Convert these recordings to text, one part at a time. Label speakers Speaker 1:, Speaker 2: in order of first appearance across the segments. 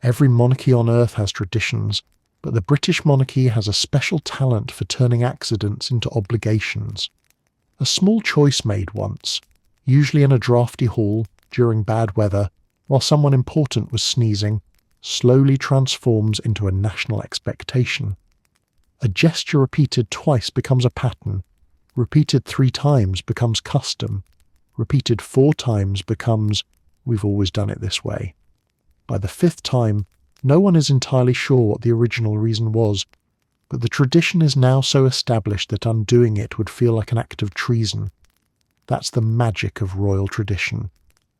Speaker 1: Every monarchy on earth has traditions, but the British monarchy has a special talent for turning accidents into obligations. A small choice made once, usually in a drafty hall during bad weather while someone important was sneezing, slowly transforms into a national expectation. A gesture repeated twice becomes a pattern, repeated 3 times becomes custom, repeated 4 times becomes, we've always done it this way. By the 5th time, no one is entirely sure what the original reason was, but the tradition is now so established that undoing it would feel like an act of treason. That's the magic of royal tradition.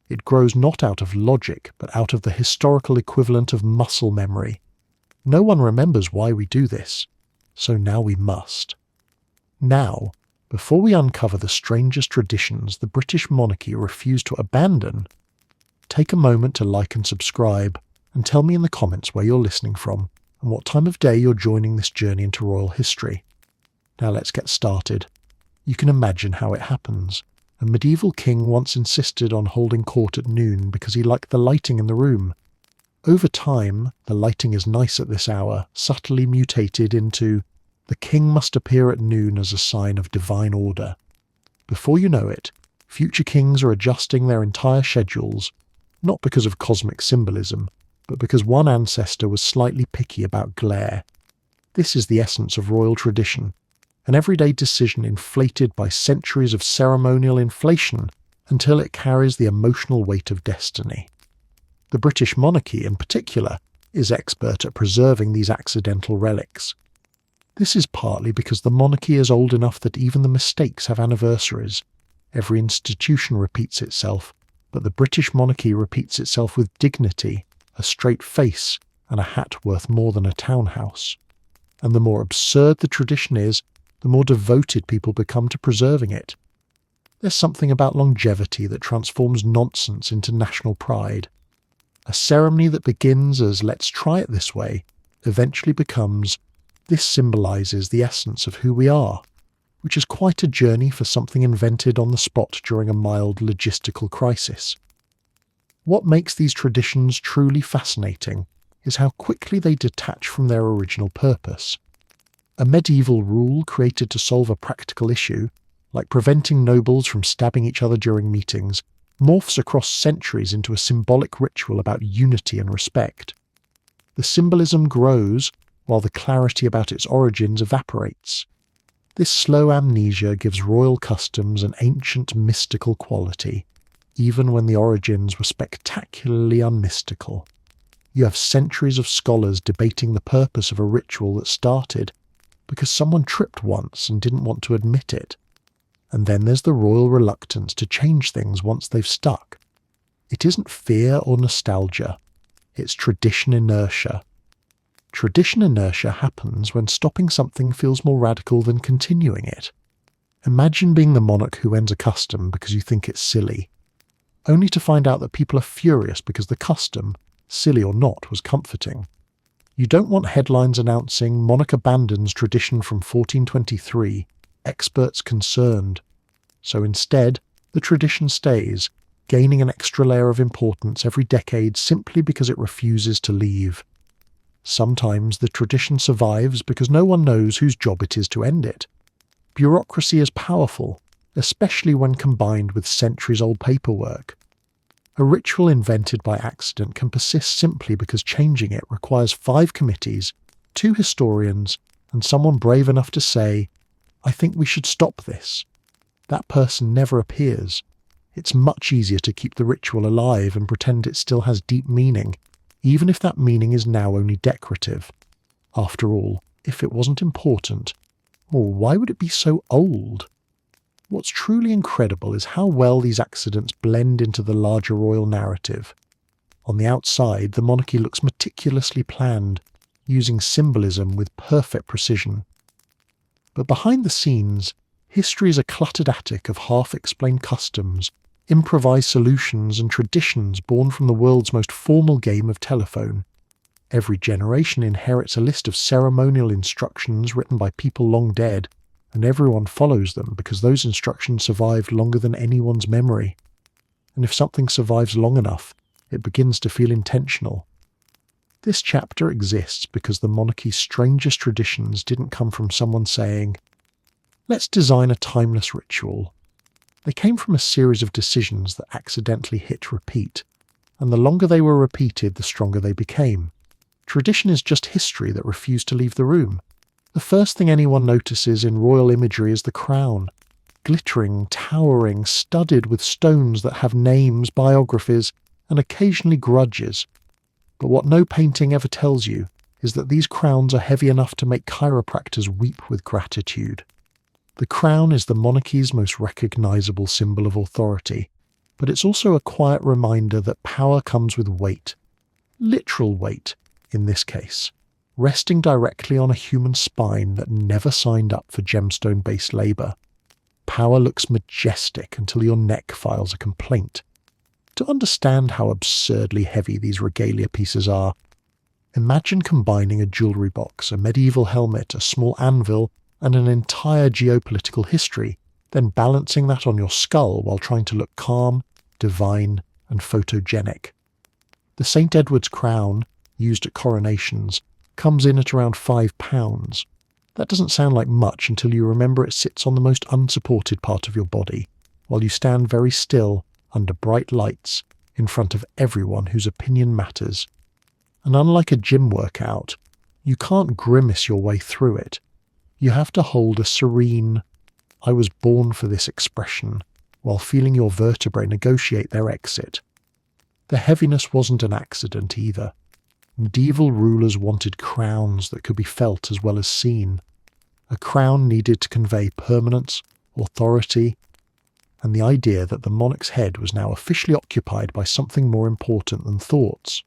Speaker 1: It grows not out of logic, but out of the historical equivalent of muscle memory. No one remembers why we do this, so now we must. Now, before we uncover the strangest traditions the British monarchy refused to abandon, take a moment to like and subscribe, and tell me in the comments where you're listening from, and what time of day you're joining this journey into royal history. Now let's get started. You can imagine how it happens. A medieval king once insisted on holding court at noon because he liked the lighting in the room. Over time, the lighting is nice at this hour, subtly mutated into, the king must appear at noon as a sign of divine order. Before you know it, future kings are adjusting their entire schedules, not because of cosmic symbolism, but because one ancestor was slightly picky about glare. This is the essence of royal tradition, an everyday decision inflated by centuries of ceremonial inflation until it carries the emotional weight of destiny. The British monarchy, in particular, is expert at preserving these accidental relics. This is partly because the monarchy is old enough that even the mistakes have anniversaries. Every institution repeats itself, but the British monarchy repeats itself with dignity, a straight face, and a hat worth more than a townhouse. And the more absurd the tradition is, the more devoted people become to preserving it. There's something about longevity that transforms nonsense into national pride. A ceremony that begins as "let's try it this way" eventually becomes "this symbolises the essence of who we are," which is quite a journey for something invented on the spot during a mild logistical crisis. What makes these traditions truly fascinating is how quickly they detach from their original purpose. A medieval rule created to solve a practical issue, like preventing nobles from stabbing each other during meetings, morphs across centuries into a symbolic ritual about unity and respect. The symbolism grows, while the clarity about its origins evaporates. This slow amnesia gives royal customs an ancient mystical quality, even when the origins were spectacularly unmystical. You have centuries of scholars debating the purpose of a ritual that started because someone tripped once and didn't want to admit it. And then there's the royal reluctance to change things once they've stuck. It isn't fear or nostalgia, it's tradition inertia. Tradition inertia happens when stopping something feels more radical than continuing it. Imagine being the monarch who ends a custom because you think it's silly, only to find out that people are furious because the custom, silly or not, was comforting. You don't want headlines announcing "Monarch abandons tradition from 1423, experts concerned." So instead, the tradition stays, gaining an extra layer of importance every decade simply because it refuses to leave. Sometimes the tradition survives because no one knows whose job it is to end it. Bureaucracy is powerful, especially when combined with centuries-old paperwork. A ritual invented by accident can persist simply because changing it requires 5 committees, 2 historians, and someone brave enough to say, "I think we should stop this." That person never appears. It's much easier to keep the ritual alive and pretend it still has deep meaning, even if that meaning is now only decorative. After all, if it wasn't important, well, why would it be so old? What's truly incredible is how well these accidents blend into the larger royal narrative. On the outside, the monarchy looks meticulously planned, using symbolism with perfect precision. But behind the scenes, history is a cluttered attic of half-explained customs, improvised solutions and traditions born from the world's most formal game of telephone. Every generation inherits a list of ceremonial instructions written by people long dead, and everyone follows them because those instructions survived longer than anyone's memory. And if something survives long enough, it begins to feel intentional. This chapter exists because the monarchy's strangest traditions didn't come from someone saying, "Let's design a timeless ritual." They came from a series of decisions that accidentally hit repeat, and the longer they were repeated, the stronger they became. Tradition is just history that refused to leave the room. The first thing anyone notices in royal imagery is the crown, glittering, towering, studded with stones that have names, biographies, and occasionally grudges. But what no painting ever tells you is that these crowns are heavy enough to make chiropractors weep with gratitude. The crown is the monarchy's most recognizable symbol of authority, but it's also a quiet reminder that power comes with weight. Literal weight, in this case, resting directly on a human spine that never signed up for gemstone-based labor. Power looks majestic until your neck files a complaint. To understand how absurdly heavy these regalia pieces are, imagine combining a jewellery box, a medieval helmet, a small anvil, and an entire geopolitical history, then balancing that on your skull while trying to look calm, divine, and photogenic. The St. Edward's crown, used at coronations, comes in at around £5. That doesn't sound like much until you remember it sits on the most unsupported part of your body, while you stand very still under bright lights in front of everyone whose opinion matters. And unlike a gym workout, you can't grimace your way through it. You have to hold a serene, "I was born for this" expression while feeling your vertebrae negotiate their exit. The heaviness wasn't an accident either. Medieval rulers wanted crowns that could be felt as well as seen. A crown needed to convey permanence, authority, and the idea that the monarch's head was now officially occupied by something more important than thoughts.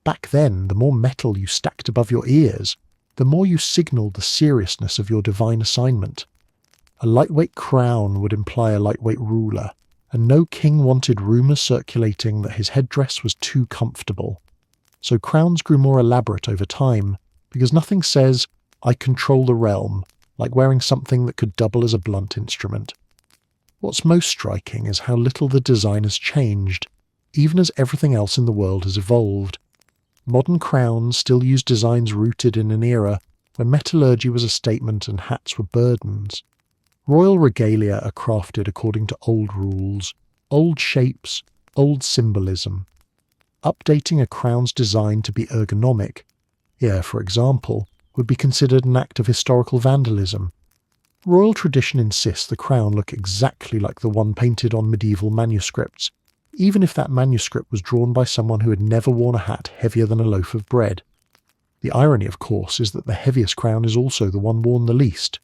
Speaker 1: Back then, the more metal you stacked above your ears, the more you signalled the seriousness of your divine assignment. A lightweight crown would imply a lightweight ruler, and no king wanted rumours circulating that his headdress was too comfortable. So crowns grew more elaborate over time, because nothing says, "I control the realm," like wearing something that could double as a blunt instrument. What's most striking is how little the design has changed, even as everything else in the world has evolved. Modern crowns still use designs rooted in an era when metallurgy was a statement and hats were burdens. Royal regalia are crafted according to old rules, old shapes, old symbolism. Updating a crown's design to be ergonomic, for example, would be considered an act of historical vandalism. Royal tradition insists the crown look exactly like the one painted on medieval manuscripts, even if that manuscript was drawn by someone who had never worn a hat heavier than a loaf of bread. The irony, of course, is that the heaviest crown is also the one worn the least.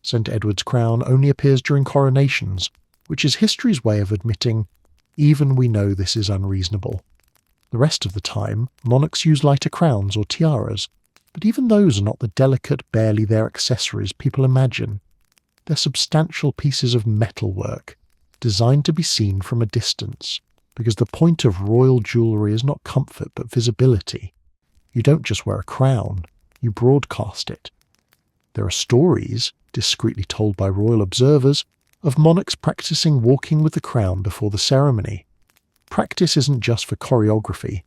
Speaker 1: St. Edward's crown only appears during coronations, which is history's way of admitting, even we know this is unreasonable. The rest of the time, monarchs use lighter crowns or tiaras, but even those are not the delicate, barely there accessories people imagine. They're substantial pieces of metalwork, designed to be seen from a distance, because the point of royal jewellery is not comfort but visibility. You don't just wear a crown, you broadcast it. There are stories, discreetly told by royal observers, of monarchs practicing walking with the crown before the ceremony. Practice isn't just for choreography,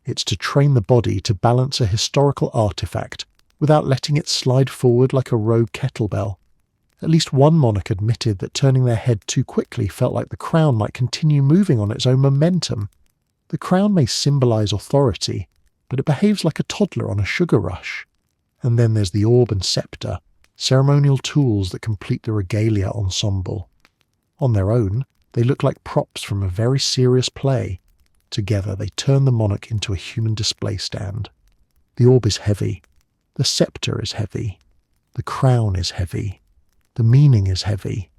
Speaker 1: it's to train the body to balance a historical artifact without letting it slide forward like a rogue kettlebell. At least one monarch admitted that turning their head too quickly felt like the crown might continue moving on its own momentum. The crown may symbolise authority, but it behaves like a toddler on a sugar rush. And then there's the orb and sceptre, ceremonial tools that complete the regalia ensemble. On their own, they look like props from a very serious play. Together they turn the monarch into a human display stand. The orb is heavy. The sceptre is heavy. The crown is heavy. The meaning is heavy.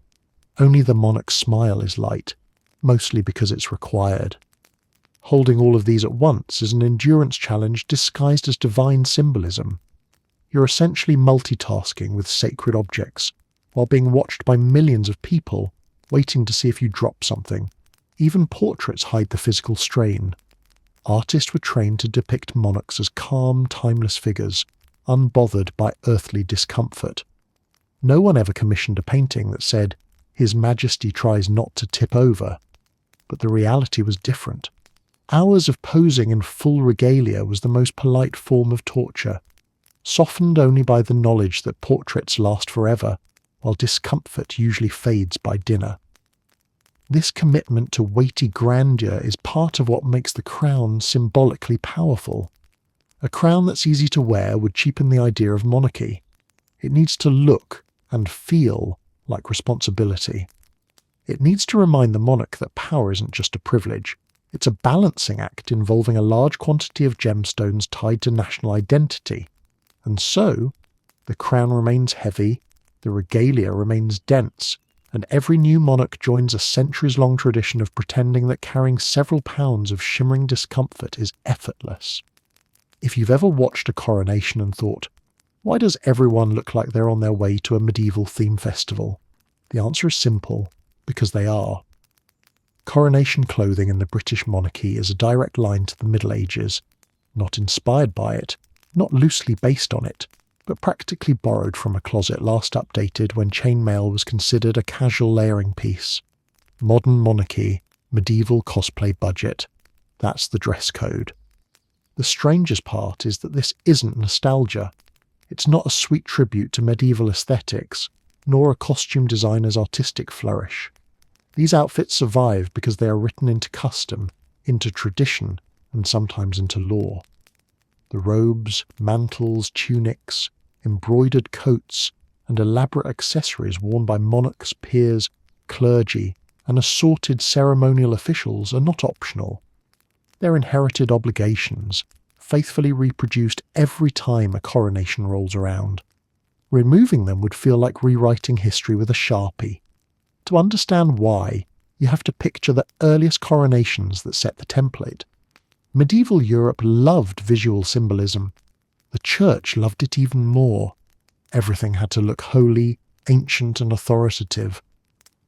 Speaker 1: Only the monarch's smile is light, mostly because it's required. Holding all of these at once is an endurance challenge disguised as divine symbolism. You're essentially multitasking with sacred objects, while being watched by millions of people, waiting to see if you drop something. Even portraits hide the physical strain. Artists were trained to depict monarchs as calm, timeless figures, unbothered by earthly discomfort. No one ever commissioned a painting that said, "His Majesty tries not to tip over." But the reality was different. Hours of posing in full regalia was the most polite form of torture, softened only by the knowledge that portraits last forever, while discomfort usually fades by dinner. This commitment to weighty grandeur is part of what makes the crown symbolically powerful. A crown that's easy to wear would cheapen the idea of monarchy. It needs to look and feel like responsibility. It needs to remind the monarch that power isn't just a privilege. It's a balancing act involving a large quantity of gemstones tied to national identity. And so, the crown remains heavy, the regalia remains dense, and every new monarch joins a centuries-long tradition of pretending that carrying several pounds of shimmering discomfort is effortless. If you've ever watched a coronation and thought, why does everyone look like they're on their way to a medieval theme festival? The answer is simple, because they are. Coronation clothing in the British monarchy is a direct line to the Middle Ages, not inspired by it, not loosely based on it, but practically borrowed from a closet last updated when chainmail was considered a casual layering piece. Modern monarchy, medieval cosplay budget. That's the dress code. The strangest part is that this isn't nostalgia. It's not a sweet tribute to medieval aesthetics, nor a costume designer's artistic flourish. These outfits survive because they are written into custom, into tradition, and sometimes into law. The robes, mantles, tunics, embroidered coats, and elaborate accessories worn by monarchs, peers, clergy, and assorted ceremonial officials are not optional. They're inherited obligations, faithfully reproduced every time a coronation rolls around. Removing them would feel like rewriting history with a Sharpie. To understand why, you have to picture the earliest coronations that set the template. Medieval Europe loved visual symbolism. The church loved it even more. Everything had to look holy, ancient and authoritative,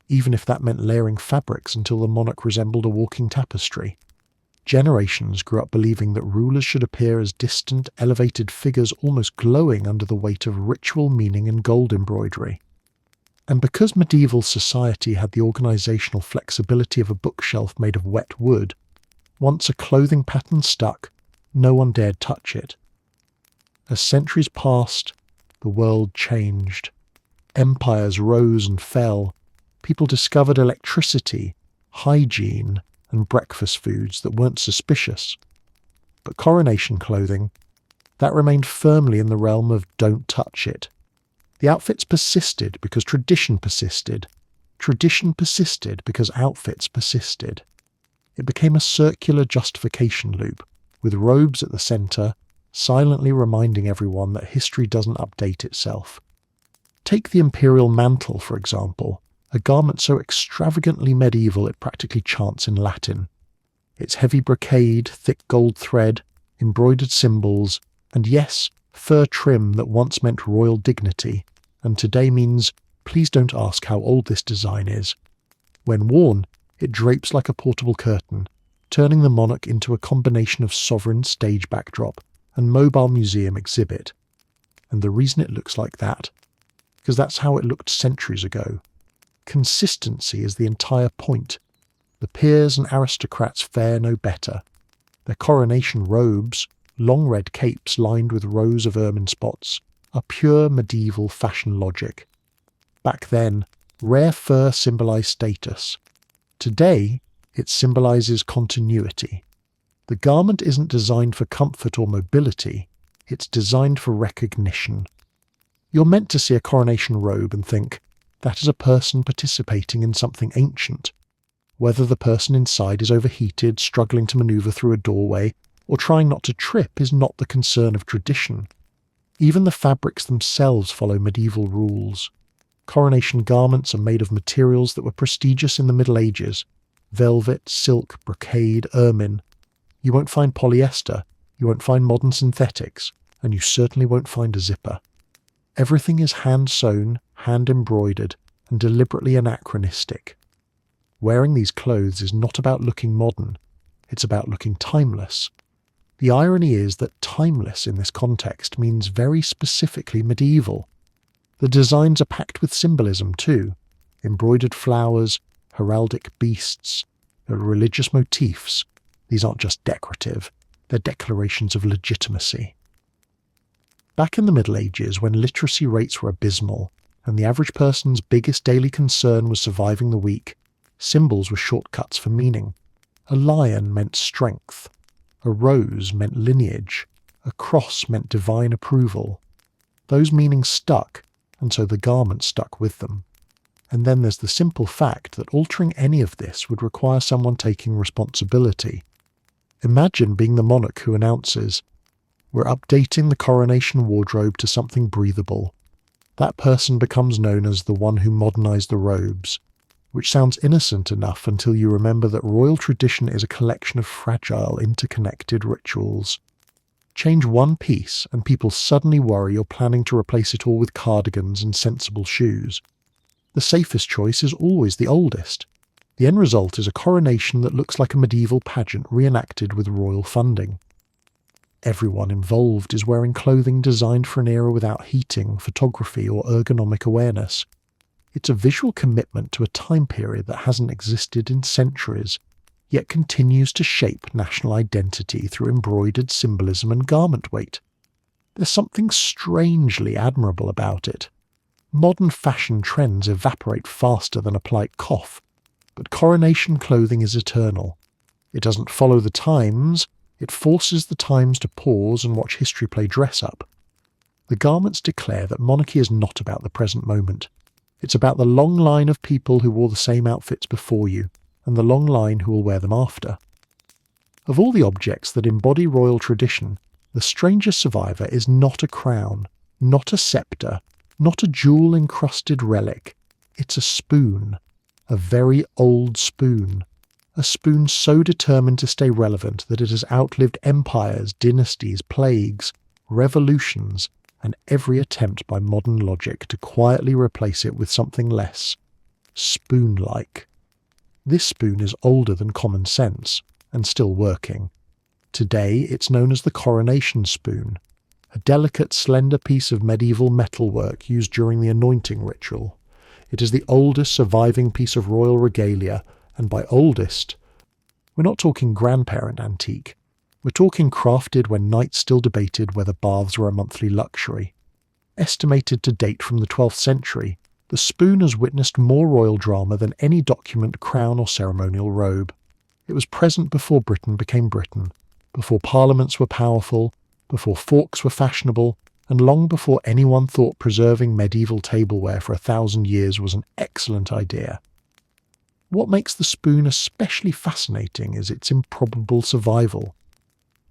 Speaker 1: even if that meant layering fabrics until the monarch resembled a walking tapestry. Generations grew up believing that rulers should appear as distant, elevated figures almost glowing under the weight of ritual meaning and gold embroidery. And because medieval society had the organisational flexibility of a bookshelf made of wet wood, once a clothing pattern stuck, no one dared touch it. As centuries passed, the world changed. Empires rose and fell. People discovered electricity, hygiene, and breakfast foods that weren't suspicious. But coronation clothing, that remained firmly in the realm of don't touch it. The outfits persisted because tradition persisted. Tradition persisted because outfits persisted. It became a circular justification loop, with robes at the centre, silently reminding everyone that history doesn't update itself. Take the imperial mantle, for example, a garment so extravagantly medieval it practically chants in Latin. Its heavy brocade, thick gold thread, embroidered symbols, and yes, fur trim that once meant royal dignity, and today means, please don't ask how old this design is. When worn, it drapes like a portable curtain, turning the monarch into a combination of sovereign stage backdrop and mobile museum exhibit. And the reason it looks like that, because that's how it looked centuries ago. Consistency is the entire point. The peers and aristocrats fare no better. Their coronation robes, long red capes lined with rows of ermine spots, are pure medieval fashion logic. Back then, rare fur symbolised status. Today, it symbolises continuity. The garment isn't designed for comfort or mobility, it's designed for recognition. You're meant to see a coronation robe and think, that is a person participating in something ancient. Whether the person inside is overheated, struggling to manoeuvre through a doorway, or trying not to trip is not the concern of tradition. Even the fabrics themselves follow medieval rules. Coronation garments are made of materials that were prestigious in the Middle Ages: velvet, silk, brocade, ermine. You won't find polyester, you won't find modern synthetics, and you certainly won't find a zipper. Everything is hand-sewn, hand-embroidered, and deliberately anachronistic. Wearing these clothes is not about looking modern, it's about looking timeless. The irony is that timeless in this context means very specifically medieval. The designs are packed with symbolism too: embroidered flowers, heraldic beasts, religious motifs. These aren't just decorative, they're declarations of legitimacy. Back in the Middle Ages, when literacy rates were abysmal, and the average person's biggest daily concern was surviving the week, symbols were shortcuts for meaning. A lion meant strength, a rose meant lineage, a cross meant divine approval. Those meanings stuck, and so the garment stuck with them. And then there's the simple fact that altering any of this would require someone taking responsibility. Imagine being the monarch who announces, "We're updating the coronation wardrobe to something breathable." That person becomes known as the one who modernized the robes, which sounds innocent enough until you remember that royal tradition is a collection of fragile, interconnected rituals. Change one piece and people suddenly worry you're planning to replace it all with cardigans and sensible shoes. The safest choice is always the oldest. The end result is a coronation that looks like a medieval pageant reenacted with royal funding. Everyone involved is wearing clothing designed for an era without heating, photography, or ergonomic awareness. It's a visual commitment to a time period that hasn't existed in centuries, yet continues to shape national identity through embroidered symbolism and garment weight. There's something strangely admirable about it. Modern fashion trends evaporate faster than a polite cough, but coronation clothing is eternal. It doesn't follow the times, it forces the times to pause and watch history play dress-up. The garments declare that monarchy is not about the present moment. It's about the long line of people who wore the same outfits before you, and the long line who will wear them after. Of all the objects that embody royal tradition, the strangest survivor is not a crown, not a sceptre, not a jewel-encrusted relic. It's a spoon. A very old spoon. A spoon so determined to stay relevant that it has outlived empires, dynasties, plagues, revolutions, and every attempt by modern logic to quietly replace it with something less spoon-like. This spoon is older than common sense, and still working. Today it's known as the coronation spoon, a delicate, slender piece of medieval metalwork used during the anointing ritual. It is the oldest surviving piece of royal regalia, and by oldest, we're not talking grandparent antique. We're talking crafted when knights still debated whether baths were a monthly luxury. Estimated to date from the 12th century, the spoon has witnessed more royal drama than any document, crown or ceremonial robe. It was present before Britain became Britain, before parliaments were powerful, before forks were fashionable, and long before anyone thought preserving medieval tableware for 1,000 years was an excellent idea. What makes the spoon especially fascinating is its improbable survival.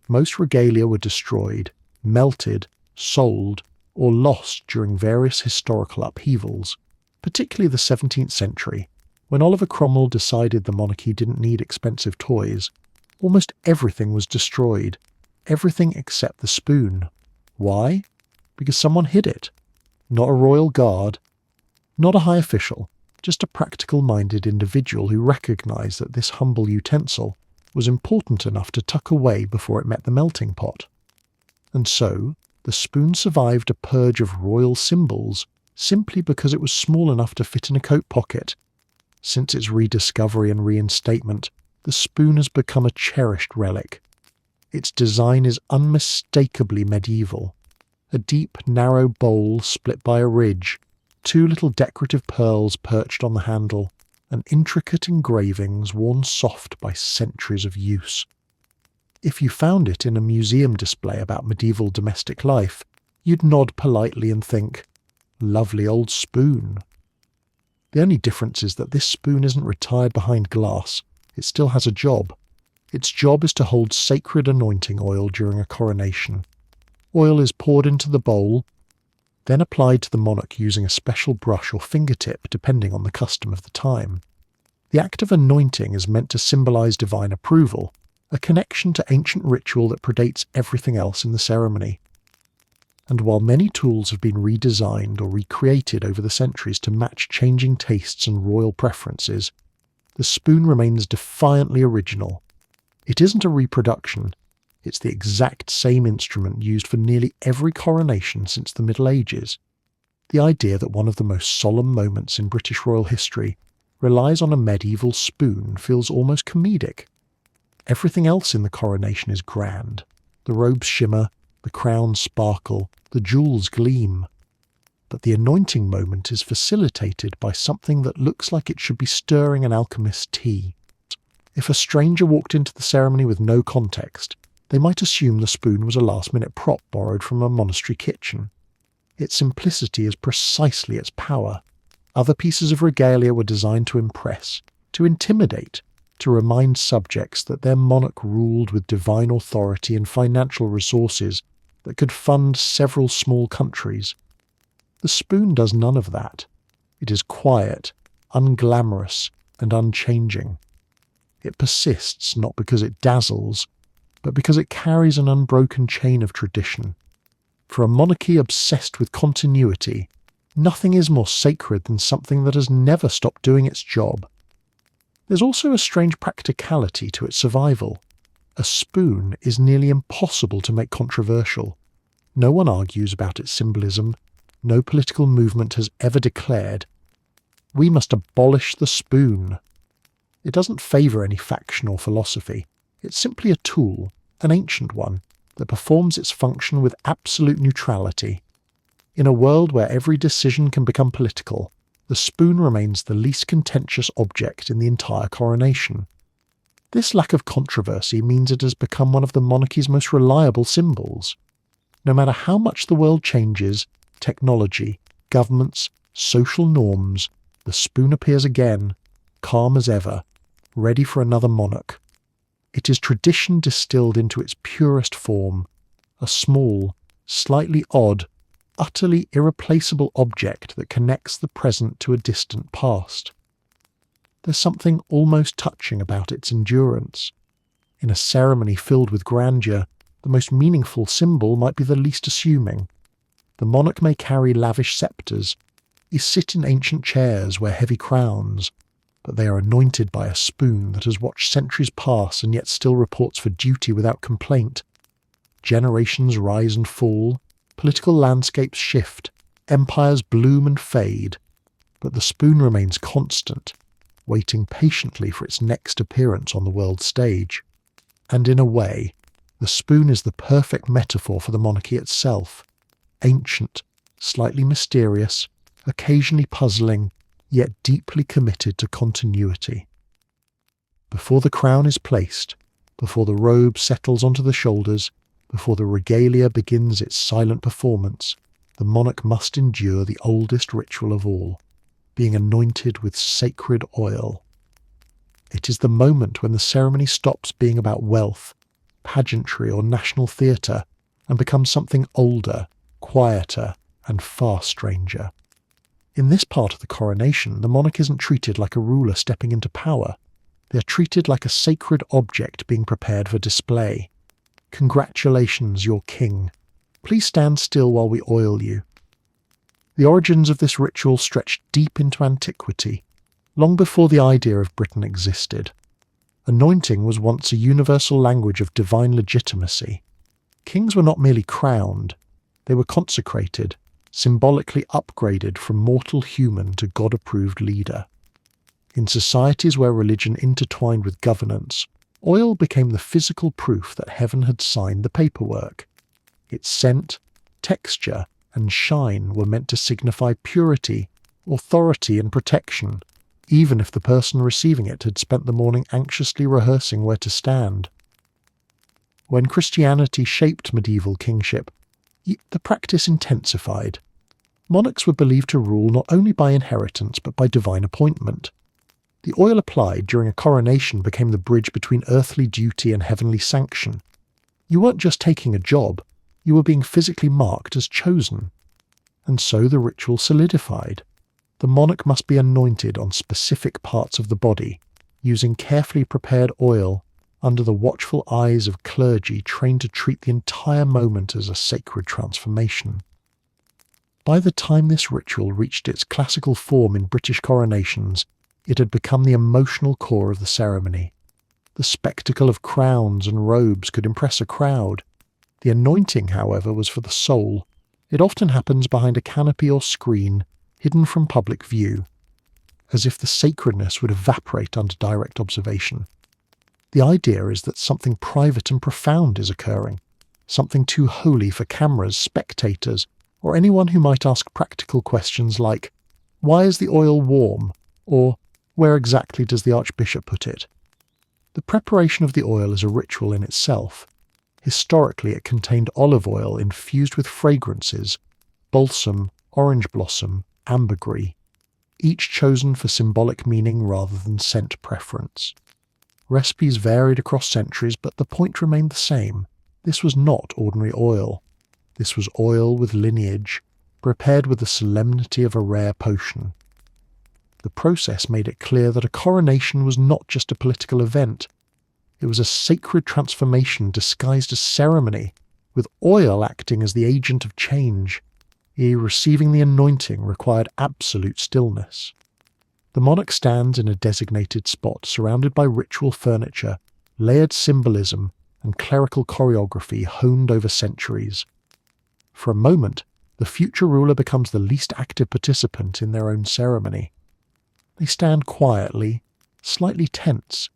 Speaker 1: Most regalia were destroyed, melted, sold, or lost during various historical upheavals, particularly the 17th century, when Oliver Cromwell decided the monarchy didn't need expensive toys. Almost everything was destroyed, everything except the spoon. Why? Because someone hid it. Not a royal guard, not a high official, just a practical-minded individual who recognised that this humble utensil was important enough to tuck away before it met the melting pot. And so, the spoon survived a purge of royal symbols simply because it was small enough to fit in a coat pocket. Since its rediscovery and reinstatement, the spoon has become a cherished relic. Its design is unmistakably medieval. A deep, narrow bowl split by a ridge, 2 little decorative pearls perched on the handle, and intricate engravings worn soft by centuries of use. If you found it in a museum display about medieval domestic life, you'd nod politely and think, "Lovely old spoon." The only difference is that this spoon isn't retired behind glass. It still has a job. Its job is to hold sacred anointing oil during a coronation. Oil is poured into the bowl, then applied to the monarch using a special brush or fingertip depending on the custom of the time. The act of anointing is meant to symbolise divine approval, a connection to ancient ritual that predates everything else in the ceremony. And while many tools have been redesigned or recreated over the centuries to match changing tastes and royal preferences, the spoon remains defiantly original. It isn't a reproduction. It's the exact same instrument used for nearly every coronation since the Middle Ages. The idea that one of the most solemn moments in British royal history relies on a medieval spoon feels almost comedic. Everything else in the coronation is grand. The robes shimmer, the crown sparkle, the jewels gleam. But the anointing moment is facilitated by something that looks like it should be stirring an alchemist's tea. If a stranger walked into the ceremony with no context, they might assume the spoon was a last-minute prop borrowed from a monastery kitchen. Its simplicity is precisely its power. Other pieces of regalia were designed to impress, to intimidate, to remind subjects that their monarch ruled with divine authority and financial resources that could fund several small countries. The spoon does none of that. It is quiet, unglamorous, and unchanging. It persists not because it dazzles, but because it carries an unbroken chain of tradition. For a monarchy obsessed with continuity, nothing is more sacred than something that has never stopped doing its job. There's also a strange practicality to its survival. A spoon is nearly impossible to make controversial. No one argues about its symbolism. No political movement has ever declared, "We must abolish the spoon." It doesn't favour any faction or philosophy. It's simply a tool, an ancient one, that performs its function with absolute neutrality. In a world where every decision can become political, the spoon remains the least contentious object in the entire coronation. This lack of controversy means it has become one of the monarchy's most reliable symbols. No matter how much the world changes, technology, governments, social norms, the spoon appears again, calm as ever, ready for another monarch. It is tradition distilled into its purest form, a small, slightly odd, utterly irreplaceable object that connects the present to a distant past. There's something almost touching about its endurance. In a ceremony filled with grandeur, the most meaningful symbol might be the least assuming. The monarch may carry lavish sceptres, he sit in ancient chairs wear heavy crowns, but they are anointed by a spoon that has watched centuries pass and yet still reports for duty without complaint. Generations rise and fall, political landscapes shift, empires bloom and fade, but the spoon remains constant, waiting patiently for its next appearance on the world stage. And in a way, the spoon is the perfect metaphor for the monarchy itself. Ancient, slightly mysterious, occasionally puzzling, yet deeply committed to continuity. Before the crown is placed, before the robe settles onto the shoulders, before the regalia begins its silent performance, the monarch must endure the oldest ritual of all, being anointed with sacred oil. It is the moment when the ceremony stops being about wealth, pageantry, or national theatre, and becomes something older, quieter, and far stranger. In this part of the coronation, the monarch isn't treated like a ruler stepping into power. They are treated like a sacred object being prepared for display. Congratulations, your king. Please stand still while we oil you. The origins of this ritual stretch deep into antiquity, long before the idea of Britain existed. Anointing was once a universal language of divine legitimacy. Kings were not merely crowned, they were consecrated, symbolically upgraded from mortal human to God-approved leader. In societies where religion intertwined with governance, oil became the physical proof that heaven had signed the paperwork. Its scent, texture, and shine were meant to signify purity, authority, and protection, even if the person receiving it had spent the morning anxiously rehearsing where to stand. When Christianity shaped medieval kingship, the practice intensified. Monarchs were believed to rule not only by inheritance but by divine appointment. The oil applied during a coronation became the bridge between earthly duty and heavenly sanction. You weren't just taking a job, you were being physically marked as chosen. And so the ritual solidified. The monarch must be anointed on specific parts of the body, using carefully prepared oil, under the watchful eyes of clergy trained to treat the entire moment as a sacred transformation. By the time this ritual reached its classical form in British coronations, it had become the emotional core of the ceremony. The spectacle of crowns and robes could impress a crowd. The anointing, however, was for the soul. It often happens behind a canopy or screen, hidden from public view, as if the sacredness would evaporate under direct observation. The idea is that something private and profound is occurring, something too holy for cameras, spectators, or anyone who might ask practical questions like, "Why is the oil warm?" or "Where exactly does the Archbishop put it?" The preparation of the oil is a ritual in itself. Historically, it contained olive oil infused with fragrances, balsam, orange blossom, ambergris, each chosen for symbolic meaning rather than scent preference. Recipes varied across centuries, but the point remained the same. This was not ordinary oil. This was oil with lineage, prepared with the solemnity of a rare potion. The process made it clear that a coronation was not just a political event. It was a sacred transformation disguised as ceremony, with oil acting as the agent of change. Receiving the anointing required absolute stillness. The monarch stands in a designated spot, surrounded by ritual furniture, layered symbolism, and clerical choreography honed over centuries. For a moment, the future ruler becomes the least active participant in their own ceremony. They stand quietly, slightly tense,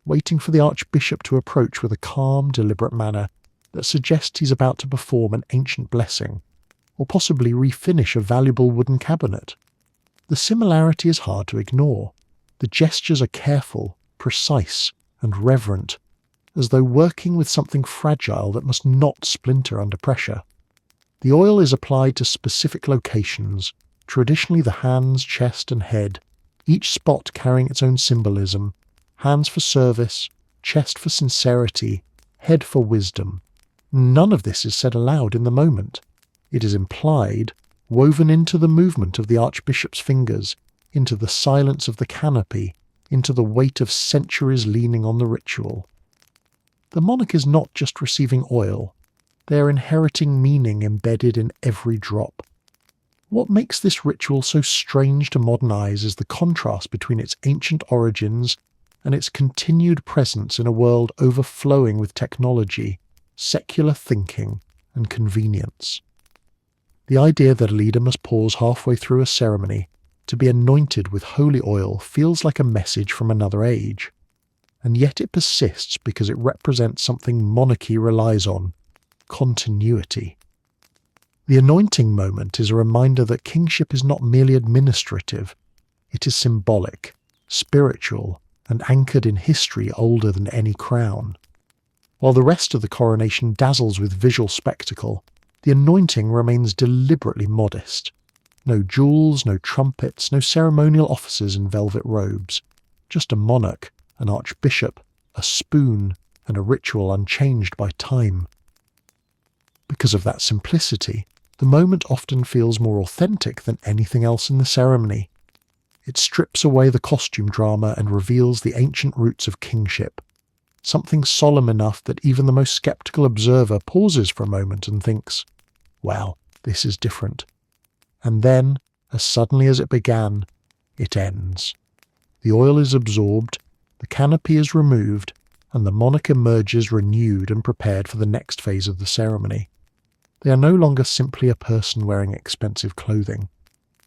Speaker 1: waiting for the Archbishop to approach with a calm, deliberate manner that suggests he's about to perform an ancient blessing, or possibly refinish a valuable wooden cabinet. The similarity is hard to ignore. The gestures are careful, precise, and reverent, as though working with something fragile that must not splinter under pressure. The oil is applied to specific locations, traditionally the hands, chest, and head, each spot carrying its own symbolism: hands for service, chest for sincerity, head for wisdom. None of this is said aloud in the moment. It is implied, woven into the movement of the Archbishop's fingers, into the silence of the canopy, into the weight of centuries leaning on the ritual. The monarch is not just receiving oil, they are inheriting meaning embedded in every drop. What makes this ritual so strange to modern eyes is the contrast between its ancient origins and its continued presence in a world overflowing with technology, secular thinking, and convenience. The idea that a leader must pause halfway through a ceremony to be anointed with holy oil feels like a message from another age, and yet it persists because it represents something monarchy relies on: continuity. The anointing moment is a reminder that kingship is not merely administrative, it is symbolic, spiritual, and anchored in history older than any crown. While the rest of the coronation dazzles with visual spectacle, the anointing remains deliberately modest. No jewels, no trumpets, no ceremonial officers in velvet robes. Just a monarch, an archbishop, a spoon, and a ritual unchanged by time. Because of that simplicity, the moment often feels more authentic than anything else in the ceremony. It strips away the costume drama and reveals the ancient roots of kingship. Something solemn enough that even the most skeptical observer pauses for a moment and thinks, "Wow, this is different." And then, as suddenly as it began, it ends. The oil is absorbed, the canopy is removed, and the monarch emerges renewed and prepared for the next phase of the ceremony. They are no longer simply a person wearing expensive clothing.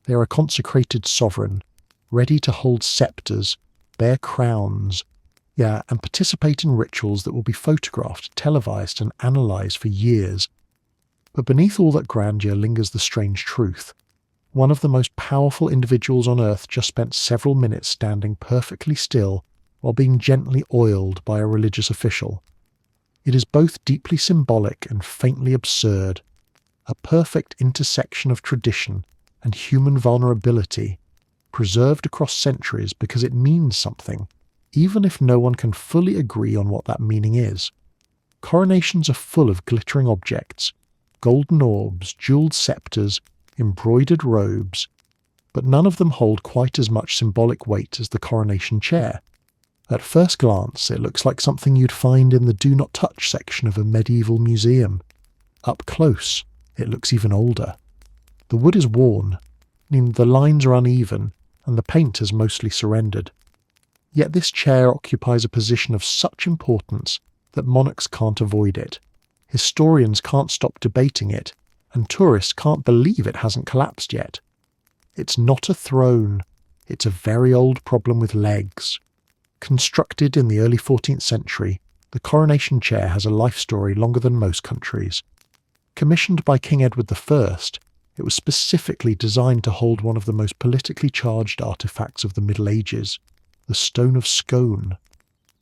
Speaker 1: They are a consecrated sovereign, ready to hold scepters, bear crowns, and participate in rituals that will be photographed, televised, and analysed for years. But beneath all that grandeur lingers the strange truth. One of the most powerful individuals on earth just spent several minutes standing perfectly still while being gently oiled by a religious official. It is both deeply symbolic and faintly absurd, a perfect intersection of tradition and human vulnerability, preserved across centuries because it means something, even if no one can fully agree on what that meaning is. Coronations are full of glittering objects, golden orbs, jeweled scepters, embroidered robes, but none of them hold quite as much symbolic weight as the coronation chair. At first glance, it looks like something you'd find in the Do Not Touch section of a medieval museum. Up close, it looks even older. The wood is worn, meaning the lines are uneven, and the paint has mostly surrendered. Yet this chair occupies a position of such importance that monarchs can't avoid it. Historians can't stop debating it, and tourists can't believe it hasn't collapsed yet. It's not a throne, it's a very old problem with legs. Constructed in the early 14th century, the coronation chair has a life story longer than most countries. Commissioned by King Edward I, it was specifically designed to hold one of the most politically charged artefacts of the Middle Ages, the Stone of Scone.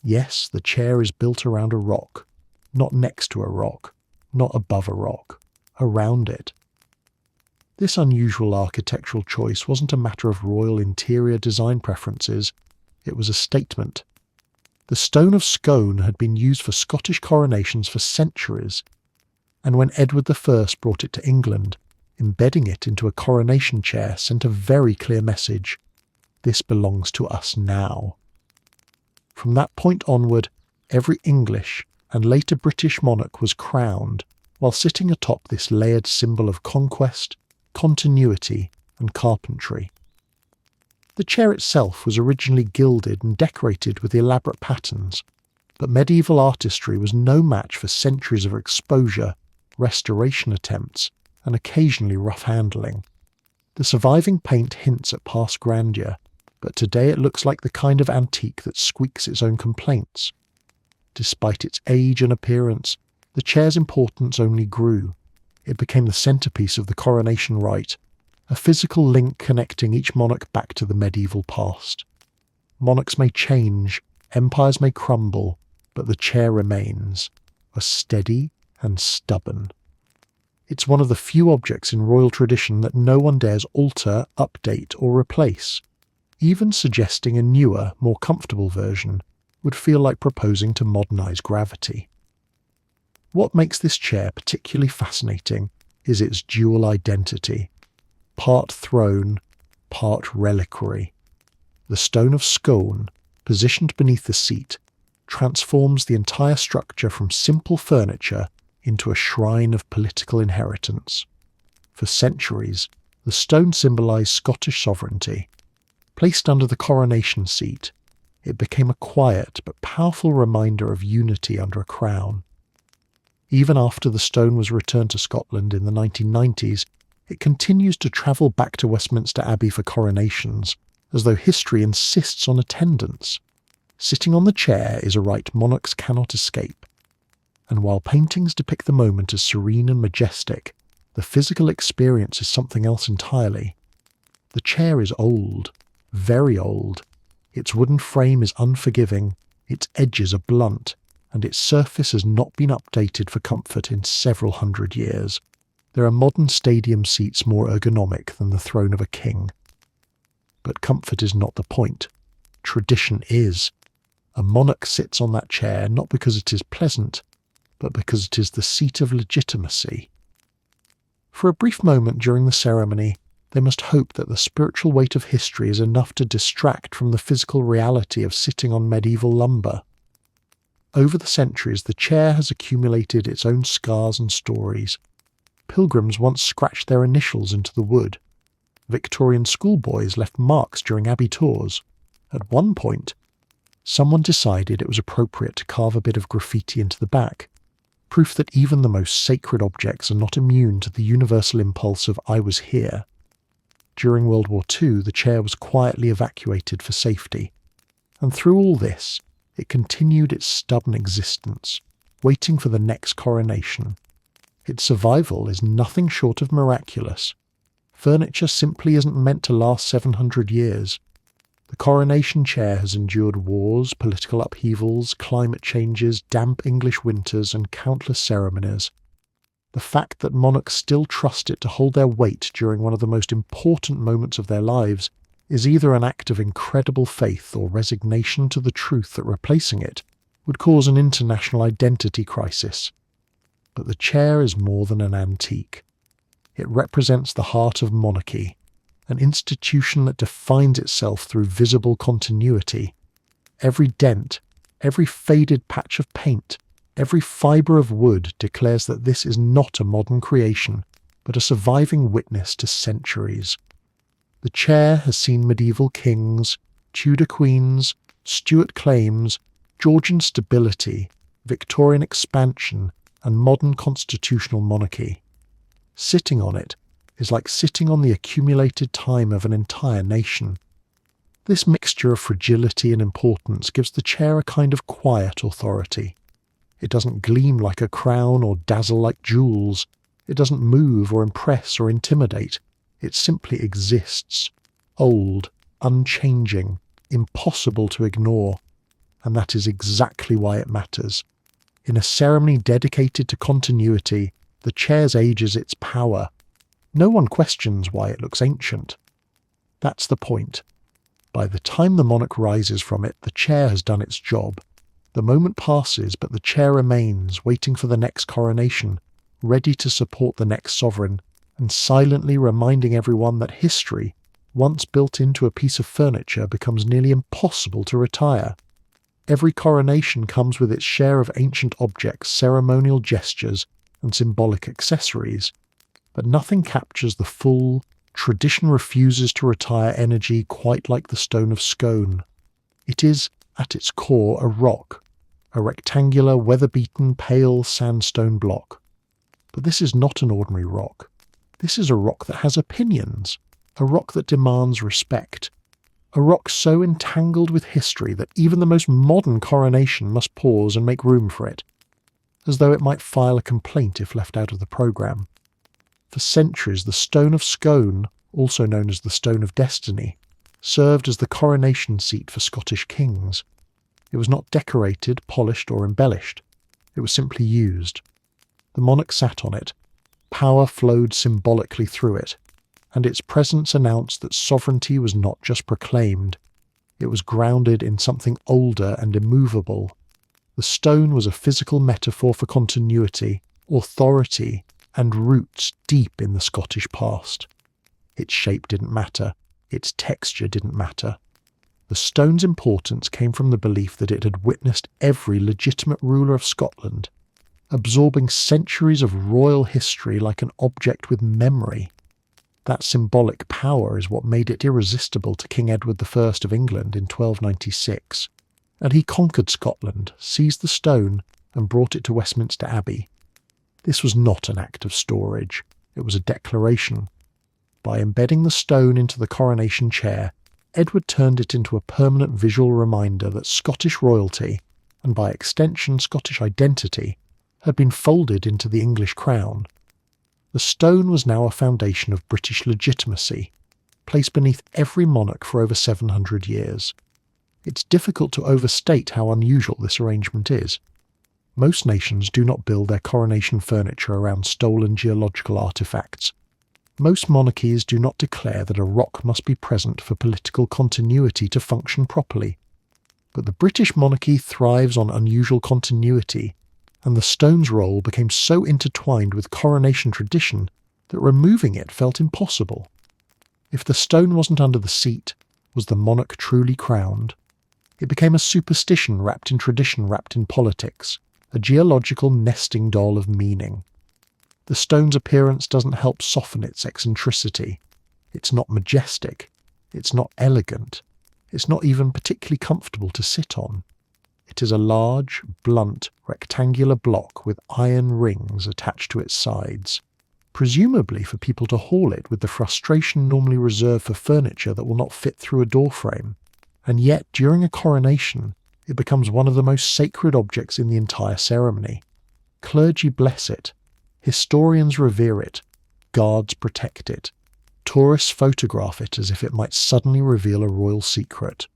Speaker 1: Yes, the chair is built around a rock, not next to a rock, not above a rock, around it. This unusual architectural choice wasn't a matter of royal interior design preferences, it was a statement. The Stone of Scone had been used for Scottish coronations for centuries, and when Edward I brought it to England, embedding it into a coronation chair sent a very clear message: this belongs to us now. From that point onward, every English and later British monarch was crowned while sitting atop this layered symbol of conquest, continuity, and carpentry. The chair itself was originally gilded and decorated with elaborate patterns, but medieval artistry was no match for centuries of exposure, restoration attempts, and occasionally rough handling. The surviving paint hints at past grandeur, but today it looks like the kind of antique that squeaks its own complaints. Despite its age and appearance, the chair's importance only grew. It became the centerpiece of the coronation rite, a physical link connecting each monarch back to the medieval past. Monarchs may change, empires may crumble, but the chair remains, a steady and stubborn. It's one of the few objects in royal tradition that no one dares alter, update, or replace. Even suggesting a newer, more comfortable version would feel like proposing to modernize gravity. What makes this chair particularly fascinating is its dual identity, part throne, part reliquary. The Stone of Scone, positioned beneath the seat, transforms the entire structure from simple furniture into a shrine of political inheritance. For centuries, the stone symbolised Scottish sovereignty. Placed under the coronation seat, it became a quiet but powerful reminder of unity under a crown. Even after the stone was returned to Scotland in the 1990s, it continues to travel back to Westminster Abbey for coronations, as though history insists on attendance. Sitting on the chair is a rite monarchs cannot escape. And while paintings depict the moment as serene and majestic, the physical experience is something else entirely. The chair is old, very old. Its wooden frame is unforgiving, its edges are blunt, and its surface has not been updated for comfort in several hundred years. There are modern stadium seats more ergonomic than the throne of a king. But comfort is not the point. Tradition is. A monarch sits on that chair not because it is pleasant, but because it is the seat of legitimacy. For a brief moment during the ceremony, they must hope that the spiritual weight of history is enough to distract from the physical reality of sitting on medieval lumber. Over the centuries, the chair has accumulated its own scars and stories. Pilgrims once scratched their initials into the wood. Victorian schoolboys left marks during abbey tours. At one point, someone decided it was appropriate to carve a bit of graffiti into the back, proof that even the most sacred objects are not immune to the universal impulse of "I was here." During World War II, the chair was quietly evacuated for safety, and through all this, it continued its stubborn existence, waiting for the next coronation. Its survival is nothing short of miraculous. Furniture simply isn't meant to last 700 years. The coronation chair has endured wars, political upheavals, climate changes, damp English winters, and countless ceremonies. The fact that monarchs still trust it to hold their weight during one of the most important moments of their lives is either an act of incredible faith or resignation to the truth that replacing it would cause an international identity crisis. But the chair is more than an antique. It represents the heart of monarchy, an institution that defines itself through visible continuity. Every dent, every faded patch of paint, every fibre of wood declares that this is not a modern creation, but a surviving witness to centuries. The chair has seen medieval kings, Tudor queens, Stuart claims, Georgian stability, Victorian expansion, and modern constitutional monarchy. Sitting on it is like sitting on the accumulated time of an entire nation. This mixture of fragility and importance gives the chair a kind of quiet authority. It doesn't gleam like a crown or dazzle like jewels. It doesn't move or impress or intimidate. It simply exists, old, unchanging, impossible to ignore. And that is exactly why it matters. In a ceremony dedicated to continuity, the chair's age is its power. No one questions why it looks ancient. That's the point. By the time the monarch rises from it, the chair has done its job. The moment passes, but the chair remains, waiting for the next coronation, ready to support the next sovereign, and silently reminding everyone that history, once built into a piece of furniture, becomes nearly impossible to retire. Every coronation comes with its share of ancient objects, ceremonial gestures, and symbolic accessories, but nothing captures the full, tradition refuses to retire energy quite like the stone of Scone. It is, at its core, a rock, a rectangular, weather-beaten, pale sandstone block. But this is not an ordinary rock. This is a rock that has opinions, a rock that demands respect, a rock so entangled with history that even the most modern coronation must pause and make room for it, as though it might file a complaint if left out of the programme. For centuries, the stone of Scone, also known as the Stone of Destiny, served as the coronation seat for Scottish kings. It was not decorated, polished, or embellished. It was simply used. The monarch sat on it. Power flowed symbolically through it, and its presence announced that sovereignty was not just proclaimed. It was grounded in something older and immovable. The stone was a physical metaphor for continuity, authority, and roots deep in the Scottish past. Its shape didn't matter. Its texture didn't matter. The stone's importance came from the belief that it had witnessed every legitimate ruler of Scotland, absorbing centuries of royal history like an object with memory. That symbolic power is what made it irresistible to King Edward I of England in 1296, and he conquered Scotland, seized the stone, and brought it to Westminster Abbey. This was not an act of storage, it was a declaration. By embedding the stone into the coronation chair, Edward turned it into a permanent visual reminder that Scottish royalty, and by extension Scottish identity, had been folded into the English crown. The stone was now a foundation of British legitimacy, placed beneath every monarch for over 700 years. It's difficult to overstate how unusual this arrangement is. Most nations do not build their coronation furniture around stolen geological artefacts. Most monarchies do not declare that a rock must be present for political continuity to function properly. But the British monarchy thrives on unusual continuity, and the stone's role became so intertwined with coronation tradition that removing it felt impossible. If the stone wasn't under the seat, was the monarch truly crowned? It became a superstition wrapped in tradition, wrapped in politics, a geological nesting doll of meaning. The stone's appearance doesn't help soften its eccentricity. It's not majestic. It's not elegant. It's not even particularly comfortable to sit on. It is a large, blunt, rectangular block with iron rings attached to its sides, presumably for people to haul it with the frustration normally reserved for furniture that will not fit through a doorframe. And yet, during a coronation, it becomes one of the most sacred objects in the entire ceremony. Clergy bless it. Historians revere it. Guards protect it. Tourists photograph it as if it might suddenly reveal a royal secret.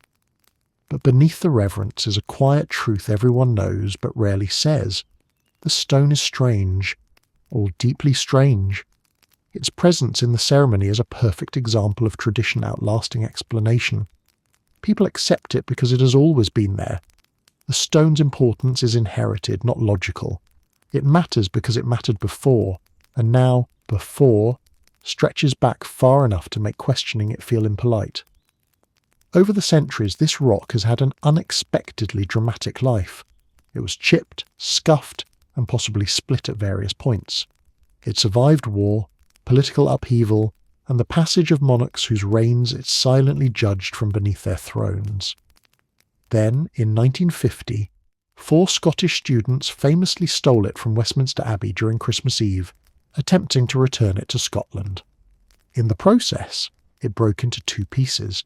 Speaker 1: But beneath the reverence is a quiet truth everyone knows but rarely says. The stone is strange, or deeply strange. Its presence in the ceremony is a perfect example of tradition outlasting explanation. People accept it because it has always been there. The stone's importance is inherited, not logical. It matters because it mattered before, and now before stretches back far enough to make questioning it feel impolite. Over the centuries, this rock has had an unexpectedly dramatic life. It was chipped, scuffed, and possibly split at various points. It survived war, political upheaval, and the passage of monarchs whose reigns it silently judged from beneath their thrones. Then, in 1950, 4 Scottish students famously stole it from Westminster Abbey during Christmas Eve, attempting to return it to Scotland. In the process, it broke into 2 pieces.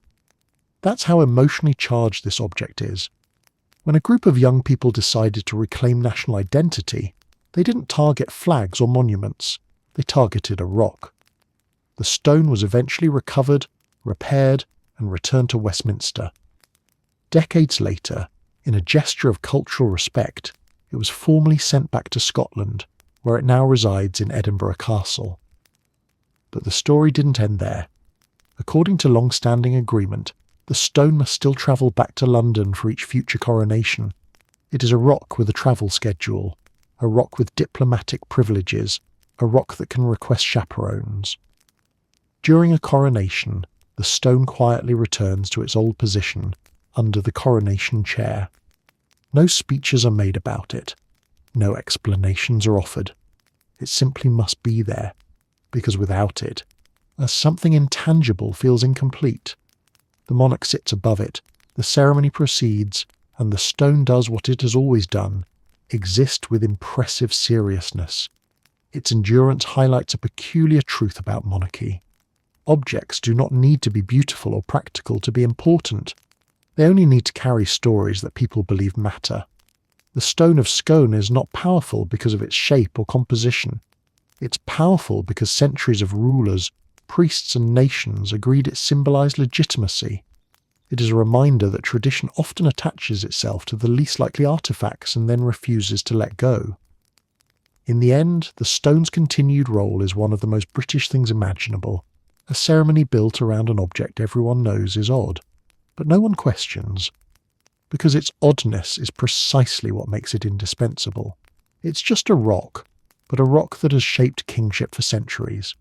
Speaker 1: That's how emotionally charged this object is. When a group of young people decided to reclaim national identity, they didn't target flags or monuments, they targeted a rock. The stone was eventually recovered, repaired, and returned to Westminster. Decades later, in a gesture of cultural respect, it was formally sent back to Scotland, where it now resides in Edinburgh Castle. But the story didn't end there. According to long-standing agreement, the stone must still travel back to London for each future coronation. It is a rock with a travel schedule, a rock with diplomatic privileges, a rock that can request chaperones. During a coronation, the stone quietly returns to its old position under the coronation chair. No speeches are made about it. No explanations are offered. It simply must be there, because without it, something intangible feels incomplete. The monarch sits above it, the ceremony proceeds, and the stone does what it has always done, exist with impressive seriousness. Its endurance highlights a peculiar truth about monarchy. Objects do not need to be beautiful or practical to be important. They only need to carry stories that people believe matter. The stone of Scone is not powerful because of its shape or composition. It's powerful because centuries of rulers, priests and nations agreed it symbolized legitimacy. It is a reminder that tradition often attaches itself to the least likely artifacts and then refuses to let go. In the end, the stone's continued role is one of the most British things imaginable, a ceremony built around an object everyone knows is odd, but no one questions, because its oddness is precisely what makes it indispensable. It's just a rock, but a rock that has shaped kingship for centuries.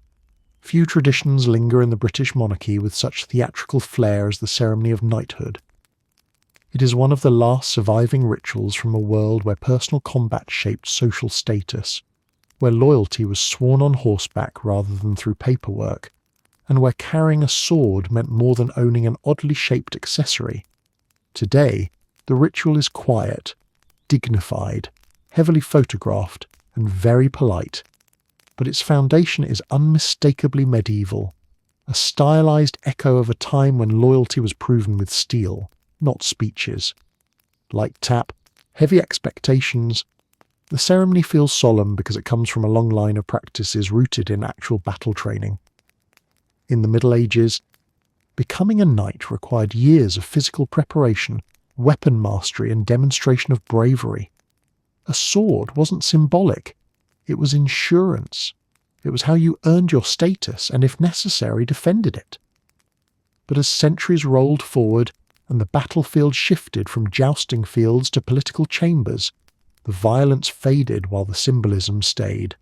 Speaker 1: Few traditions linger in the British monarchy with such theatrical flair as the ceremony of knighthood. It is one of the last surviving rituals from a world where personal combat shaped social status, where loyalty was sworn on horseback rather than through paperwork, and where carrying a sword meant more than owning an oddly shaped accessory. Today, the ritual is quiet, dignified, heavily photographed, and very polite, but its foundation is unmistakably medieval, a stylized echo of a time when loyalty was proven with steel, not speeches. Light tap, heavy expectations. The ceremony feels solemn because it comes from a long line of practices rooted in actual battle training. In the Middle Ages, becoming a knight required years of physical preparation, weapon mastery, and demonstration of bravery. A sword wasn't symbolic. It was insurance. It was how you earned your status and, if necessary, defended it. But as centuries rolled forward and the battlefield shifted from jousting fields to political chambers, the violence faded while the symbolism stayed.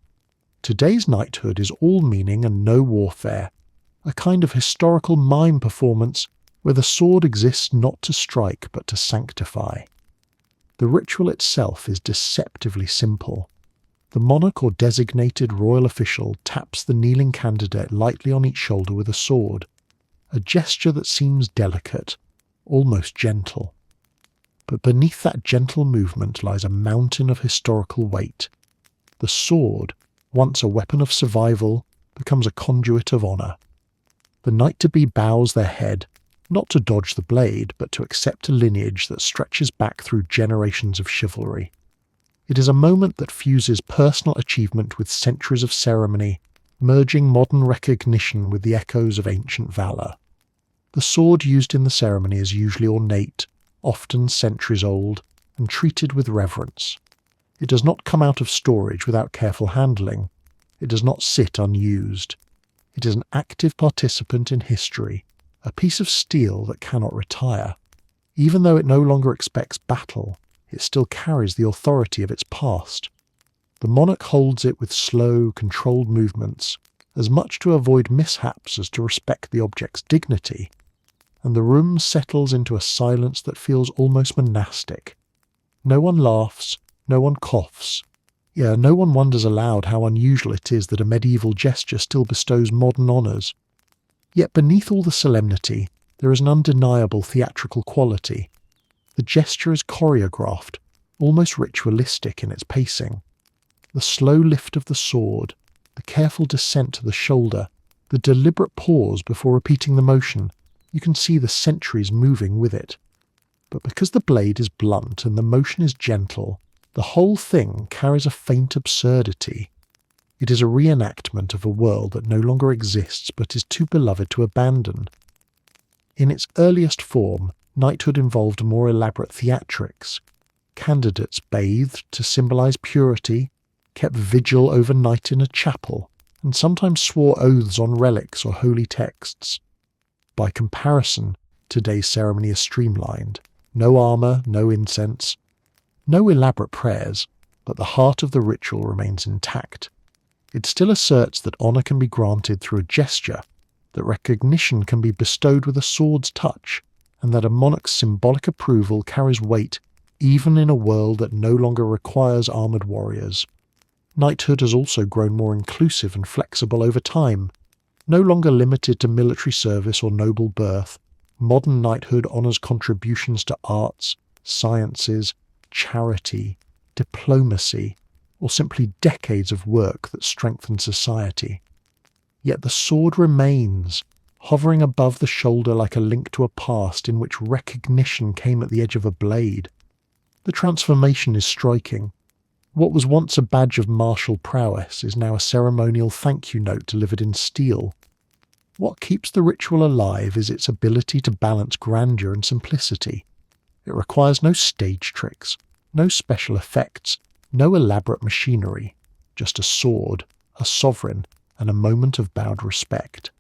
Speaker 1: Today's knighthood is all meaning and no warfare, a kind of historical mime performance where the sword exists not to strike but to sanctify. The ritual itself is deceptively simple. The monarch or designated royal official taps the kneeling candidate lightly on each shoulder with a sword, a gesture that seems delicate, almost gentle. But beneath that gentle movement lies a mountain of historical weight. The sword, once a weapon of survival, becomes a conduit of honour. The knight-to-be bows their head, not to dodge the blade, but to accept a lineage that stretches back through generations of chivalry. It is a moment that fuses personal achievement with centuries of ceremony, merging modern recognition with the echoes of ancient valour. The sword used in the ceremony is usually ornate, often centuries old, and treated with reverence. It does not come out of storage without careful handling. It does not sit unused. It is an active participant in history, a piece of steel that cannot retire. Even though it no longer expects battle, it still carries the authority of its past. The monarch holds it with slow, controlled movements, as much to avoid mishaps as to respect the object's dignity, and the room settles into a silence that feels almost monastic. No one laughs, no one coughs. No one wonders aloud how unusual it is that a medieval gesture still bestows modern honours. Yet beneath all the solemnity, there is an undeniable theatrical quality. The gesture is choreographed, almost ritualistic in its pacing. The slow lift of the sword, the careful descent to the shoulder, the deliberate pause before repeating the motion, You can see the centuries moving with it. But because the blade is blunt and the motion is gentle, the whole thing carries a faint absurdity. It is a reenactment of a world that no longer exists but is too beloved to abandon. In its earliest form, knighthood involved more elaborate theatrics. Candidates bathed to symbolize purity, kept vigil overnight in a chapel, and sometimes swore oaths on relics or holy texts. By comparison, today's ceremony is streamlined. No armour, no incense, no elaborate prayers, but the heart of the ritual remains intact. It still asserts that honour can be granted through a gesture, that recognition can be bestowed with a sword's touch, and that a monarch's symbolic approval carries weight even in a world that no longer requires armoured warriors. Knighthood has also grown more inclusive and flexible over time. No longer limited to military service or noble birth, modern knighthood honours contributions to arts, sciences, charity, diplomacy, or simply decades of work that strengthen society. Yet the sword remains, hovering above the shoulder like a link to a past in which recognition came at the edge of a blade. The transformation is striking. What was once a badge of martial prowess is now a ceremonial thank you note delivered in steel. What keeps the ritual alive is its ability to balance grandeur and simplicity. It requires no stage tricks, no special effects, no elaborate machinery, just a sword, a sovereign, and a moment of bowed respect.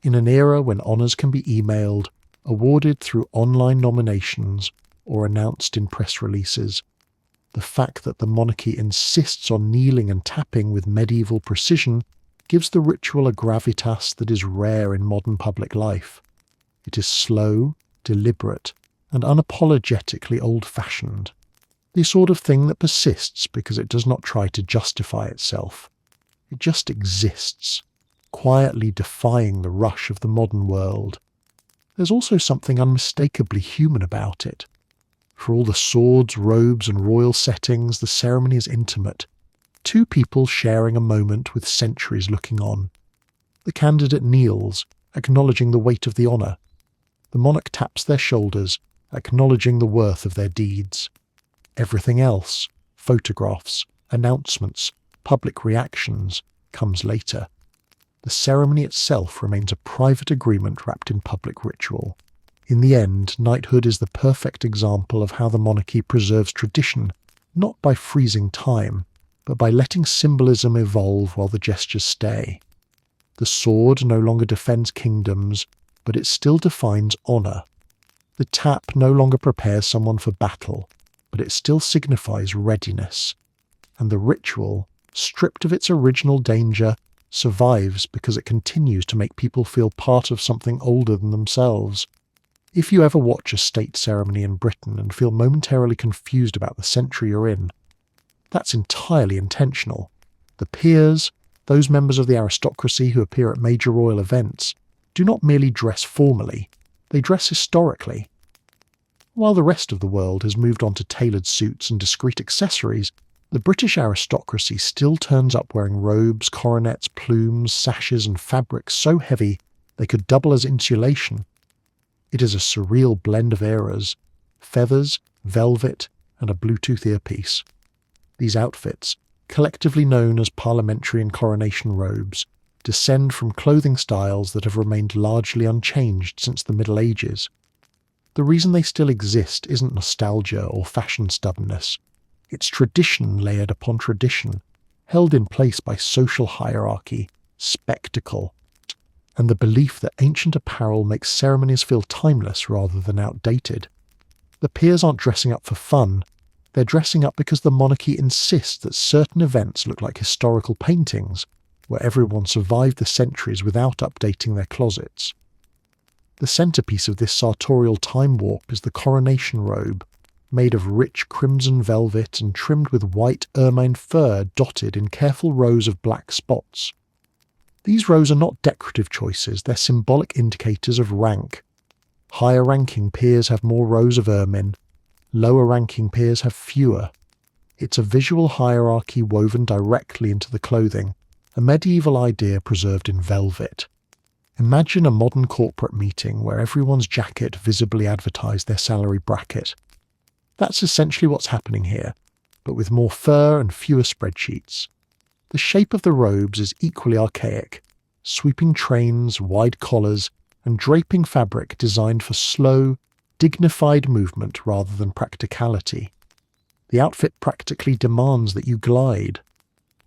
Speaker 1: In an era when honours can be emailed, awarded through online nominations, or announced in press releases, the fact that the monarchy insists on kneeling and tapping with medieval precision gives the ritual a gravitas that is rare in modern public life. It is slow, deliberate, and unapologetically old-fashioned. The sort of thing that persists because it does not try to justify itself. It just exists, quietly defying the rush of the modern world. There's also something unmistakably human about it. For all the swords, robes, and royal settings, the ceremony is intimate. Two people sharing a moment with centuries looking on. The candidate kneels, acknowledging the weight of the honour. The monarch taps their shoulders, acknowledging the worth of their deeds. Everything else, photographs, announcements, public reactions, comes later. The ceremony itself remains a private agreement wrapped in public ritual. In the end, knighthood is the perfect example of how the monarchy preserves tradition, not by freezing time, but by letting symbolism evolve while the gestures stay. The sword no longer defends kingdoms, but it still defines honour. The tap no longer prepares someone for battle, but it still signifies readiness. And the ritual, stripped of its original danger, survives because it continues to make people feel part of something older than themselves. If you ever watch a state ceremony in Britain and feel momentarily confused about the century you're in, that's entirely intentional. The peers, those members of the aristocracy who appear at major royal events, do not merely dress formally, they dress historically. While the rest of the world has moved on to tailored suits and discreet accessories, the British aristocracy still turns up wearing robes, coronets, plumes, sashes and fabrics so heavy they could double as insulation. It is a surreal blend of eras, feathers, velvet, and a Bluetooth earpiece. These outfits, collectively known as parliamentary and coronation robes, descend from clothing styles that have remained largely unchanged since the Middle Ages. The reason they still exist isn't nostalgia or fashion stubbornness. It's tradition layered upon tradition, held in place by social hierarchy, spectacle, and the belief that ancient apparel makes ceremonies feel timeless rather than outdated. The peers aren't dressing up for fun. They're dressing up because the monarchy insists that certain events look like historical paintings, where everyone survived the centuries without updating their closets. The centerpiece of this sartorial time warp is the coronation robe, made of rich crimson velvet and trimmed with white ermine fur dotted in careful rows of black spots. These rows are not decorative choices, they're symbolic indicators of rank. Higher-ranking peers have more rows of ermine, lower-ranking peers have fewer. It's a visual hierarchy woven directly into the clothing, a medieval idea preserved in velvet. Imagine a modern corporate meeting where everyone's jacket visibly advertised their salary bracket. That's essentially what's happening here, but with more fur and fewer spreadsheets. The shape of the robes is equally archaic, sweeping trains, wide collars, and draping fabric designed for slow, dignified movement rather than practicality. The outfit practically demands that you glide.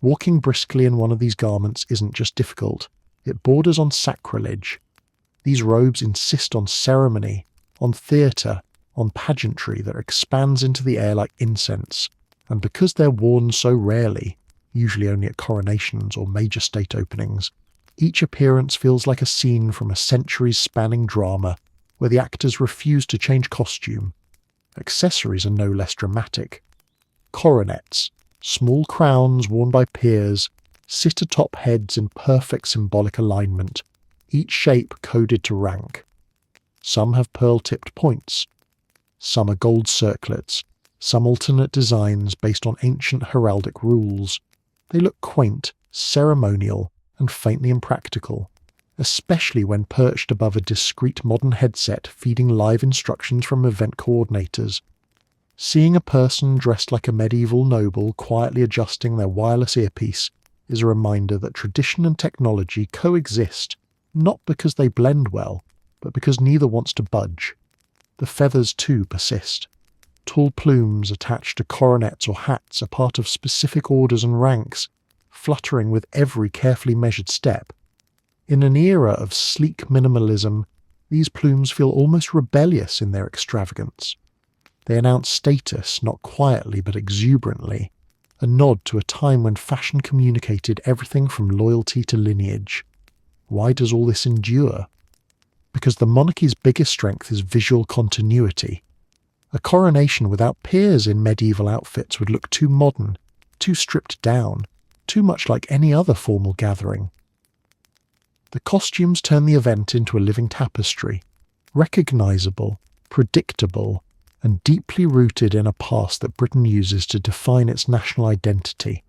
Speaker 1: Walking briskly in one of these garments isn't just difficult, it borders on sacrilege. These robes insist on ceremony, on theatre, on pageantry that expands into the air like incense, and because they're worn so rarely, usually only at coronations or major state openings, each appearance feels like a scene from a centuries-spanning drama where the actors refuse to change costume. Accessories are no less dramatic. Coronets, small crowns worn by peers, sit atop heads in perfect symbolic alignment, each shape coded to rank. Some have pearl-tipped points. Some are gold circlets, some alternate designs based on ancient heraldic rules. They look quaint, ceremonial, and faintly impractical, especially when perched above a discreet modern headset feeding live instructions from event coordinators. Seeing a person dressed like a medieval noble quietly adjusting their wireless earpiece is a reminder that tradition and technology coexist, not because they blend well, but because neither wants to budge. The feathers too persist. Tall plumes attached to coronets or hats are part of specific orders and ranks, fluttering with every carefully measured step. In an era of sleek minimalism, these plumes feel almost rebellious in their extravagance. They announce status not quietly but exuberantly, a nod to a time when fashion communicated everything from loyalty to lineage. Why does all this endure? Because the monarchy's biggest strength is visual continuity. A coronation without peers in medieval outfits would look too modern, too stripped down, too much like any other formal gathering. The costumes turn the event into a living tapestry, recognizable, predictable, and deeply rooted in a past that Britain uses to define its national identity.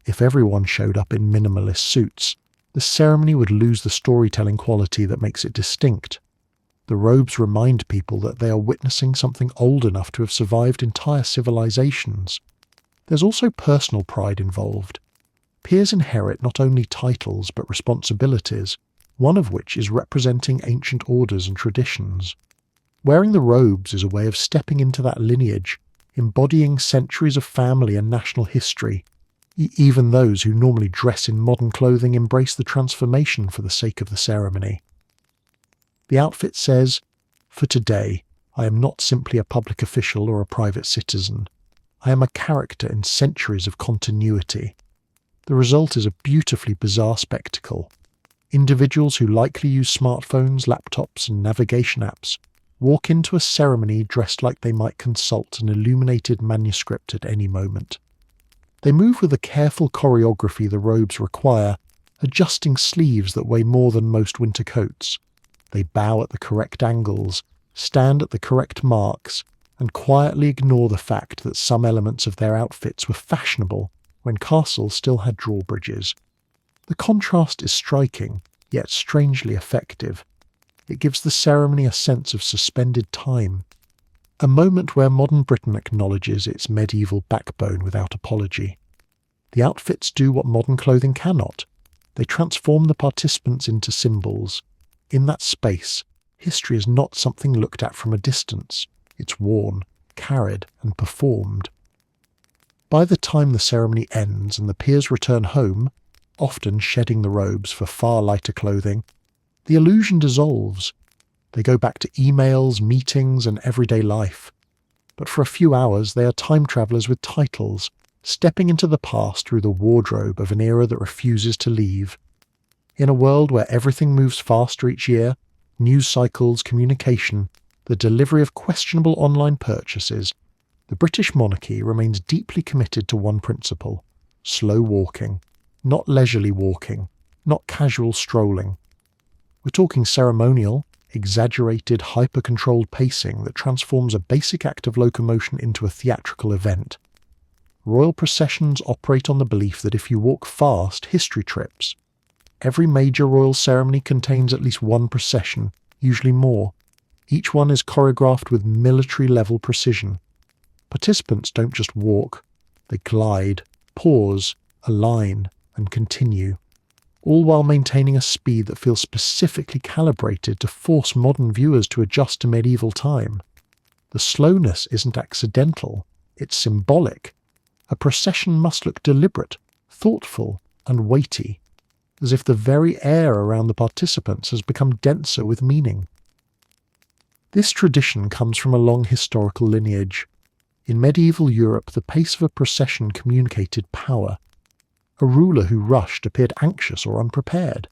Speaker 1: If everyone showed up in minimalist suits, the ceremony would lose the storytelling quality that makes it distinct. The robes remind people that they are witnessing something old enough to have survived entire civilizations. There's also personal pride involved. Peers inherit not only titles but responsibilities, one of which is representing ancient orders and traditions. Wearing the robes is a way of stepping into that lineage, embodying centuries of family and national history. Even those who normally dress in modern clothing embrace the transformation for the sake of the ceremony. The outfit says, "For today, I am not simply a public official or a private citizen. I am a character in centuries of continuity." The result is a beautifully bizarre spectacle. Individuals who likely use smartphones, laptops, and navigation apps walk into a ceremony dressed like they might consult an illuminated manuscript at any moment. They move with the careful choreography the robes require, adjusting sleeves that weigh more than most winter coats. They bow at the correct angles, stand at the correct marks, and quietly ignore the fact that some elements of their outfits were fashionable when castles still had drawbridges. The contrast is striking, yet strangely effective. It gives the ceremony a sense of suspended time, a moment where modern Britain acknowledges its medieval backbone without apology. The outfits do what modern clothing cannot. They transform the participants into symbols. In that space, history is not something looked at from a distance. It's worn, carried, and performed. By the time the ceremony ends and the peers return home, often shedding the robes for far lighter clothing, the illusion dissolves. They go back to emails, meetings, and everyday life. But for a few hours they are time travellers with titles, stepping into the past through the wardrobe of an era that refuses to leave. In a world where everything moves faster each year, news cycles, communication, the delivery of questionable online purchases, the British monarchy remains deeply committed to one principle: slow walking, not leisurely walking, not casual strolling. We're talking ceremonial, exaggerated, hyper-controlled pacing that transforms a basic act of locomotion into a theatrical event. Royal processions operate on the belief that if you walk fast, history trips. Every major royal ceremony contains at least one procession, usually more. Each one is choreographed with military-level precision. Participants don't just walk, they glide, pause, align, and continue, all while maintaining a speed that feels specifically calibrated to force modern viewers to adjust to medieval time. The slowness isn't accidental, it's symbolic. A procession must look deliberate, thoughtful, and weighty, as if the very air around the participants has become denser with meaning. This tradition comes from a long historical lineage. In medieval Europe, the pace of a procession communicated power. A ruler who rushed appeared anxious or unprepared.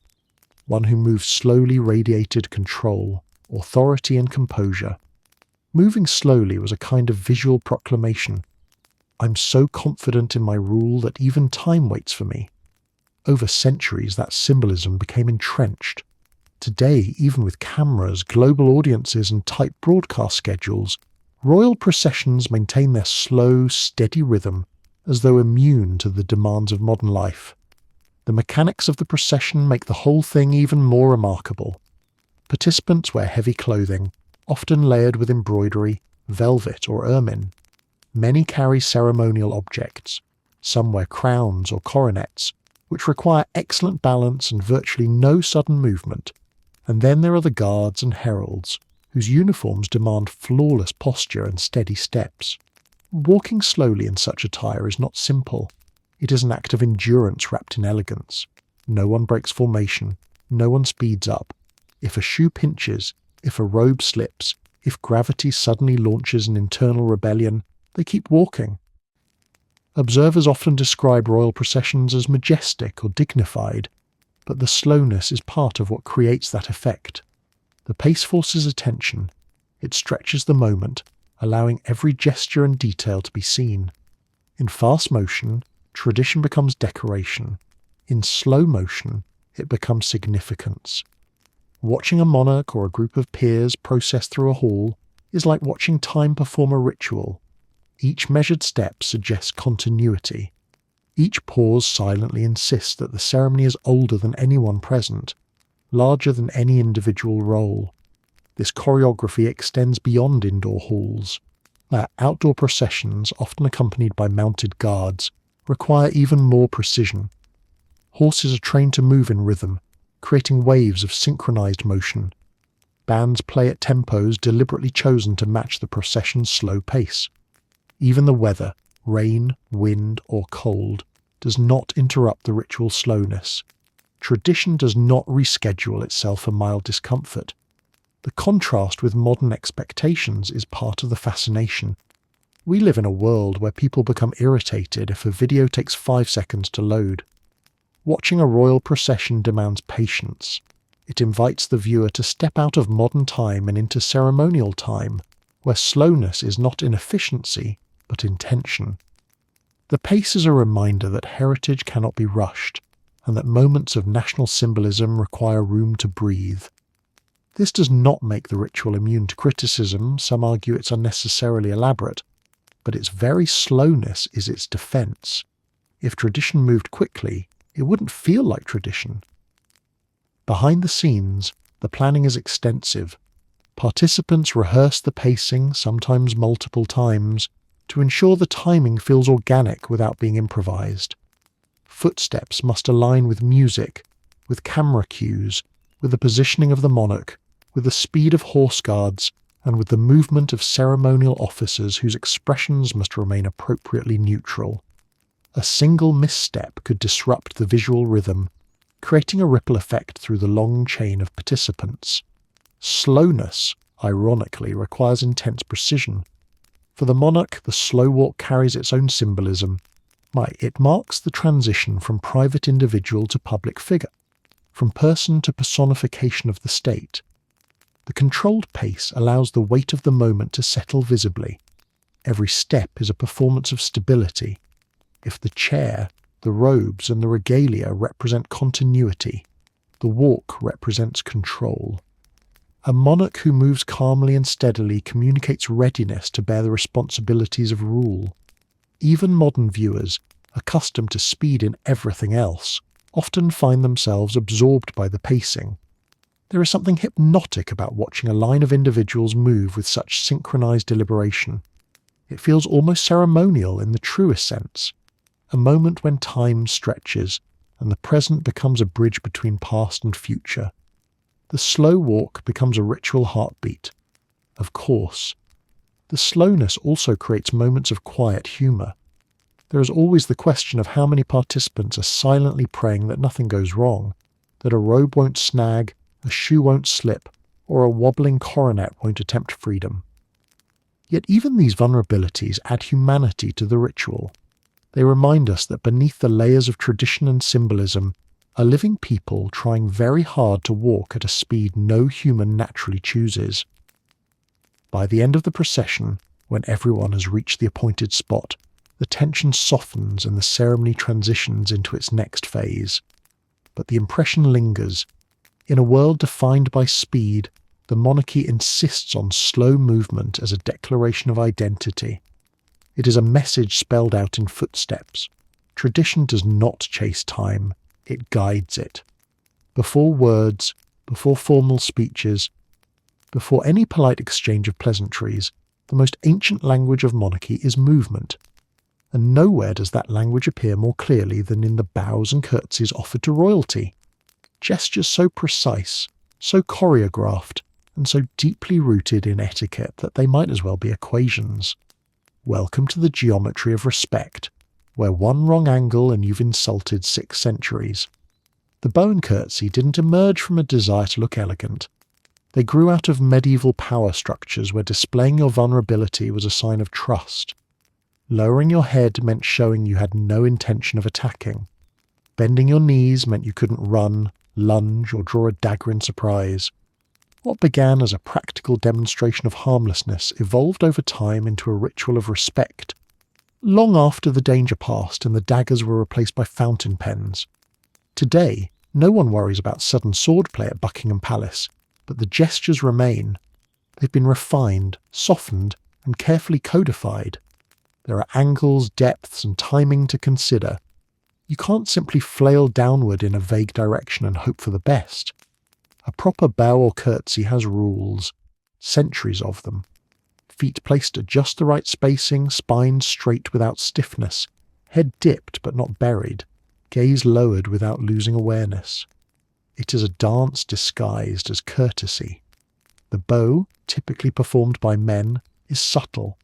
Speaker 1: One who moved slowly radiated control, authority, and composure. Moving slowly was a kind of visual proclamation. I'm so confident in my rule that even time waits for me. Over centuries, that symbolism became entrenched. Today, even with cameras, global audiences, and tight broadcast schedules, royal processions maintain their slow, steady rhythm as though immune to the demands of modern life. The mechanics of the procession make the whole thing even more remarkable. Participants wear heavy clothing, often layered with embroidery, velvet, or ermine. Many carry ceremonial objects. Some wear crowns or coronets, which require excellent balance and virtually no sudden movement. And then there are the guards and heralds, whose uniforms demand flawless posture and steady steps. Walking slowly in such attire is not simple. It is an act of endurance wrapped in elegance. No one breaks formation. No one speeds up. If a shoe pinches, if a robe slips, if gravity suddenly launches an internal rebellion, they keep walking. Observers often describe royal processions as majestic or dignified, but the slowness is part of what creates that effect. The pace forces attention. It stretches the moment, allowing every gesture and detail to be seen. In fast motion, tradition becomes decoration. In slow motion, it becomes significance. Watching a monarch or a group of peers process through a hall is like watching time perform a ritual. Each measured step suggests continuity. Each pause silently insists that the ceremony is older than anyone present, larger than any individual role. This choreography extends beyond indoor halls. Outdoor processions, often accompanied by mounted guards, require even more precision. Horses are trained to move in rhythm, creating waves of synchronized motion. Bands play at tempos deliberately chosen to match the procession's slow pace. Even the weather, rain, wind, or cold, does not interrupt the ritual slowness. Tradition does not reschedule itself for mild discomfort. The contrast with modern expectations is part of the fascination. We live in a world where people become irritated if a video takes 5 seconds to load. Watching a royal procession demands patience. It invites the viewer to step out of modern time and into ceremonial time, where slowness is not inefficiency, but intention. The pace is a reminder that heritage cannot be rushed, and that moments of national symbolism require room to breathe. This does not make the ritual immune to criticism. Some argue it's unnecessarily elaborate, but its very slowness is its defense. If tradition moved quickly, it wouldn't feel like tradition. Behind the scenes, the planning is extensive. Participants rehearse the pacing, sometimes multiple times, to ensure the timing feels organic without being improvised. Footsteps must align with music, with camera cues, with the positioning of the monarch, with the speed of horse guards, and with the movement of ceremonial officers whose expressions must remain appropriately neutral. A single misstep could disrupt the visual rhythm, creating a ripple effect through the long chain of participants. Slowness, ironically, requires intense precision. For the monarch, the slow walk carries its own symbolism. It marks the transition from private individual to public figure, from person to personification of the state. The controlled pace allows the weight of the moment to settle visibly. Every step is a performance of stability. If the chair, the robes, and the regalia represent continuity, the walk represents control. A monarch who moves calmly and steadily communicates readiness to bear the responsibilities of rule. Even modern viewers, accustomed to speed in everything else, often find themselves absorbed by the pacing. There is something hypnotic about watching a line of individuals move with such synchronized deliberation. It feels almost ceremonial in the truest sense, a moment when time stretches and the present becomes a bridge between past and future. The slow walk becomes a ritual heartbeat. Of course, the slowness also creates moments of quiet humour. There is always the question of how many participants are silently praying that nothing goes wrong, that a robe won't snag, a shoe won't slip, or a wobbling coronet won't attempt freedom. Yet even these vulnerabilities add humanity to the ritual. They remind us that beneath the layers of tradition and symbolism are living people trying very hard to walk at a speed no human naturally chooses. By the end of the procession, when everyone has reached the appointed spot, the tension softens and the ceremony transitions into its next phase. But the impression lingers. In a world defined by speed, the monarchy insists on slow movement as a declaration of identity. It is a message spelled out in footsteps. Tradition does not chase time, it guides it. Before words, before formal speeches, before any polite exchange of pleasantries, the most ancient language of monarchy is movement. And nowhere does that language appear more clearly than in the bows and curtsies offered to royalty. Gestures so precise, so choreographed, and so deeply rooted in etiquette that they might as well be equations. Welcome to the geometry of respect, where one wrong angle and you've insulted 6 centuries. The bow and curtsy didn't emerge from a desire to look elegant. They grew out of medieval power structures where displaying your vulnerability was a sign of trust. Lowering your head meant showing you had no intention of attacking. Bending your knees meant you couldn't run, lunge, or draw a dagger in surprise. What began as a practical demonstration of harmlessness evolved over time into a ritual of respect. Long after the danger passed and the daggers were replaced by fountain pens. Today, no one worries about sudden swordplay at Buckingham Palace, but the gestures remain. They've been refined, softened, and carefully codified. There are angles, depths, and timing to consider. You can't simply flail downward in a vague direction and hope for the best. A proper bow or curtsy has rules, centuries of them. Feet placed at just the right spacing, spine straight without stiffness, head dipped but not buried, gaze lowered without losing awareness. It is a dance disguised as courtesy. The bow, typically performed by men, is subtle,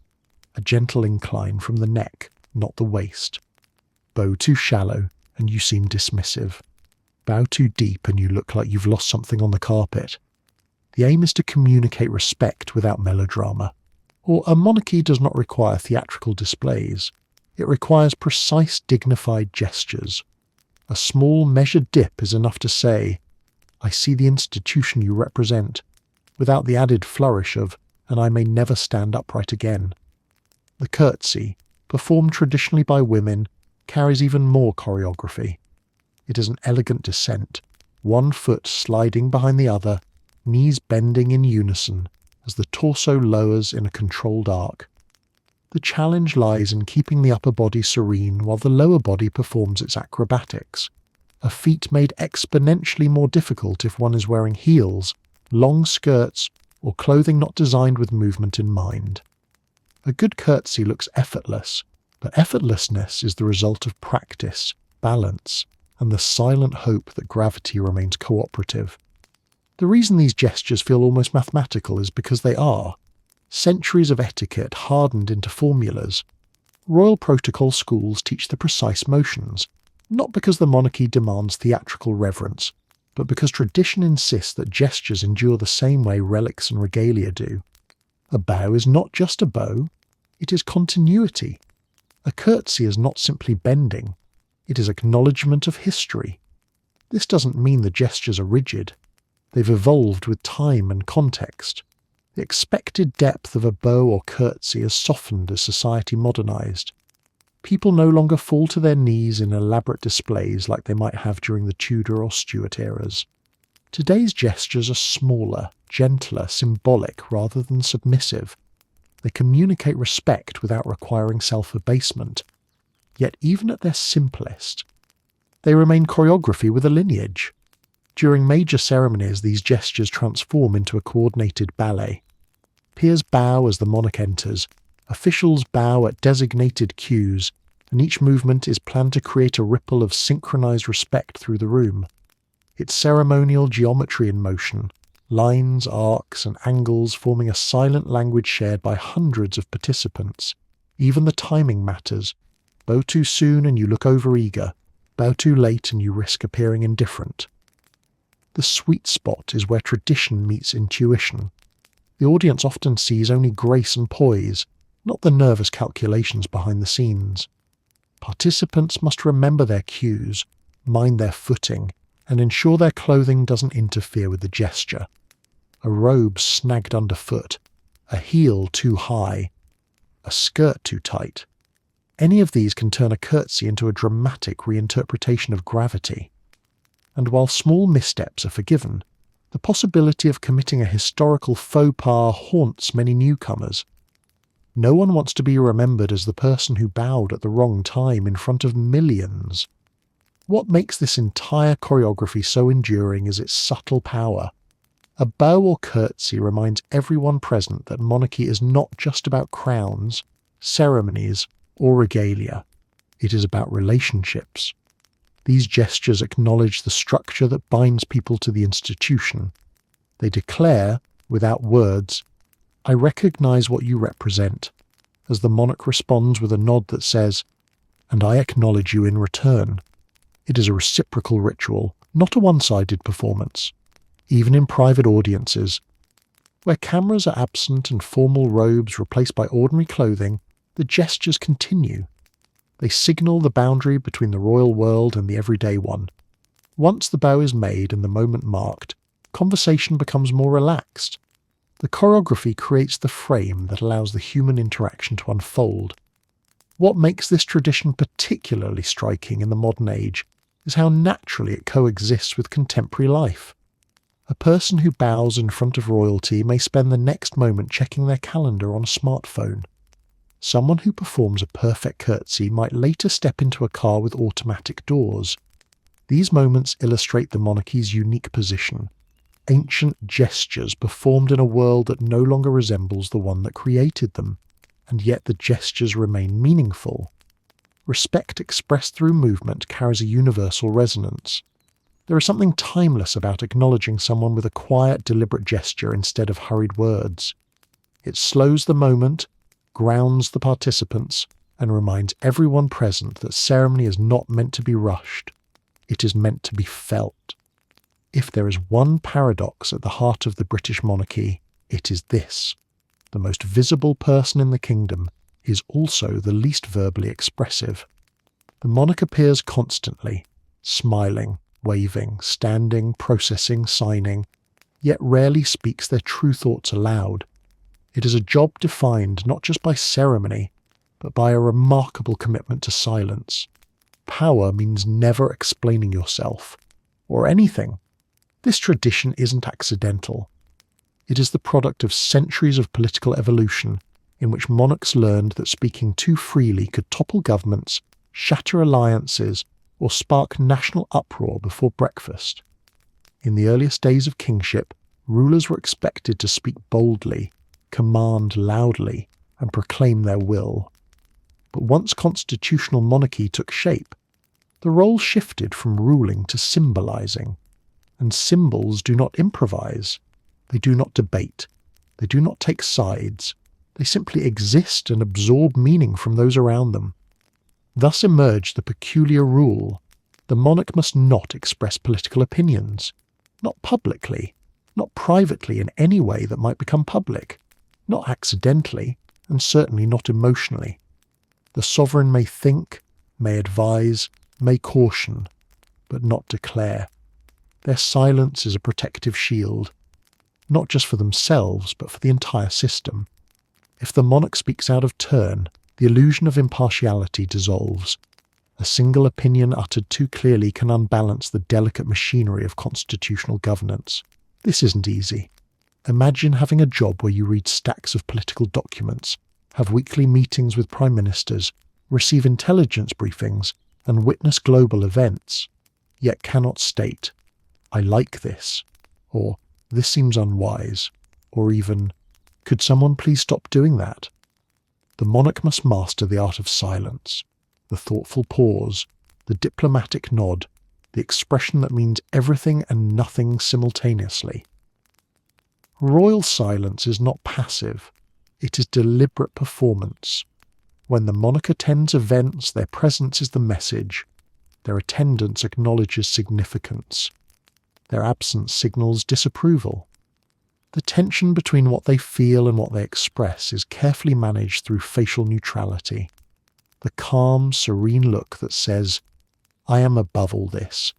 Speaker 1: a gentle incline from the neck, not the waist. Bow too shallow, and you seem dismissive. Bow too deep, and you look like you've lost something on the carpet. The aim is to communicate respect without melodrama. Or a monarchy does not require theatrical displays. It requires precise, dignified gestures. A small, measured dip is enough to say, "I see the institution you represent," without the added flourish of, "and I may never stand upright again." The curtsy, performed traditionally by women, carries even more choreography. It is an elegant descent, one foot sliding behind the other, knees bending in unison as the torso lowers in a controlled arc. The challenge lies in keeping the upper body serene while the lower body performs its acrobatics, a feat made exponentially more difficult if one is wearing heels, long skirts, or clothing not designed with movement in mind. A good curtsy looks effortless, but effortlessness is the result of practice, balance, and the silent hope that gravity remains cooperative. The reason these gestures feel almost mathematical is because they are. Centuries of etiquette hardened into formulas. Royal protocol schools teach the precise motions, not because the monarchy demands theatrical reverence, but because tradition insists that gestures endure the same way relics and regalia do. A bow is not just a bow, it is continuity. A curtsy is not simply bending, it is acknowledgement of history. This doesn't mean the gestures are rigid. They've evolved with time and context. The expected depth of a bow or curtsy has softened as society modernized. People no longer fall to their knees in elaborate displays like they might have during the Tudor or Stuart eras. Today's gestures are smaller, gentler, symbolic rather than submissive. They communicate respect without requiring self-abasement. Yet even at their simplest, They remain choreography with a lineage. During major ceremonies, these gestures transform into a coordinated ballet. Peers bow as the monarch enters, officials bow at designated cues, and each movement is planned to create a ripple of synchronized respect through the room. It's ceremonial geometry in motion, lines, arcs, and angles forming a silent language shared by hundreds of participants. Even the timing matters. Bow too soon and you look overeager. Bow too late and you risk appearing indifferent. The sweet spot is where tradition meets intuition. The audience often sees only grace and poise, not the nervous calculations behind the scenes. Participants must remember their cues, mind their footing, and ensure their clothing doesn't interfere with the gesture. A robe snagged underfoot, a heel too high, a skirt too tight. Any of these can turn a curtsy into a dramatic reinterpretation of gravity. And while small missteps are forgiven, the possibility of committing a historical faux pas haunts many newcomers. No one wants to be remembered as the person who bowed at the wrong time in front of millions. What makes this entire choreography so enduring is its subtle power. A bow or curtsy reminds everyone present that monarchy is not just about crowns, ceremonies, or regalia. It is about relationships. These gestures acknowledge the structure that binds people to the institution. They declare, without words, "I recognize what you represent," as the monarch responds with a nod that says, "And I acknowledge you in return." It is a reciprocal ritual, not a one-sided performance. Even in private audiences, where cameras are absent and formal robes replaced by ordinary clothing, the gestures continue. They signal the boundary between the royal world and the everyday one. Once the bow is made and the moment marked, conversation becomes more relaxed. The choreography creates the frame that allows the human interaction to unfold. What makes this tradition particularly striking in the modern age is how naturally it coexists with contemporary life. A person who bows in front of royalty may spend the next moment checking their calendar on a smartphone. Someone who performs a perfect curtsy might later step into a car with automatic doors. These moments illustrate the monarchy's unique position. Ancient gestures performed in a world that no longer resembles the one that created them, and yet the gestures remain meaningful. Respect expressed through movement carries a universal resonance. There is something timeless about acknowledging someone with a quiet, deliberate gesture instead of hurried words. It slows the moment, grounds the participants, and reminds everyone present that ceremony is not meant to be rushed. It is meant to be felt. If there is one paradox at the heart of the British monarchy, it is this. The most visible person in the kingdom is also the least verbally expressive. The monarch appears constantly, smiling, waving, standing, processing, signing, yet rarely speaks their true thoughts aloud. It is a job defined not just by ceremony, but by a remarkable commitment to silence. Power means never explaining yourself, or anything. This tradition isn't accidental. It is the product of centuries of political evolution in which monarchs learned that speaking too freely could topple governments, shatter alliances, or spark national uproar before breakfast. In the earliest days of kingship, rulers were expected to speak boldly, command loudly, and proclaim their will. But once constitutional monarchy took shape, the role shifted from ruling to symbolizing. And symbols do not improvise. They do not debate. They do not take sides. They simply exist and absorb meaning from those around them. Thus emerged the peculiar rule: the monarch must not express political opinions, not publicly, not privately in any way that might become public, not accidentally, and certainly not emotionally. The sovereign may think, may advise, may caution, but not declare. Their silence is a protective shield, not just for themselves, but for the entire system. If the monarch speaks out of turn, the illusion of impartiality dissolves. A single opinion uttered too clearly can unbalance the delicate machinery of constitutional governance. This isn't easy. Imagine having a job where you read stacks of political documents, have weekly meetings with prime ministers, receive intelligence briefings, and witness global events. yet cannot state, "I like this," or "this seems unwise," or even, "Could someone please stop doing that?" The monarch must master the art of silence, the thoughtful pause, the diplomatic nod, the expression that means everything and nothing simultaneously. Royal silence is not passive, it is deliberate performance. When the monarch attends events, their presence is the message, their attendance acknowledges significance, their absence signals disapproval. The tension between what they feel and what they express is carefully managed through facial neutrality, the calm, serene look that says, "I am above all this,"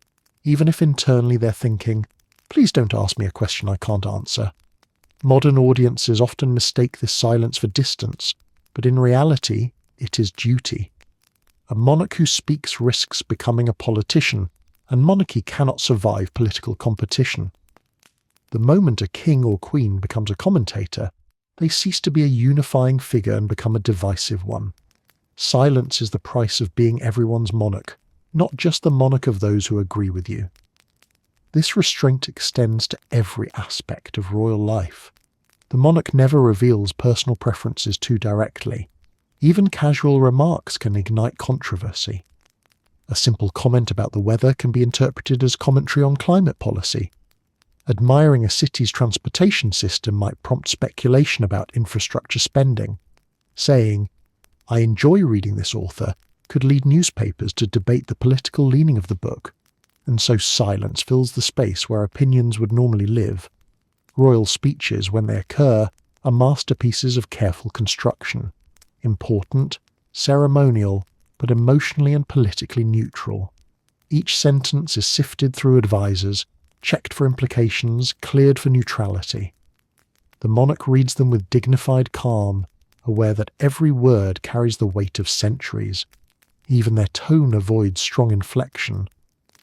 Speaker 1: even if internally they're thinking, "Please don't ask me a question I can't answer." Modern audiences often mistake this silence for distance, but in reality, it is duty. A monarch who speaks risks becoming a politician, and monarchy cannot survive political competition. The moment a king or queen becomes a commentator, they cease to be a unifying figure and become a divisive one. Silence is the price of being everyone's monarch, not just the monarch of those who agree with you. This restraint extends to every aspect of royal life. The monarch never reveals personal preferences too directly. Even casual remarks can ignite controversy. A simple comment about the weather can be interpreted as commentary on climate policy. Admiring a city's transportation system might prompt speculation about infrastructure spending. Saying, "I enjoy reading this author," could lead newspapers to debate the political leaning of the book, and so silence fills the space where opinions would normally live. Royal speeches, when they occur, are masterpieces of careful construction, important, ceremonial, but emotionally and politically neutral. Each sentence is sifted through advisors, checked for implications, cleared for neutrality. The monarch reads them with dignified calm, aware that every word carries the weight of centuries. Even their tone avoids strong inflection.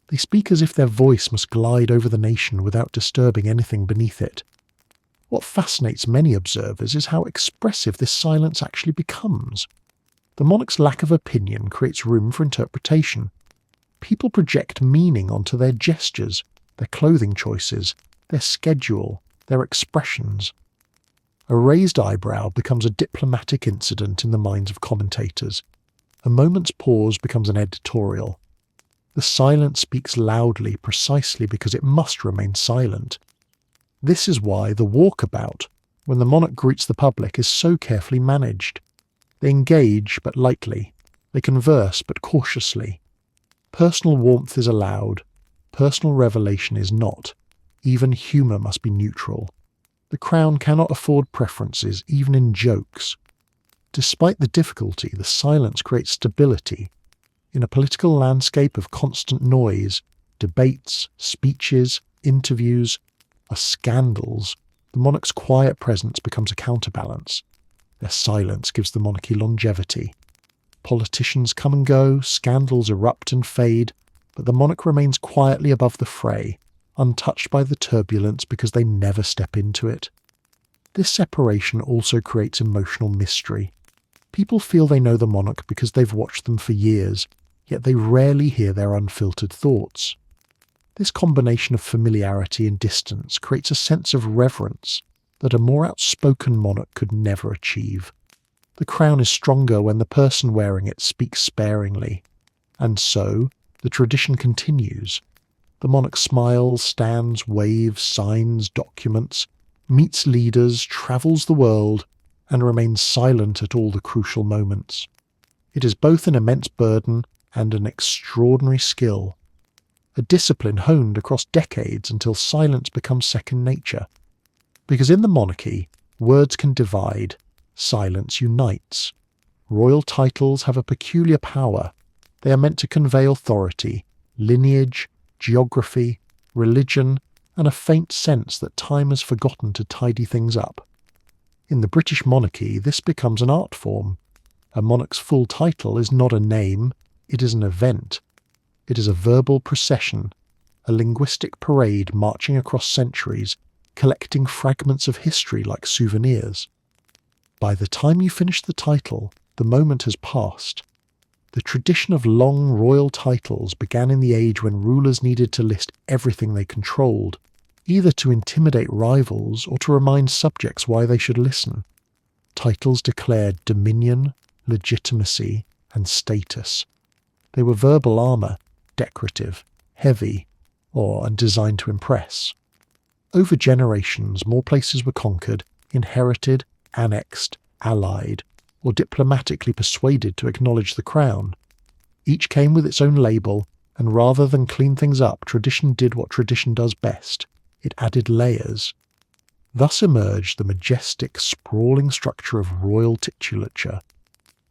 Speaker 1: They speak as if their voice must glide over the nation without disturbing anything beneath it. What fascinates many observers is how expressive this silence actually becomes. The monarch's lack of opinion creates room for interpretation. People project meaning onto their gestures, their clothing choices, their schedule, their expressions. A raised eyebrow becomes a diplomatic incident in the minds of commentators. A moment's pause becomes an editorial. The silence speaks loudly precisely because it must remain silent. This is why the walkabout, when the monarch greets the public, is so carefully managed. They engage but lightly. They converse but cautiously. Personal warmth is allowed. Personal revelation is not. Even humour must be neutral. The crown cannot afford preferences, even in jokes. Despite the difficulty, the silence creates stability. In a political landscape of constant noise, debates, speeches, interviews, scandals, the monarch's quiet presence becomes a counterbalance. Their silence gives the monarchy longevity. Politicians come and go, scandals erupt and fade, but the monarch remains quietly above the fray, untouched by the turbulence because they never step into it. This separation also creates emotional mystery. People feel they know the monarch because they've watched them for years, yet they rarely hear their unfiltered thoughts. This combination of familiarity and distance creates a sense of reverence that a more outspoken monarch could never achieve. The crown is stronger when the person wearing it speaks sparingly. And so, the tradition continues. The monarch smiles, stands, waves, signs, documents, meets leaders, travels the world, and remains silent at all the crucial moments. It is both an immense burden and an extraordinary skill. A discipline honed across decades until silence becomes second nature. Because in the monarchy, words can divide, silence unites. Royal titles have a peculiar power. They are meant to convey authority, lineage, geography, religion, and a faint sense that time has forgotten to tidy things up. In the British monarchy, this becomes an art form. A monarch's full title is not a name, it is an event. It is a verbal procession, a linguistic parade marching across centuries, collecting fragments of history like souvenirs. By the time you finish the title, the moment has passed. The tradition of long royal titles began in the age when rulers needed to list everything they controlled, either to intimidate rivals or to remind subjects why they should listen. Titles declared dominion, legitimacy, and status. They were verbal armour, decorative, heavy, and designed to impress. Over generations, more places were conquered, inherited, annexed, allied, or diplomatically persuaded to acknowledge the crown. Each came with its own label, and rather than clean things up, tradition did what tradition does best. It added layers. Thus emerged the majestic, sprawling structure of royal titulature.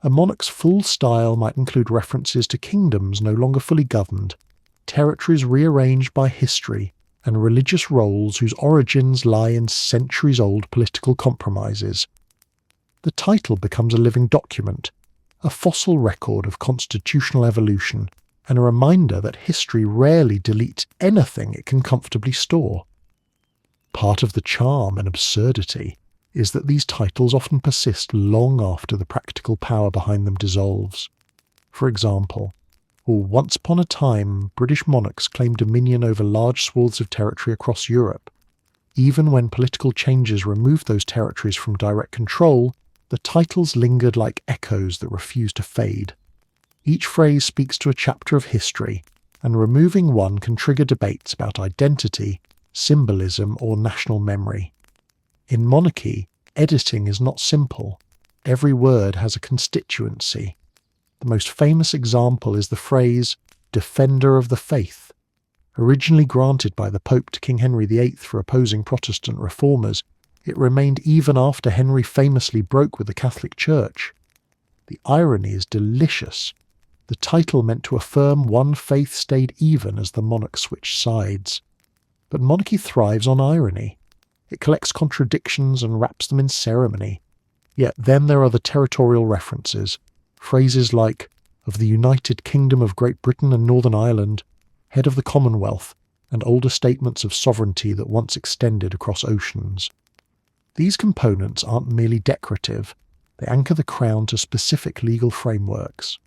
Speaker 1: A monarch's full style might include references to kingdoms no longer fully governed, territories rearranged by history, and religious roles whose origins lie in centuries-old political compromises. The title becomes a living document, a fossil record of constitutional evolution, and a reminder that history rarely deletes anything it can comfortably store. Part of the charm and absurdity is that these titles often persist long after the practical power behind them dissolves. For example, once upon a time, British monarchs claimed dominion over large swathes of territory across Europe. Even when political changes removed those territories from direct control, the titles lingered like echoes that refused to fade. Each phrase speaks to a chapter of history, and removing one can trigger debates about identity, symbolism, or national memory. In monarchy, editing is not simple. Every word has a constituency. The most famous example is the phrase, "defender of the faith." Originally granted by the Pope to King Henry VIII for opposing Protestant reformers, it remained even after Henry famously broke with the Catholic Church. The irony is delicious. The title meant to affirm one faith stayed even as the monarch switched sides. But monarchy thrives on irony. It collects contradictions and wraps them in ceremony. Yet then there are the territorial references, phrases like, "of the United Kingdom of Great Britain and Northern Ireland," "head of the Commonwealth," and older statements of sovereignty that once extended across oceans. These components aren't merely decorative, they anchor the crown to specific legal frameworks.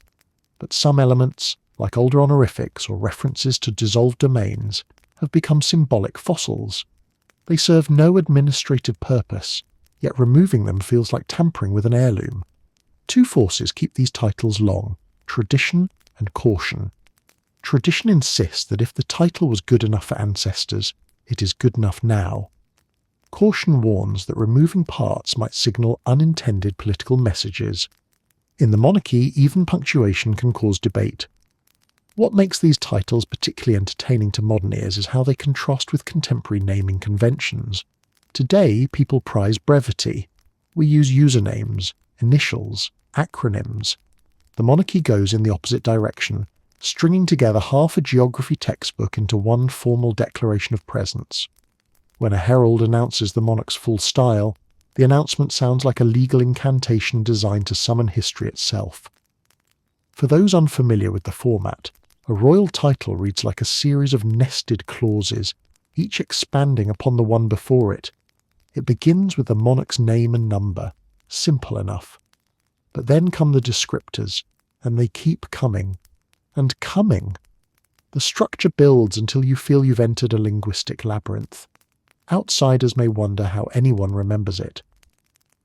Speaker 1: But some elements, like older honorifics or references to dissolved domains, have become symbolic fossils. They serve no administrative purpose, yet removing them feels like tampering with an heirloom. Two forces keep these titles long: tradition and caution. Tradition insists that if the title was good enough for ancestors, it is good enough now. Caution warns that removing parts might signal unintended political messages. In the monarchy, even punctuation can cause debate. What makes these titles particularly entertaining to modern ears is how they contrast with contemporary naming conventions. Today, people prize brevity. We use usernames, initials, acronyms. The monarchy goes in the opposite direction, stringing together half a geography textbook into one formal declaration of presence. When a herald announces the monarch's full style, the announcement sounds like a legal incantation designed to summon history itself. For those unfamiliar with the format, a royal title reads like a series of nested clauses, each expanding upon the one before it. It begins with the monarch's name and number, simple enough. But then come the descriptors, and they keep coming. And coming. The structure builds until you feel you've entered a linguistic labyrinth. Outsiders may wonder how anyone remembers it.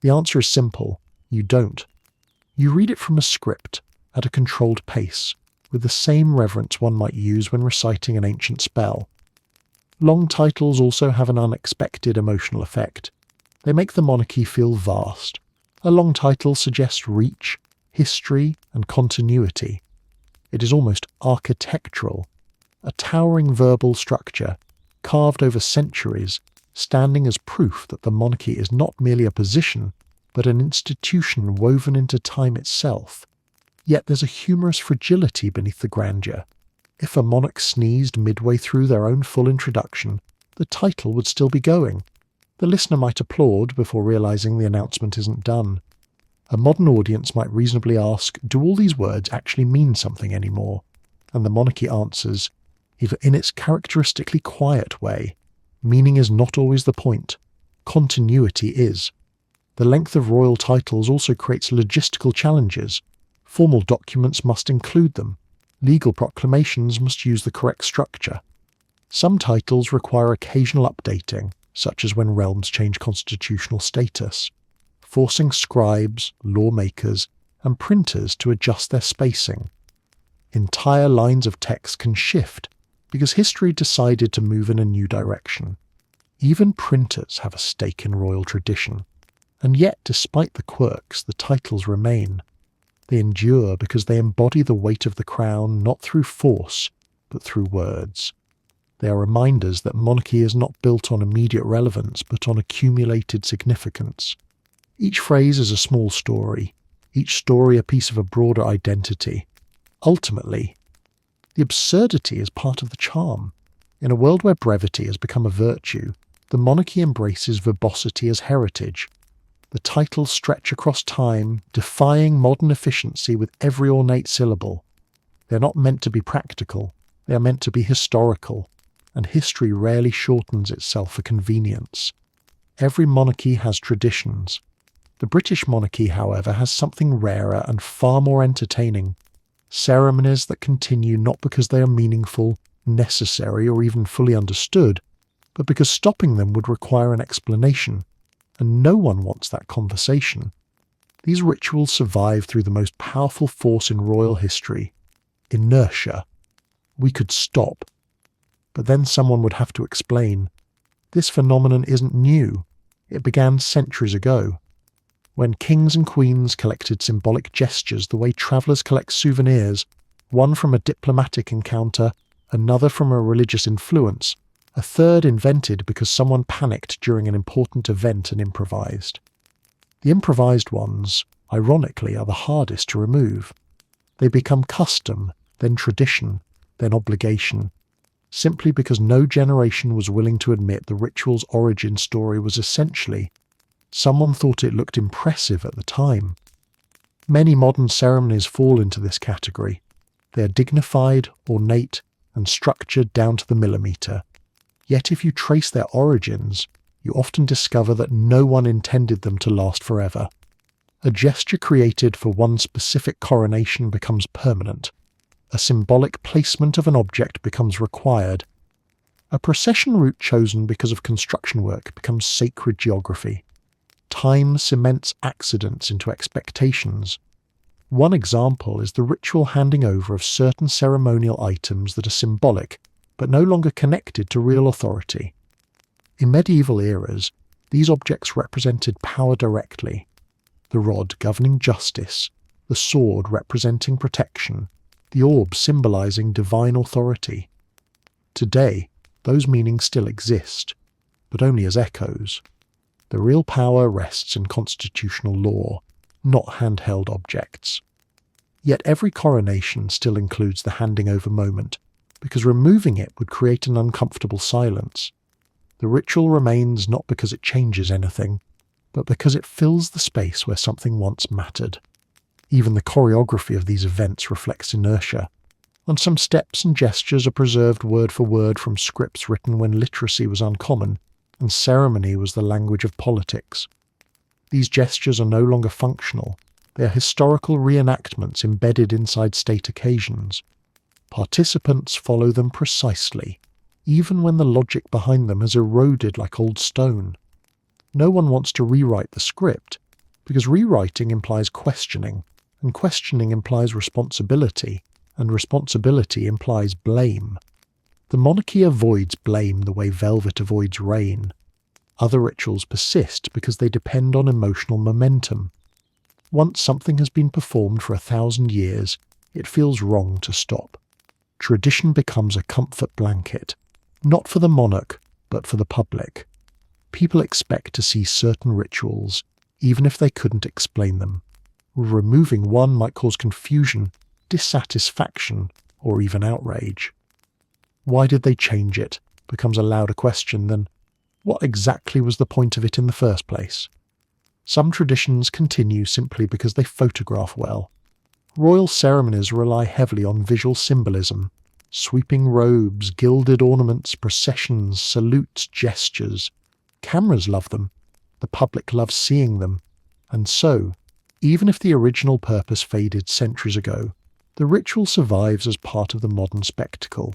Speaker 1: The answer is simple: you don't. You read it from a script, at a controlled pace, with the same reverence one might use when reciting an ancient spell. Long titles also have an unexpected emotional effect. They make the monarchy feel vast. A long title suggests reach, history, and continuity. It is almost architectural, a towering verbal structure, carved over centuries, standing as proof that the monarchy is not merely a position, but an institution woven into time itself. Yet there's a humorous fragility beneath the grandeur. If a monarch sneezed midway through their own full introduction, the title would still be going. The listener might applaud before realizing the announcement isn't done. A modern audience might reasonably ask, do all these words actually mean something anymore? And the monarchy answers, in its characteristically quiet way, meaning is not always the point. Continuity is. The length of royal titles also creates logistical challenges. Formal documents must include them. Legal proclamations must use the correct structure. Some titles require occasional updating, such as when realms change constitutional status, forcing scribes, lawmakers, and printers to adjust their spacing. Entire lines of text can shift because history decided to move in a new direction. Even printers have a stake in royal tradition, and yet despite the quirks, the titles remain. They endure because they embody the weight of the crown not through force, but through words. They are reminders that monarchy is not built on immediate relevance, but on accumulated significance. Each phrase is a small story, each story a piece of a broader identity. Ultimately, the absurdity is part of the charm. In a world where brevity has become a virtue, the monarchy embraces verbosity as heritage. The titles stretch across time, defying modern efficiency with every ornate syllable. They are not meant to be practical, they are meant to be historical, and history rarely shortens itself for convenience. Every monarchy has traditions. The British monarchy, however, has something rarer and far more entertaining. Ceremonies that continue not because they are meaningful, necessary, or even fully understood, but because stopping them would require an explanation, and no one wants that conversation. These rituals survive through the most powerful force in royal history: inertia. We could stop, but then someone would have to explain. This phenomenon isn't new. It began centuries ago, when kings and queens collected symbolic gestures the way travellers collect souvenirs, one from a diplomatic encounter, another from a religious influence, a third invented because someone panicked during an important event and improvised. The improvised ones, ironically, are the hardest to remove. They become custom, then tradition, then obligation, simply because no generation was willing to admit the ritual's origin story was essentially someone thought it looked impressive at the time. Many modern ceremonies fall into this category. They are dignified, ornate, and structured down to the millimetre. Yet if you trace their origins, you often discover that no one intended them to last forever. A gesture created for one specific coronation becomes permanent. A symbolic placement of an object becomes required. A procession route chosen because of construction work becomes sacred geography. Time cements accidents into expectations. One example is the ritual handing over of certain ceremonial items that are symbolic, but no longer connected to real authority. In medieval eras, these objects represented power directly: the rod governing justice, the sword representing protection, the orb symbolizing divine authority. Today, those meanings still exist, but only as echoes. The real power rests in constitutional law, not handheld objects. Yet every coronation still includes the handing over moment, because removing it would create an uncomfortable silence. The ritual remains not because it changes anything, but because it fills the space where something once mattered. Even the choreography of these events reflects inertia, and some steps and gestures are preserved word for word from scripts written when literacy was uncommon and ceremony was the language of politics. These gestures are no longer functional. They are historical reenactments embedded inside state occasions. Participants follow them precisely, even when the logic behind them has eroded like old stone. No one wants to rewrite the script, because rewriting implies questioning, and questioning implies responsibility, and responsibility implies blame. The monarchy avoids blame the way velvet avoids rain. Other rituals persist because they depend on emotional momentum. Once something has been performed for 1,000 years, it feels wrong to stop. Tradition becomes a comfort blanket, not for the monarch, but for the public. People expect to see certain rituals, even if they couldn't explain them. Removing one might cause confusion, dissatisfaction, or even outrage. Why did they change it becomes a louder question than what exactly was the point of it in the first place. Some traditions continue simply because they photograph well. Royal ceremonies rely heavily on visual symbolism: sweeping robes, gilded ornaments, processions, salutes, gestures. Cameras love them, the public loves seeing them, and so Even if the original purpose faded centuries ago, the ritual survives as part of the modern spectacle.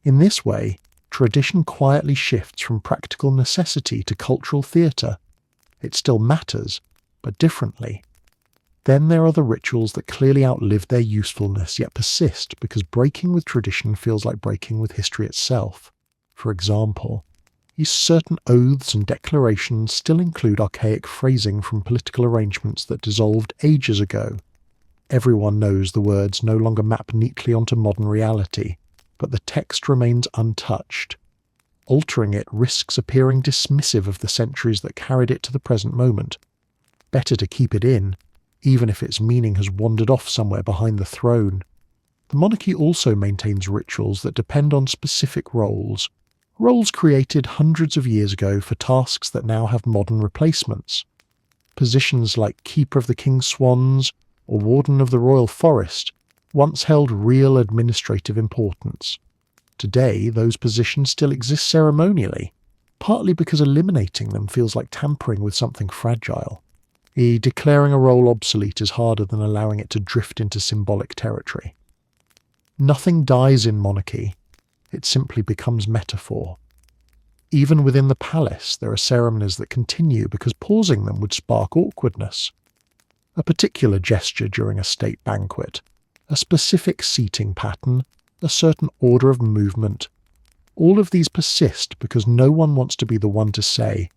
Speaker 1: In this way, tradition quietly shifts from practical necessity to cultural theatre. It still matters, but differently. Then there are the rituals that clearly outlive their usefulness yet persist because breaking with tradition feels like breaking with history itself. For example, certain oaths and declarations still include archaic phrasing from political arrangements that dissolved ages ago. Everyone knows the words no longer map neatly onto modern reality, but the text remains untouched. Altering it risks appearing dismissive of the centuries that carried it to the present moment. Better to keep it in, even if its meaning has wandered off somewhere behind the throne. The monarchy also maintains rituals that depend on specific roles created hundreds of years ago for tasks that now have modern replacements. Positions like Keeper of the King's Swans or Warden of the Royal Forest once held real administrative importance. Today, those positions still exist ceremonially, partly because eliminating them feels like tampering with something fragile. Declaring a role obsolete is harder than allowing it to drift into symbolic territory. Nothing dies in monarchy, it simply becomes metaphor. Even within the palace, there are ceremonies that continue because pausing them would spark awkwardness. A particular gesture during a state banquet, a specific seating pattern, a certain order of movement. All of these persist because no one wants to be the one to say,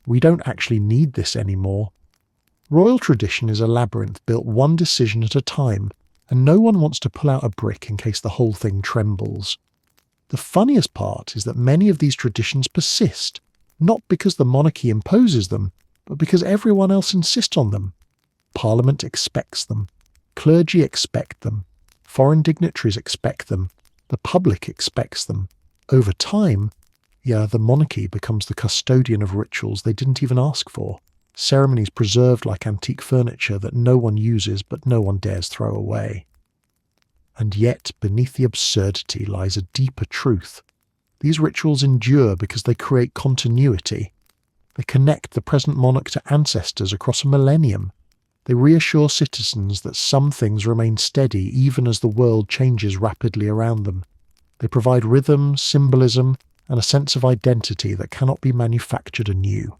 Speaker 1: "We don't actually need this anymore." Royal tradition is a labyrinth built one decision at a time, and no one wants to pull out a brick in case the whole thing trembles. The funniest part is that many of these traditions persist, not because the monarchy imposes them, but because everyone else insists on them. Parliament expects them. Clergy expect them. Foreign dignitaries expect them. The public expects them. Over time, the monarchy becomes the custodian of rituals they didn't even ask for. Ceremonies preserved like antique furniture that no one uses but no one dares throw away. And yet, beneath the absurdity lies a deeper truth. These rituals endure because they create continuity. They connect the present monarch to ancestors across a millennium. They reassure citizens that some things remain steady even as the world changes rapidly around them. They provide rhythm, symbolism, and a sense of identity that cannot be manufactured anew.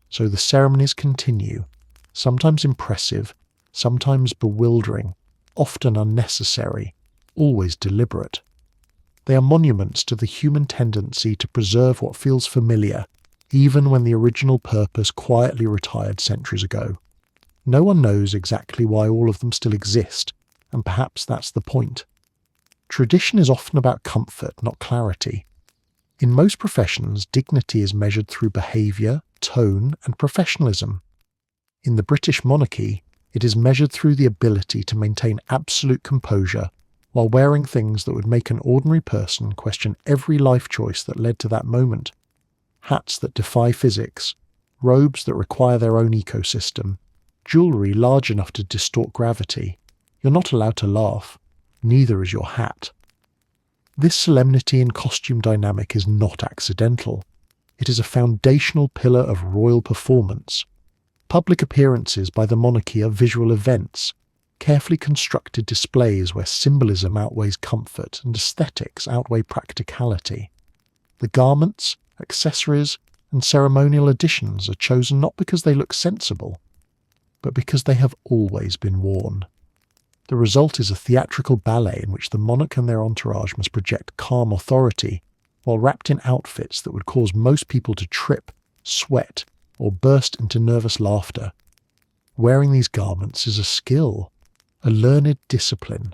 Speaker 1: So the ceremonies continue, sometimes impressive, sometimes bewildering, often unnecessary, always deliberate. They are monuments to the human tendency to preserve what feels familiar, even when the original purpose quietly retired centuries ago. No one knows exactly why all of them still exist, and perhaps that's the point. Tradition is often about comfort, not clarity. In most professions, dignity is measured through behaviour, tone, and professionalism. In the British monarchy, it is measured through the ability to maintain absolute composure while wearing things that would make an ordinary person question every life choice that led to that moment. Hats that defy physics, robes that require their own ecosystem, jewellery large enough to distort gravity. You're not allowed to laugh. Neither is your hat. This solemnity and costume dynamic is not accidental. It is a foundational pillar of royal performance. Public appearances by the monarchy are visual events, carefully constructed displays where symbolism outweighs comfort and aesthetics outweigh practicality. The garments, accessories, and ceremonial additions are chosen not because they look sensible, but because they have always been worn. The result is a theatrical ballet in which the monarch and their entourage must project calm authority, while wrapped in outfits that would cause most people to trip, sweat, or burst into nervous laughter. Wearing these garments is a skill, a learned discipline.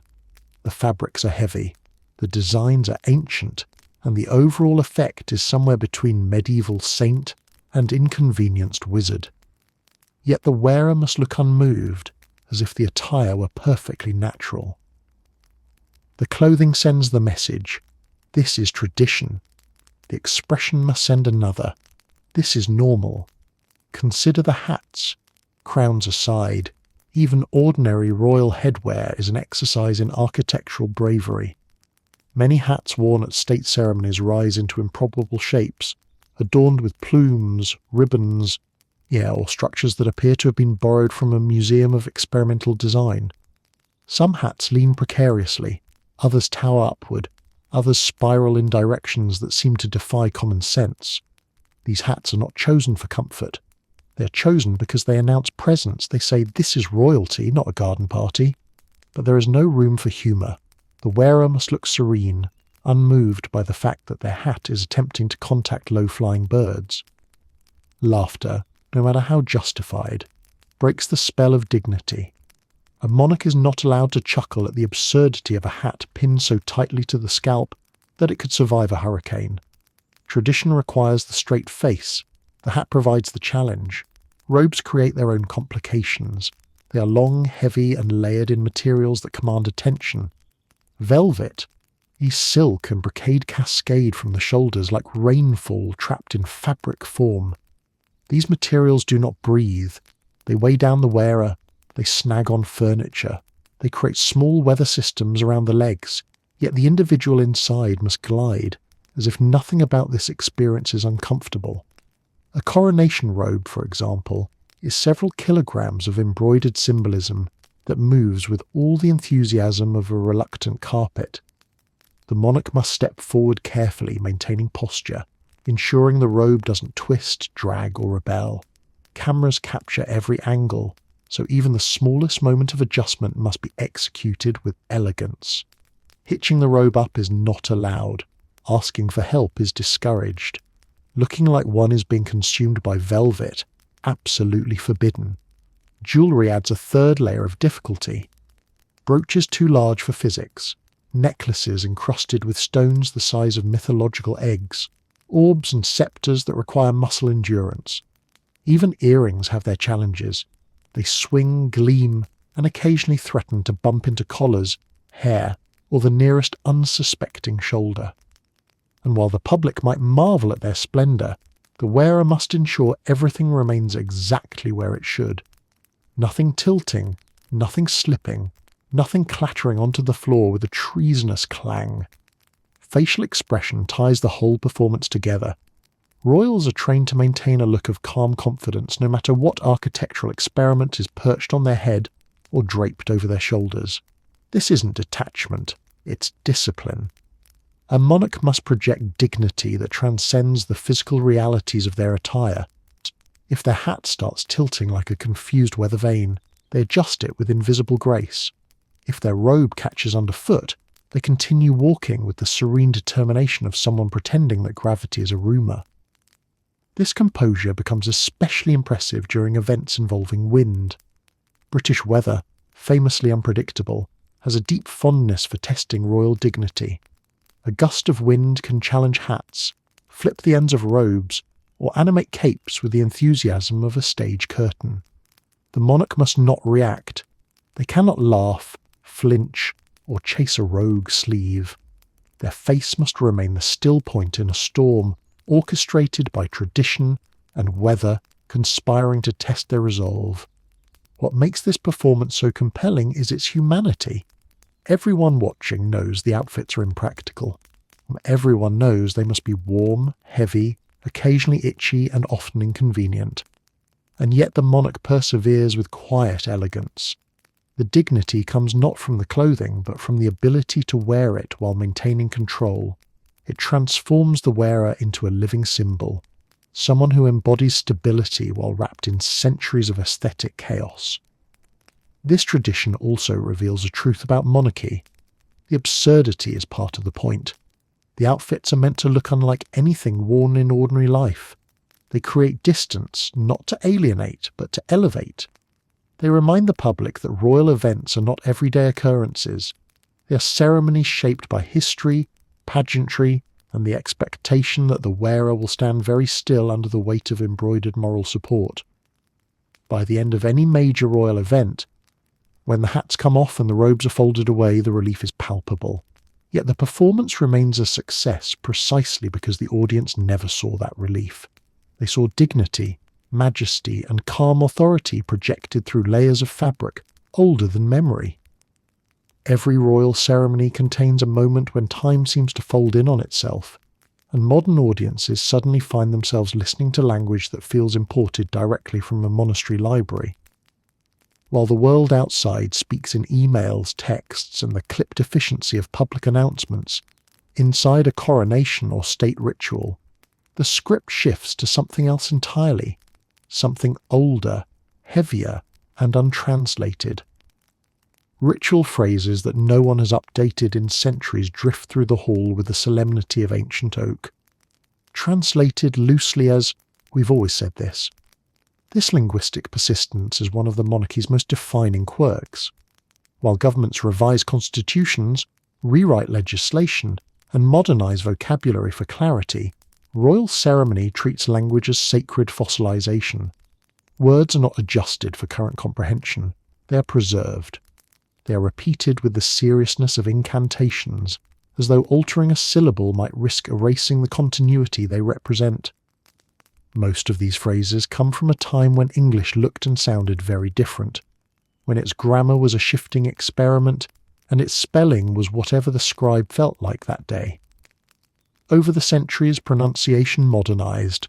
Speaker 1: The fabrics are heavy, the designs are ancient, and the overall effect is somewhere between medieval saint and inconvenienced wizard. Yet the wearer must look unmoved, as if the attire were perfectly natural. The clothing sends the message. This is tradition. The expression must send another. This is normal. Consider the hats. Crowns aside, even ordinary royal headwear is an exercise in architectural bravery. Many hats worn at state ceremonies rise into improbable shapes, adorned with plumes, ribbons, Yeah, or structures that appear to have been borrowed from a museum of experimental design. Some hats lean precariously, others tower upward, others spiral in directions that seem to defy common sense. These hats are not chosen for comfort. They are chosen because they announce presence. They say, this is royalty, not a garden party. But there is no room for humour. The wearer must look serene, unmoved by the fact that their hat is attempting to contact low-flying birds. Laughter, no matter how justified, breaks the spell of dignity. A monarch is not allowed to chuckle at the absurdity of a hat pinned so tightly to the scalp that it could survive a hurricane. Tradition requires the straight face. The hat provides the challenge. Robes create their own complications. They are long, heavy, and layered in materials that command attention. Velvet, these silk and brocade cascade from the shoulders like rainfall trapped in fabric form. These materials do not breathe. They weigh down the wearer. They snag on furniture. They create small weather systems around the legs, yet the individual inside must glide, as if nothing about this experience is uncomfortable. A coronation robe, for example, is several kilograms of embroidered symbolism that moves with all the enthusiasm of a reluctant carpet. The monarch must step forward carefully, maintaining posture, ensuring the robe doesn't twist, drag, or rebel. Cameras capture every angle, so even the smallest moment of adjustment must be executed with elegance. Hitching the robe up is not allowed. Asking for help is discouraged. Looking like one is being consumed by velvet, absolutely forbidden. Jewellery adds a third layer of difficulty. Brooches too large for physics, necklaces encrusted with stones the size of mythological eggs, orbs and sceptres that require muscle endurance. Even earrings have their challenges. They swing, gleam, and occasionally threaten to bump into collars, hair, or the nearest unsuspecting shoulder. And while the public might marvel at their splendour, the wearer must ensure everything remains exactly where it should. Nothing tilting, nothing slipping, nothing clattering onto the floor with a treasonous clang. Facial expression ties the whole performance together. Royals are trained to maintain a look of calm confidence no matter what architectural experiment is perched on their head or draped over their shoulders. This isn't detachment, it's discipline. A monarch must project dignity that transcends the physical realities of their attire. If their hat starts tilting like a confused weather vane, they adjust it with invisible grace. If their robe catches underfoot, they continue walking with the serene determination of someone pretending that gravity is a rumour. This composure becomes especially impressive during events involving wind. British weather, famously unpredictable, has a deep fondness for testing royal dignity. A gust of wind can challenge hats, flip the ends of robes, or animate capes with the enthusiasm of a stage curtain. The monarch must not react. They cannot laugh, flinch, or chase a rogue sleeve. Their face must remain the still point in a storm orchestrated by tradition and weather conspiring to test their resolve. What makes this performance so compelling is its humanity. Everyone watching knows the outfits are impractical. Everyone knows they must be warm, heavy, occasionally itchy, and often inconvenient. And yet the monarch perseveres with quiet elegance. The dignity comes not from the clothing, but from the ability to wear it while maintaining control. It transforms the wearer into a living symbol, someone who embodies stability while wrapped in centuries of aesthetic chaos. This tradition also reveals a truth about monarchy. The absurdity is part of the point. The outfits are meant to look unlike anything worn in ordinary life. They create distance, not to alienate, but to elevate. They remind the public that royal events are not everyday occurrences. They are ceremonies shaped by history, pageantry, and the expectation that the wearer will stand very still under the weight of embroidered moral support. By the end of any major royal event, when the hats come off and the robes are folded away, the relief is palpable. Yet the performance remains a success precisely because the audience never saw that relief. They saw dignity, majesty, and calm authority projected through layers of fabric older than memory. Every royal ceremony contains a moment when time seems to fold in on itself. and modern audiences suddenly find themselves listening to language that feels imported directly from a monastery library. While the world outside speaks in emails, texts, and the clipped efficiency of public announcements, inside a coronation or state ritual, the script shifts to something else entirely, something older, heavier, and untranslated. Ritual phrases that no one has updated in centuries drift through the hall with the solemnity of ancient oak. Translated loosely as, "We've always said this." This linguistic persistence is one of the monarchy's most defining quirks. While governments revise constitutions, rewrite legislation, and modernise vocabulary for clarity, royal ceremony treats language as sacred fossilisation. Words are not adjusted for current comprehension, they are preserved. They are repeated with the seriousness of incantations, as though altering a syllable might risk erasing the continuity they represent. Most of these phrases come from a time when English looked and sounded very different, when its grammar was a shifting experiment, and its spelling was whatever the scribe felt like that day. Over the centuries, pronunciation modernised,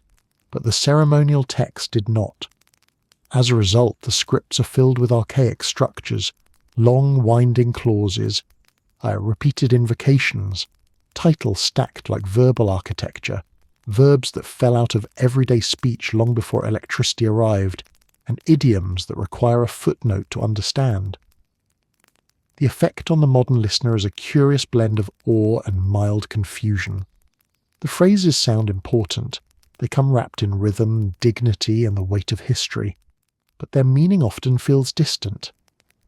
Speaker 1: but the ceremonial text did not. As a result, the scripts are filled with archaic structures, long winding clauses, repeated invocations, titles stacked like verbal architecture, verbs that fell out of everyday speech long before electricity arrived, and idioms that require a footnote to understand. The effect on the modern listener is a curious blend of awe and mild confusion. The phrases sound important, they come wrapped in rhythm, dignity, and the weight of history, but their meaning often feels distant.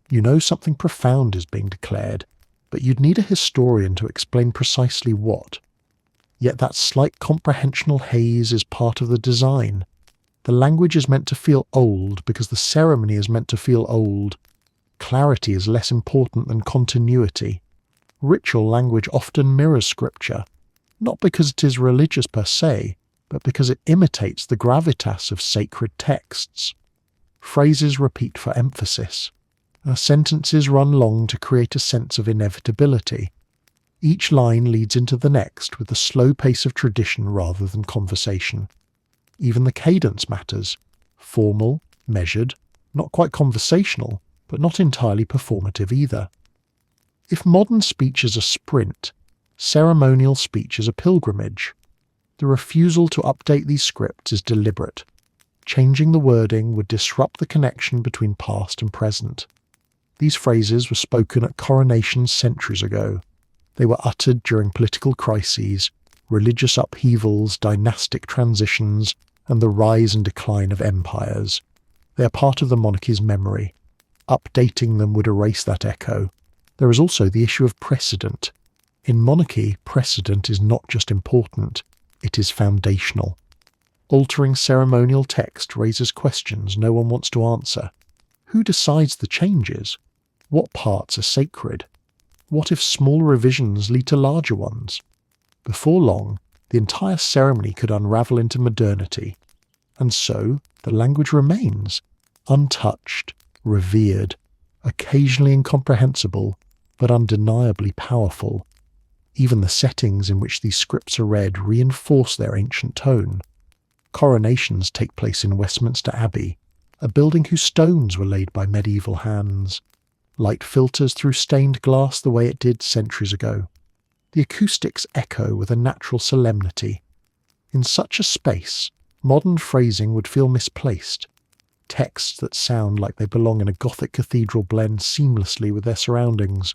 Speaker 1: You know something profound is being declared, but you'd need a historian to explain precisely what. Yet that slight comprehensional haze is part of the design. The language is meant to feel old because the ceremony is meant to feel old. Clarity is less important than continuity. Ritual language often mirrors scripture, not because it is religious per se, but because it imitates the gravitas of sacred texts. Phrases repeat for emphasis. Sentences run long to create a sense of inevitability. Each line leads into the next with the slow pace of tradition rather than conversation. Even the cadence matters. Formal, measured, not quite conversational, but not entirely performative either. If modern speech is a sprint, ceremonial speech is a pilgrimage. The refusal to update these scripts is deliberate. Changing the wording would disrupt the connection between past and present. These phrases were spoken at coronations centuries ago. They were uttered during political crises, religious upheavals, dynastic transitions, and the rise and decline of empires. They are part of the monarchy's memory. Updating them would erase that echo. There is also the issue of precedent. In monarchy, precedent is not just important, it is foundational. Altering ceremonial text raises questions no one wants to answer. Who decides the changes? What parts are sacred? What if small revisions lead to larger ones? Before long, the entire ceremony could unravel into modernity. And so, the language remains, untouched, revered, occasionally incomprehensible, but undeniably powerful. Even the settings in which these scripts are read reinforce their ancient tone. Coronations take place in Westminster Abbey, a building whose stones were laid by medieval hands. Light filters through stained glass the way it did centuries ago. The acoustics echo with a natural solemnity. In such a space, modern phrasing would feel misplaced. Texts that sound like they belong in a Gothic cathedral blend seamlessly with their surroundings.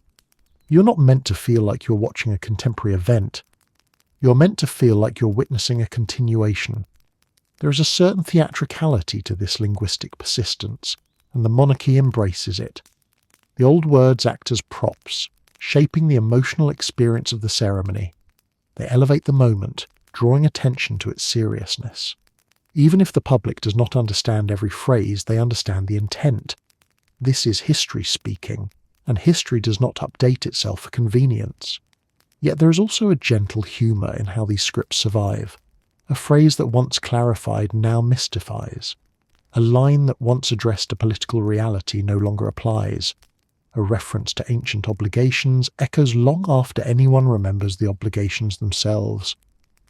Speaker 1: You're not meant to feel like you're watching a contemporary event. You're meant to feel like you're witnessing a continuation. There is a certain theatricality to this linguistic persistence, and the monarchy embraces it. The old words act as props, shaping the emotional experience of the ceremony. They elevate the moment, drawing attention to its seriousness. Even if the public does not understand every phrase, they understand the intent. This is history speaking, and history does not update itself for convenience. Yet there is also a gentle humour in how these scripts survive. A phrase that once clarified now mystifies. A line that once addressed a political reality no longer applies. A reference to ancient obligations echoes long after anyone remembers the obligations themselves.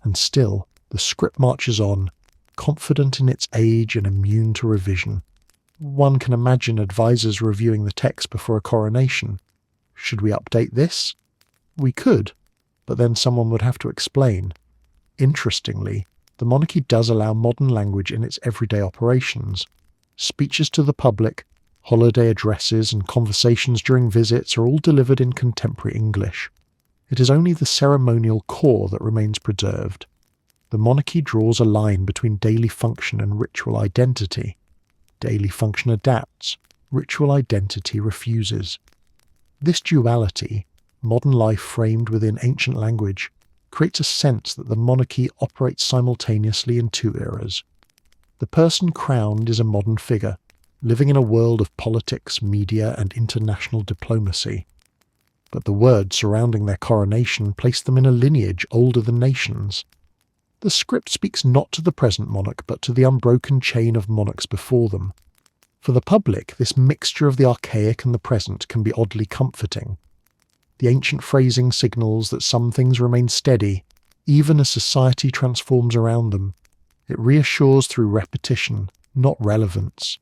Speaker 1: And still, the script marches on, confident in its age and immune to revision. One can imagine advisors reviewing the text before a coronation. Should we update this? We could, but then someone would have to explain. Interestingly, the monarchy does allow modern language in its everyday operations. Speeches to the public, holiday addresses, and conversations during visits are all delivered in contemporary English. It is only the ceremonial core that remains preserved. The monarchy draws a line between daily function and ritual identity. Daily function adapts, ritual identity refuses. This duality, modern life framed within ancient language, creates a sense that the monarchy operates simultaneously in two eras. The person crowned is a modern figure, living in a world of politics, media, and international diplomacy. But the words surrounding their coronation place them in a lineage older than nations. The script speaks not to the present monarch, but to the unbroken chain of monarchs before them. For the public, this mixture of the archaic and the present can be oddly comforting. The ancient phrasing signals that some things remain steady, even as society transforms around them. It reassures through repetition, not relevance.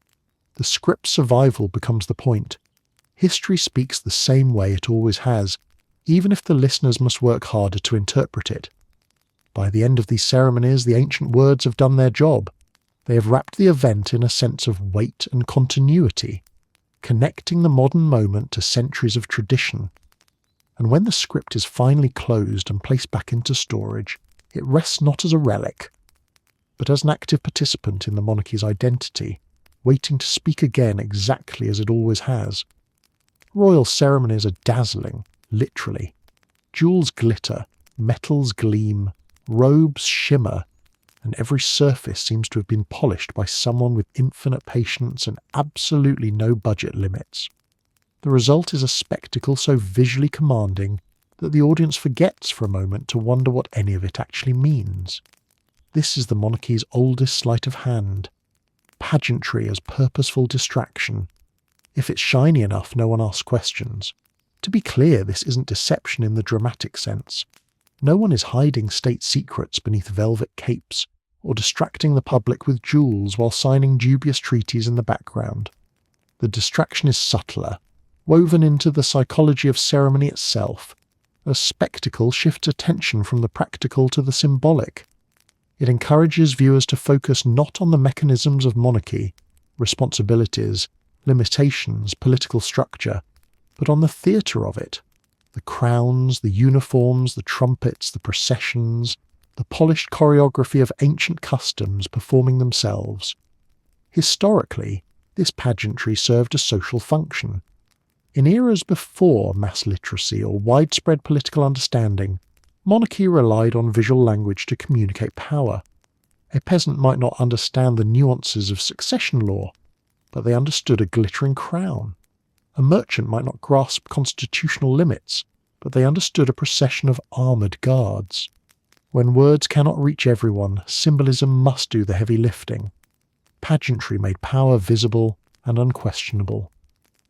Speaker 1: The script's survival becomes the point. History speaks the same way it always has, even if the listeners must work harder to interpret it. By the end of these ceremonies, the ancient words have done their job. They have wrapped the event in a sense of weight and continuity, connecting the modern moment to centuries of tradition. And when the script is finally closed and placed back into storage, it rests not as a relic, but as an active participant in the monarchy's identity, waiting to speak again exactly as it always has. Royal ceremonies are dazzling, literally. Jewels glitter, metals gleam, robes shimmer, and every surface seems to have been polished by someone with infinite patience and absolutely no budget limits. The result is a spectacle so visually commanding that the audience forgets for a moment to wonder what any of it actually means. This is the monarchy's oldest sleight of hand. Pageantry as purposeful distraction. If it's shiny enough, no one asks questions. To be clear, this isn't deception in the dramatic sense. No one is hiding state secrets beneath velvet capes, or distracting the public with jewels while signing dubious treaties in the background. The distraction is subtler, woven into the psychology of ceremony itself. A spectacle shifts attention from the practical to the symbolic. It encourages viewers to focus not on the mechanisms of monarchy, responsibilities, limitations, political structure, but on the theatre of it. The crowns, the uniforms, the trumpets, the processions, the polished choreography of ancient customs performing themselves. Historically, this pageantry served a social function. In eras before mass literacy or widespread political understanding, monarchy relied on visual language to communicate power. A peasant might not understand the nuances of succession law, but they understood a glittering crown. A merchant might not grasp constitutional limits, but they understood a procession of armoured guards. When words cannot reach everyone, symbolism must do the heavy lifting. Pageantry made power visible and unquestionable.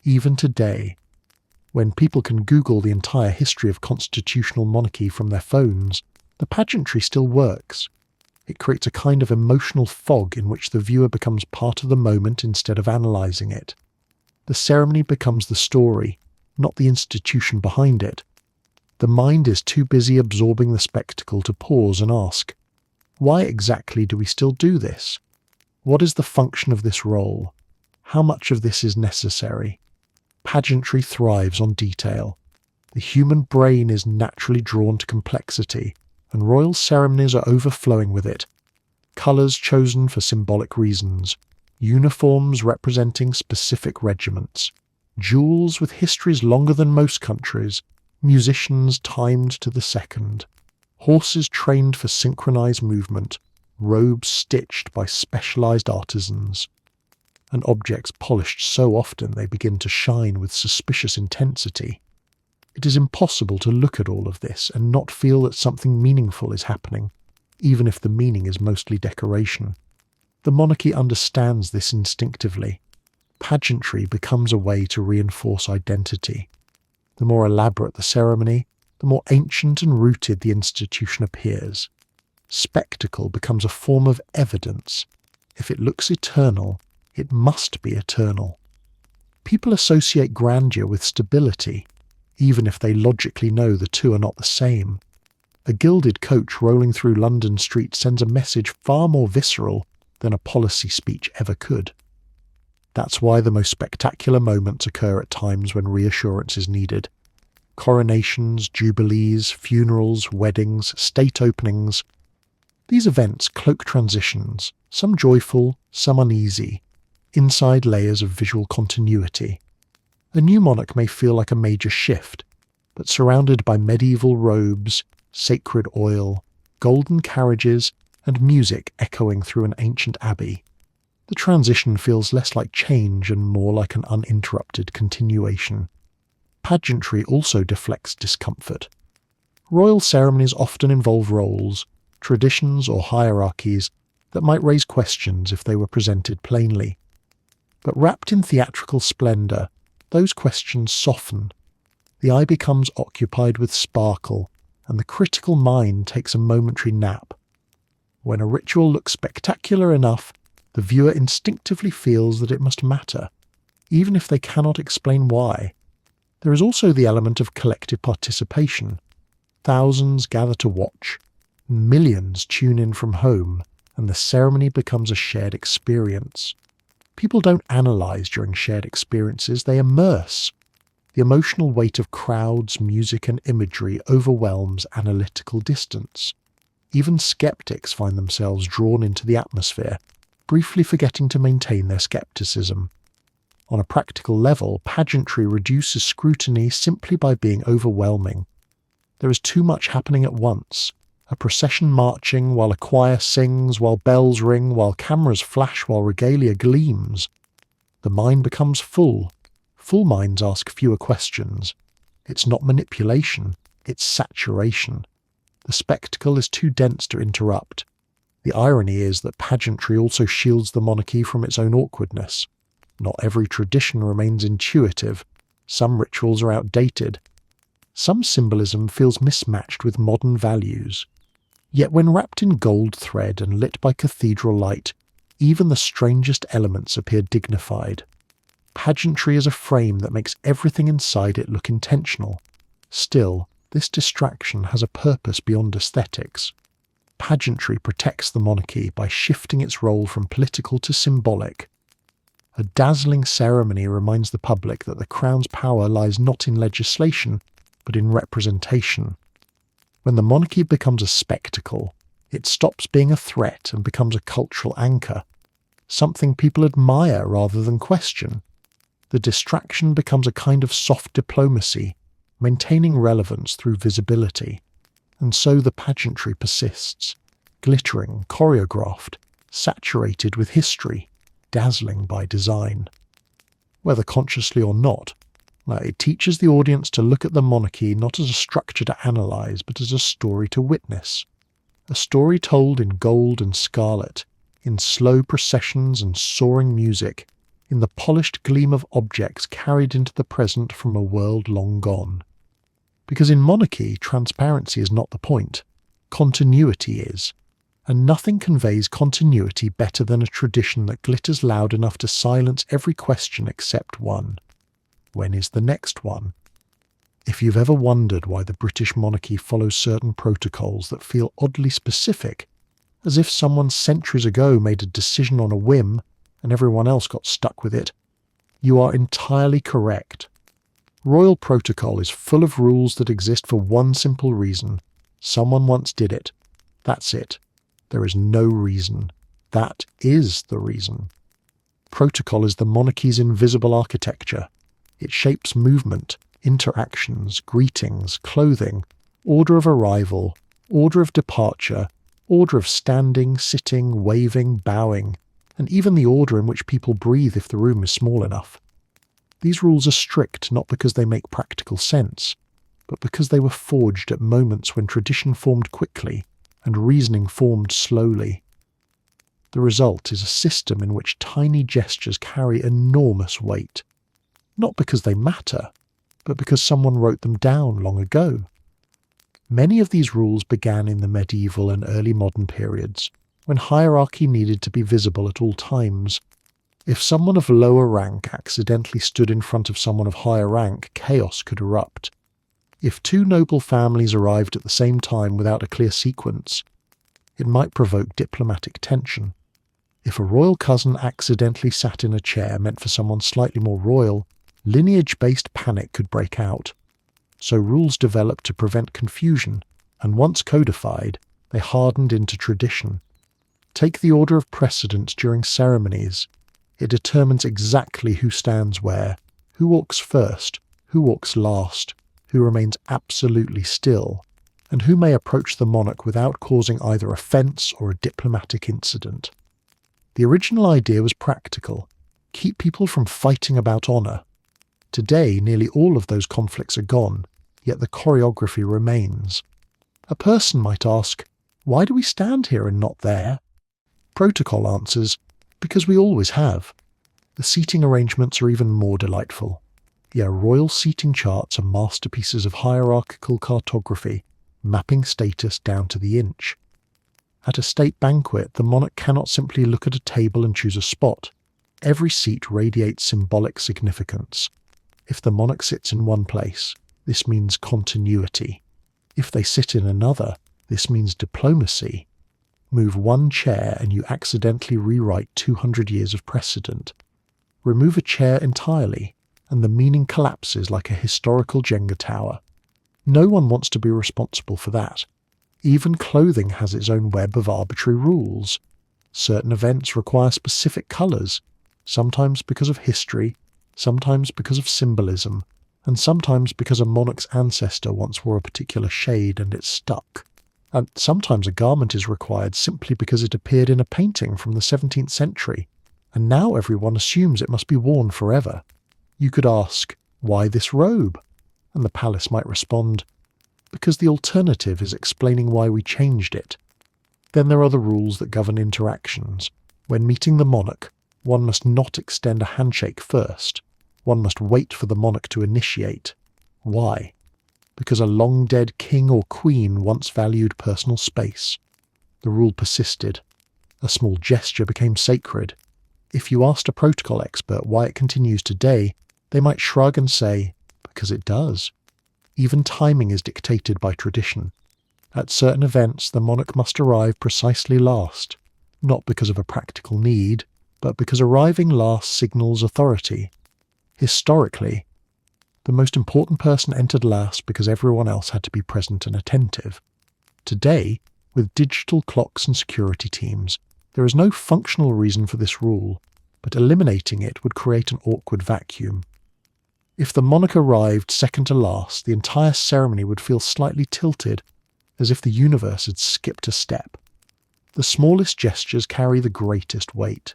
Speaker 1: Even today, when people can Google the entire history of constitutional monarchy from their phones, the pageantry still works. It creates a kind of emotional fog in which the viewer becomes part of the moment instead of analysing it. The ceremony becomes the story, not the institution behind it. The mind is too busy absorbing the spectacle to pause and ask, why exactly do we still do this? What is the function of this role? How much of this is necessary? Pageantry thrives on detail. The human brain is naturally drawn to complexity, and royal ceremonies are overflowing with it. Colours chosen for symbolic reasons, uniforms representing specific regiments, jewels with histories longer than most countries, musicians timed to the second, horses trained for synchronized movement, robes stitched by specialized artisans, and objects polished so often they begin to shine with suspicious intensity. It is impossible to look at all of this and not feel that something meaningful is happening, even if the meaning is mostly decoration. The monarchy understands this instinctively. Pageantry becomes a way to reinforce identity. The more elaborate the ceremony, the more ancient and rooted the institution appears. spectacle becomes a form of evidence. If it looks eternal, it must be eternal. People associate grandeur with stability, even if they logically know the two are not the same. A gilded coach rolling through London streets sends a message far more visceral than a policy speech ever could. That's why the most spectacular moments occur at times when reassurance is needed. Coronations, jubilees, funerals, weddings, state openings. These events cloak transitions, some joyful, some uneasy, inside layers of visual continuity. A new monarch may feel like a major shift, but surrounded by medieval robes, sacred oil, golden carriages, and music echoing through an ancient abbey, the transition feels less like change and more like an uninterrupted continuation. Pageantry also deflects discomfort. Royal ceremonies often involve roles, traditions, or hierarchies that might raise questions if they were presented plainly. But wrapped in theatrical splendour, those questions soften. The eye becomes occupied with sparkle, and the critical mind takes a momentary nap. When a ritual looks spectacular enough, the viewer instinctively feels that it must matter, even if they cannot explain why. There is also the element of collective participation. Thousands gather to watch, millions tune in from home, and the ceremony becomes a shared experience. People don't analyse during shared experiences, they immerse. The emotional weight of crowds, music and imagery overwhelms analytical distance. Even skeptics find themselves drawn into the atmosphere, briefly forgetting to maintain their skepticism. On a practical level, pageantry reduces scrutiny simply by being overwhelming. There is too much happening at once. A procession marching, while a choir sings, while bells ring, while cameras flash, while regalia gleams. The mind becomes full. Full minds ask fewer questions. It's not manipulation, it's saturation. The spectacle is too dense to interrupt. The irony is that pageantry also shields the monarchy from its own awkwardness. Not every tradition remains intuitive. Some rituals are outdated. Some symbolism feels mismatched with modern values. Yet when wrapped in gold thread and lit by cathedral light, even the strangest elements appear dignified. Pageantry is a frame that makes everything inside it look intentional. Still, this distraction has a purpose beyond aesthetics. Pageantry protects the monarchy by shifting its role from political to symbolic. A dazzling ceremony reminds the public that the crown's power lies not in legislation, but in representation. When the monarchy becomes a spectacle, it stops being a threat and becomes a cultural anchor, something people admire rather than question. The distraction becomes a kind of soft diplomacy, maintaining relevance through visibility. And so the pageantry persists, glittering, choreographed, saturated with history, dazzling by design. Whether consciously or not, it teaches the audience to look at the monarchy not as a structure to analyse, but as a story to witness. A story told in gold and scarlet, in slow processions and soaring music, in the polished gleam of objects carried into the present from a world long gone. Because in monarchy, transparency is not the point. Continuity is. And nothing conveys continuity better than a tradition that glitters loud enough to silence every question except one. When is the next one? If you've ever wondered why the British monarchy follows certain protocols that feel oddly specific, as if someone centuries ago made a decision on a whim and everyone else got stuck with it, you are entirely correct. Royal protocol is full of rules that exist for one simple reason. Someone once did it. That's it. There is no reason. That is the reason. Protocol is the monarchy's invisible architecture. It shapes movement, interactions, greetings, clothing, order of arrival, order of departure, order of standing, sitting, waving, bowing, and even the order in which people breathe if the room is small enough. These rules are strict not because they make practical sense, but because they were forged at moments when tradition formed quickly and reasoning formed slowly. The result is a system in which tiny gestures carry enormous weight, not because they matter, but because someone wrote them down long ago. Many of these rules began in the medieval and early modern periods, when hierarchy needed to be visible at all times. If someone of lower rank accidentally stood in front of someone of higher rank, chaos could erupt. If two noble families arrived at the same time without a clear sequence, it might provoke diplomatic tension. If a royal cousin accidentally sat in a chair meant for someone slightly more royal, lineage-based panic could break out. So rules developed to prevent confusion, and once codified, they hardened into tradition. Take the order of precedence during ceremonies. It determines exactly who stands where, who walks first, who walks last, who remains absolutely still, and who may approach the monarch without causing either offence or a diplomatic incident. The original idea was practical: keep people from fighting about honour. Today, nearly all of those conflicts are gone, yet the choreography remains. A person might ask, why do we stand here and not there? Protocol answers, because we always have. The seating arrangements are even more delightful. Yeah, royal seating charts are masterpieces of hierarchical cartography, mapping status down to the inch. At a state banquet, the monarch cannot simply look at a table and choose a spot. Every seat radiates symbolic significance. If the monarch sits in one place, this means continuity. If they sit in another, this means diplomacy. Move one chair and you accidentally rewrite 200 years of precedent. Remove a chair entirely, and the meaning collapses like a historical Jenga tower. No one wants to be responsible for that. Even clothing has its own web of arbitrary rules. Certain events require specific colours, sometimes because of history, sometimes because of symbolism, and sometimes because a monarch's ancestor once wore a particular shade and it stuck. And sometimes a garment is required simply because it appeared in a painting from the 17th century, and now everyone assumes it must be worn forever. You could ask, why this robe? And the palace might respond, because the alternative is explaining why we changed it. Then there are the rules that govern interactions. When meeting the monarch, one must not extend a handshake first. One must wait for the monarch to initiate. Why? Because a long-dead king or queen once valued personal space. The rule persisted. A small gesture became sacred. If you asked a protocol expert why it continues today, they might shrug and say, because it does. Even timing is dictated by tradition. At certain events, the monarch must arrive precisely last, not because of a practical need, but because arriving last signals authority. Historically, the most important person entered last because everyone else had to be present and attentive. Today, with digital clocks and security teams, there is no functional reason for this rule, but eliminating it would create an awkward vacuum. If the monarch arrived second to last, the entire ceremony would feel slightly tilted, as if the universe had skipped a step. The smallest gestures carry the greatest weight.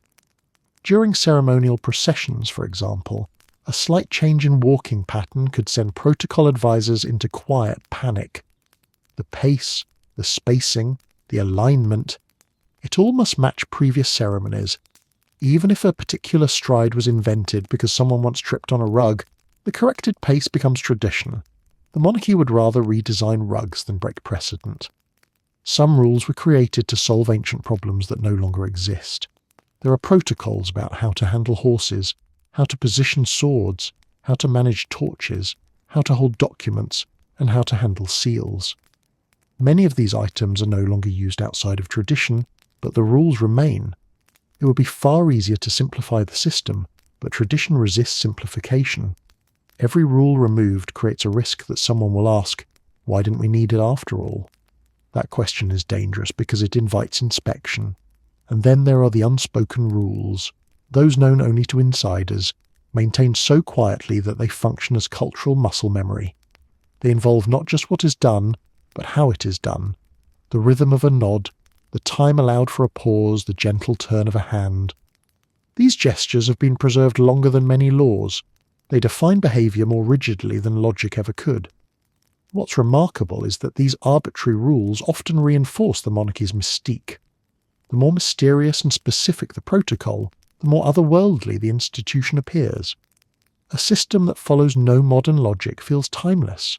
Speaker 1: During ceremonial processions, for example, a slight change in walking pattern could send protocol advisors into quiet panic. The pace, the spacing, the alignment, it all must match previous ceremonies. Even if a particular stride was invented because someone once tripped on a rug, the corrected pace becomes tradition. The monarchy would rather redesign rugs than break precedent. Some rules were created to solve ancient problems that no longer exist. There are protocols about how to handle horses, how to position swords, how to manage torches, how to hold documents, and how to handle seals. Many of these items are no longer used outside of tradition, but the rules remain. It would be far easier to simplify the system, but tradition resists simplification. Every rule removed creates a risk that someone will ask, why didn't we need it after all? That question is dangerous because it invites inspection. And then there are the unspoken rules, those known only to insiders, maintained so quietly that they function as cultural muscle memory. They involve not just what is done, but how it is done, the rhythm of a nod, the time allowed for a pause, the gentle turn of a hand. These gestures have been preserved longer than many laws. They define behaviour more rigidly than logic ever could. What's remarkable is that these arbitrary rules often reinforce the monarchy's mystique. The more mysterious and specific the protocol, the more otherworldly the institution appears. A system that follows no modern logic feels timeless.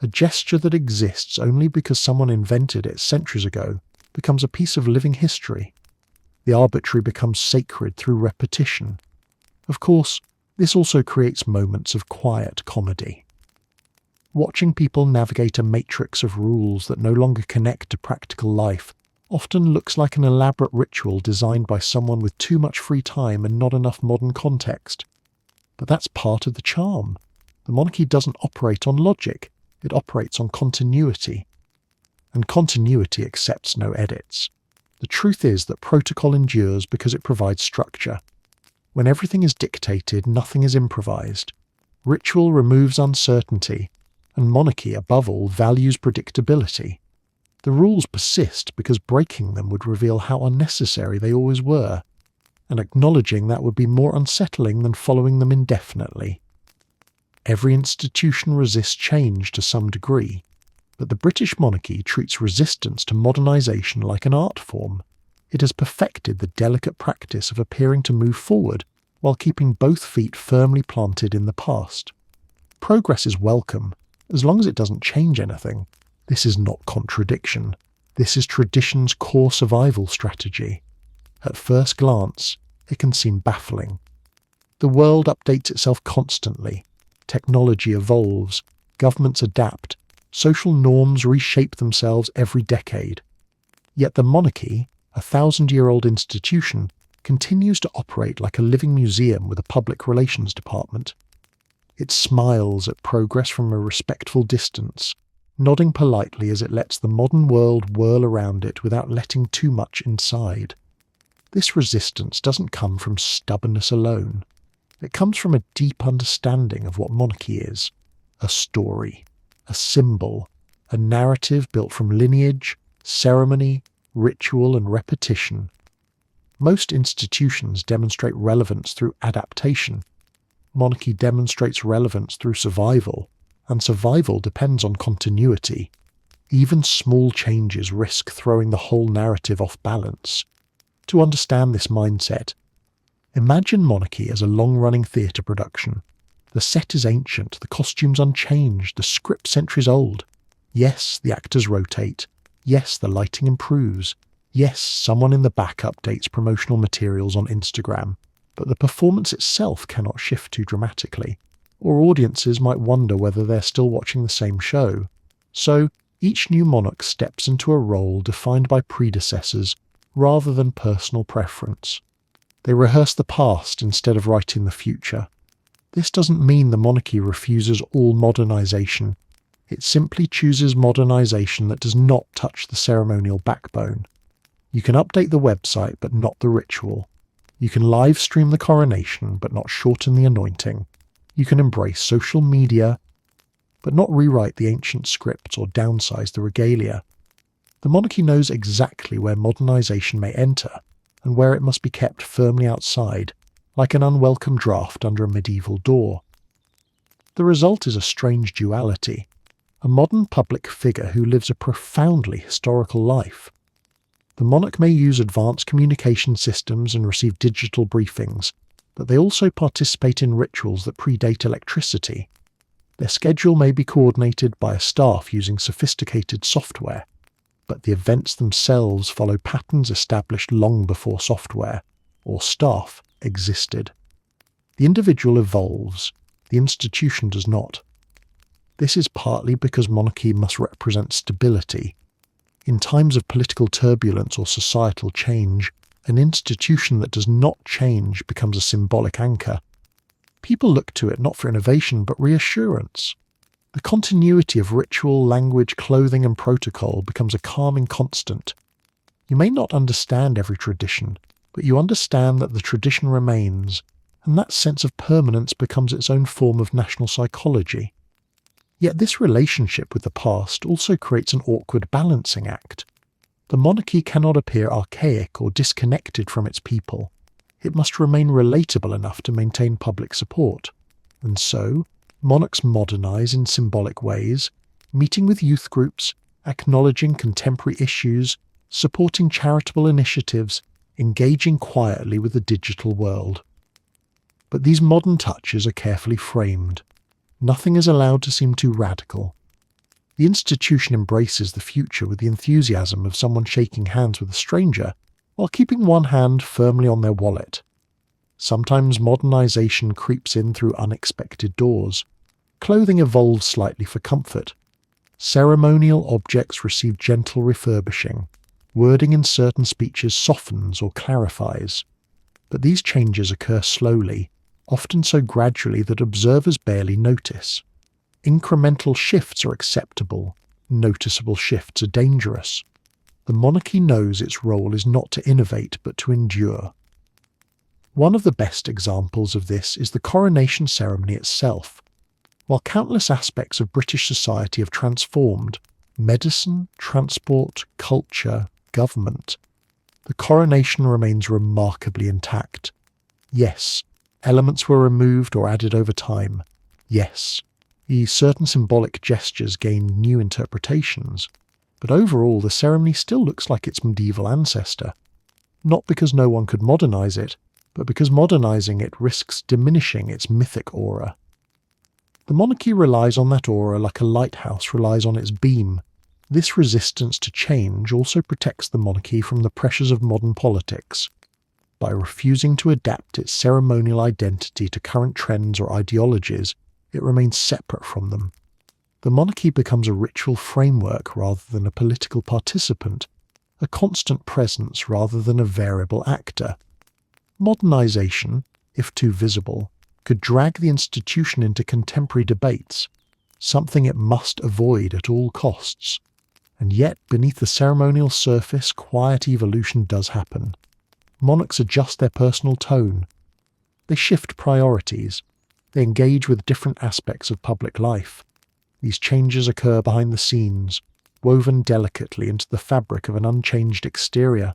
Speaker 1: A gesture that exists only because someone invented it centuries ago becomes a piece of living history. The arbitrary becomes sacred through repetition. Of course, this also creates moments of quiet comedy. Watching people navigate a matrix of rules that no longer connect to practical life often looks like an elaborate ritual designed by someone with too much free time and not enough modern context. But that's part of the charm. The monarchy doesn't operate on logic, it operates on continuity. And continuity accepts no edits. The truth is that protocol endures because it provides structure. When everything is dictated, nothing is improvised. Ritual removes uncertainty, and monarchy, above all, values predictability. The rules persist because breaking them would reveal how unnecessary they always were, and acknowledging that would be more unsettling than following them indefinitely. Every institution resists change to some degree, but the British monarchy treats resistance to modernisation like an art form. It has perfected the delicate practice of appearing to move forward while keeping both feet firmly planted in the past. Progress is welcome, as long as it doesn't change anything. This is not contradiction. This is tradition's core survival strategy. At first glance, it can seem baffling. The world updates itself constantly. Technology evolves. Governments adapt. Social norms reshape themselves every decade. Yet the monarchy, a 1,000-year-old institution, continues to operate like a living museum with a public relations department. It smiles at progress from a respectful distance, nodding politely as it lets the modern world whirl around it without letting too much inside. This resistance doesn't come from stubbornness alone. It comes from a deep understanding of what monarchy is: a story, a symbol, a narrative built from lineage, ceremony, ritual, and repetition. Most institutions demonstrate relevance through adaptation. Monarchy demonstrates relevance through survival, and survival depends on continuity. Even small changes risk throwing the whole narrative off balance. To understand this mindset, imagine monarchy as a long-running theatre production. The set is ancient, the costumes unchanged, the script centuries old. Yes, the actors rotate. Yes, the lighting improves. Yes, someone in the back updates promotional materials on Instagram. But the performance itself cannot shift too dramatically, or audiences might wonder whether they're still watching the same show. So, each new monarch steps into a role defined by predecessors rather than personal preference. They rehearse the past instead of writing the future. This doesn't mean the monarchy refuses all modernisation. It simply chooses modernisation that does not touch the ceremonial backbone. You can update the website, but not the ritual. You can live stream the coronation, but not shorten the anointing. You can embrace social media, but not rewrite the ancient script or downsize the regalia. The monarchy knows exactly where modernisation may enter, and where it must be kept firmly outside, like an unwelcome draft under a medieval door. The result is a strange duality: a modern public figure who lives a profoundly historical life. The monarch may use advanced communication systems and receive digital briefings, but they also participate in rituals that predate electricity. Their schedule may be coordinated by a staff using sophisticated software, but the events themselves follow patterns established long before software, or staff, existed. The individual evolves, the institution does not. This is partly because monarchy must represent stability. In times of political turbulence or societal change, an institution that does not change becomes a symbolic anchor. People look to it not for innovation but reassurance. The continuity of ritual, language, clothing and protocol becomes a calming constant. You may not understand every tradition, but you understand that the tradition remains, and that sense of permanence becomes its own form of national psychology. Yet this relationship with the past also creates an awkward balancing act. The monarchy cannot appear archaic or disconnected from its people. It must remain relatable enough to maintain public support. And so, monarchs modernise in symbolic ways, meeting with youth groups, acknowledging contemporary issues, supporting charitable initiatives, engaging quietly with the digital world. But these modern touches are carefully framed. Nothing is allowed to seem too radical. The institution embraces the future with the enthusiasm of someone shaking hands with a stranger while keeping one hand firmly on their wallet. Sometimes modernization creeps in through unexpected doors. Clothing evolves slightly for comfort. Ceremonial objects receive gentle refurbishing. Wording in certain speeches softens or clarifies. But these changes occur slowly, often so gradually that observers barely notice. Incremental shifts are acceptable. Noticeable shifts are dangerous. The monarchy knows its role is not to innovate but to endure. One of the best examples of this is the coronation ceremony itself. While countless aspects of British society have transformed — medicine, transport, culture, government — the coronation remains remarkably intact. Yes, elements were removed or added over time. Yes, certain symbolic gestures gained new interpretations. But overall, the ceremony still looks like its medieval ancestor. Not because no one could modernize it, but because modernizing it risks diminishing its mythic aura. The monarchy relies on that aura like a lighthouse relies on its beam. This resistance to change also protects the monarchy from the pressures of modern politics. By refusing to adapt its ceremonial identity to current trends or ideologies, it remains separate from them. The monarchy becomes a ritual framework rather than a political participant, a constant presence rather than a variable actor. Modernization, if too visible, could drag the institution into contemporary debates, something it must avoid at all costs. And yet, beneath the ceremonial surface, quiet evolution does happen. Monarchs adjust their personal tone. They shift priorities. They engage with different aspects of public life. These changes occur behind the scenes, woven delicately into the fabric of an unchanged exterior.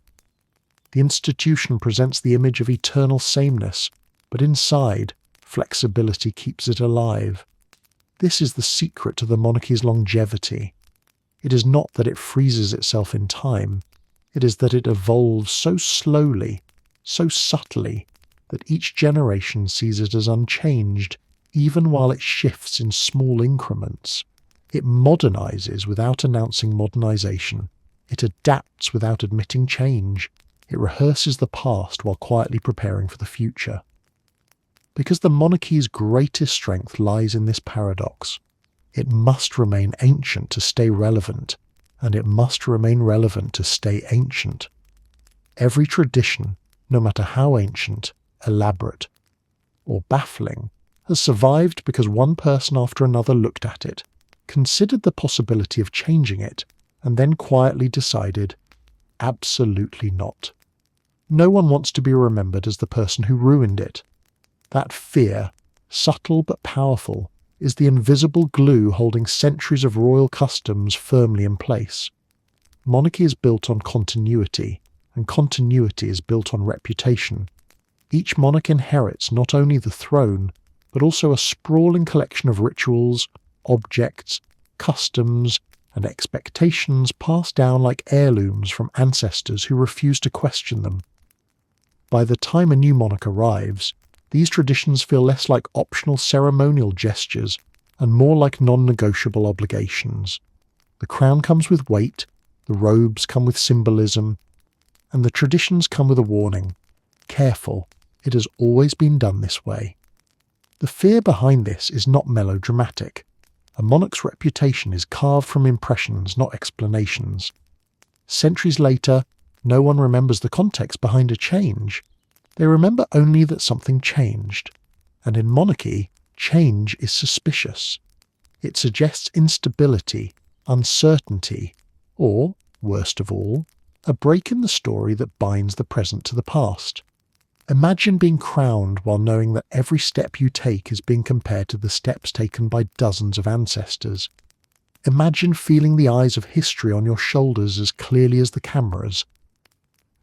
Speaker 1: The institution presents the image of eternal sameness, but inside, flexibility keeps it alive. This is the secret to the monarchy's longevity. It is not that it freezes itself in time. It is that it evolves so slowly, so subtly, that each generation sees it as unchanged, even while it shifts in small increments. It modernizes without announcing modernization. It adapts without admitting change. It rehearses the past while quietly preparing for the future. Because the monarchy's greatest strength lies in this paradox. It must remain ancient to stay relevant, and it must remain relevant to stay ancient. Every tradition, no matter how ancient, elaborate, or baffling, has survived because one person after another looked at it, considered the possibility of changing it, and then quietly decided, absolutely not. No one wants to be remembered as the person who ruined it. That fear, subtle but powerful, is the invisible glue holding centuries of royal customs firmly in place. Monarchy is built on continuity, and continuity is built on reputation. Each monarch inherits not only the throne, but also a sprawling collection of rituals, objects, customs, and expectations passed down like heirlooms from ancestors who refuse to question them. By the time a new monarch arrives, these traditions feel less like optional ceremonial gestures and more like non-negotiable obligations. The crown comes with weight, the robes come with symbolism, and the traditions come with a warning. Careful, it has always been done this way. The fear behind this is not melodramatic. A monarch's reputation is carved from impressions, not explanations. Centuries later, no one remembers the context behind a change. They remember only that something changed. And in monarchy, change is suspicious. It suggests instability, uncertainty, or, worst of all, a break in the story that binds the present to the past. Imagine being crowned while knowing that every step you take is being compared to the steps taken by dozens of ancestors. Imagine feeling the eyes of history on your shoulders as clearly as the cameras.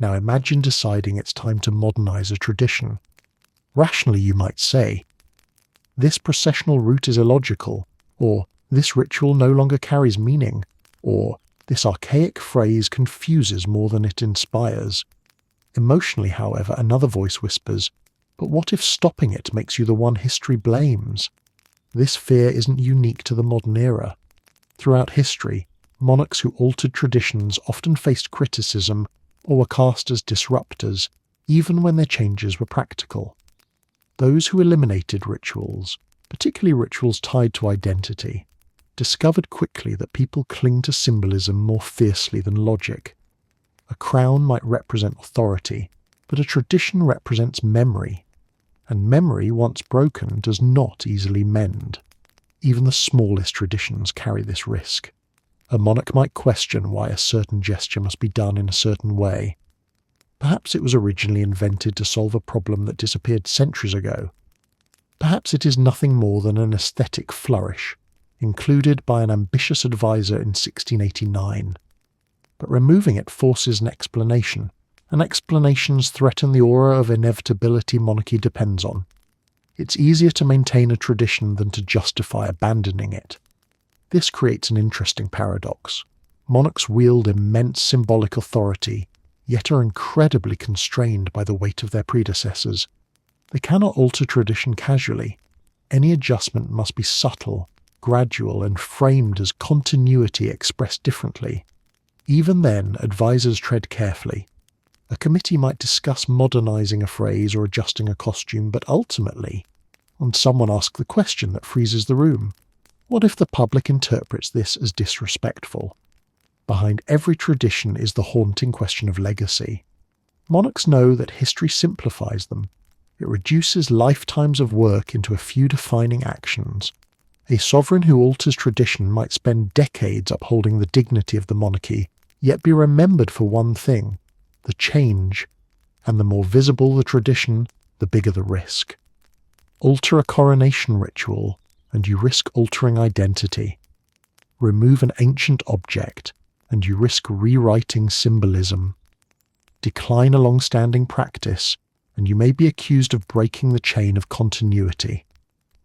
Speaker 1: Now imagine deciding it's time to modernize a tradition. Rationally, you might say, this processional route is illogical, or this ritual no longer carries meaning, or this archaic phrase confuses more than it inspires. Emotionally, however, another voice whispers, but what if stopping it makes you the one history blames? This fear isn't unique to the modern era. Throughout history, monarchs who altered traditions often faced criticism or were cast as disruptors, even when their changes were practical. Those who eliminated rituals, particularly rituals tied to identity, discovered quickly that people cling to symbolism more fiercely than logic. A crown might represent authority, but a tradition represents memory, and memory, once broken, does not easily mend. Even the smallest traditions carry this risk. A monarch might question why a certain gesture must be done in a certain way. Perhaps it was originally invented to solve a problem that disappeared centuries ago. Perhaps it is nothing more than an aesthetic flourish, included by an ambitious advisor in 1689. But removing it forces an explanation, and explanations threaten the aura of inevitability monarchy depends on. It's easier to maintain a tradition than to justify abandoning it. This creates an interesting paradox. Monarchs wield immense symbolic authority, yet are incredibly constrained by the weight of their predecessors. They cannot alter tradition casually. Any adjustment must be subtle, gradual, and framed as continuity expressed differently. Even then, advisors tread carefully. A committee might discuss modernizing a phrase or adjusting a costume, but ultimately, and someone asks the question that freezes the room, what if the public interprets this as disrespectful? Behind every tradition is the haunting question of legacy. Monarchs know that history simplifies them. It reduces lifetimes of work into a few defining actions. A sovereign who alters tradition might spend decades upholding the dignity of the monarchy, yet be remembered for one thing: the change, and the more visible the tradition, the bigger the risk. Alter a coronation ritual, and you risk altering identity. Remove an ancient object, and you risk rewriting symbolism. Decline a long-standing practice, and you may be accused of breaking the chain of continuity.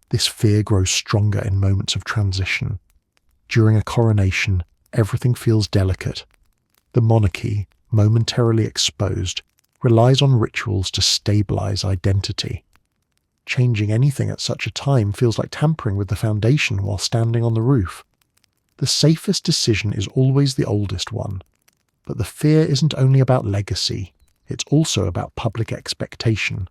Speaker 1: This fear grows stronger in moments of transition. During a coronation, everything feels delicate. The monarchy, momentarily exposed, relies on rituals to stabilize identity. Changing anything at such a time feels like tampering with the foundation while standing on the roof. The safest decision is always the oldest one. But the fear isn't only about legacy, it's also about public expectation.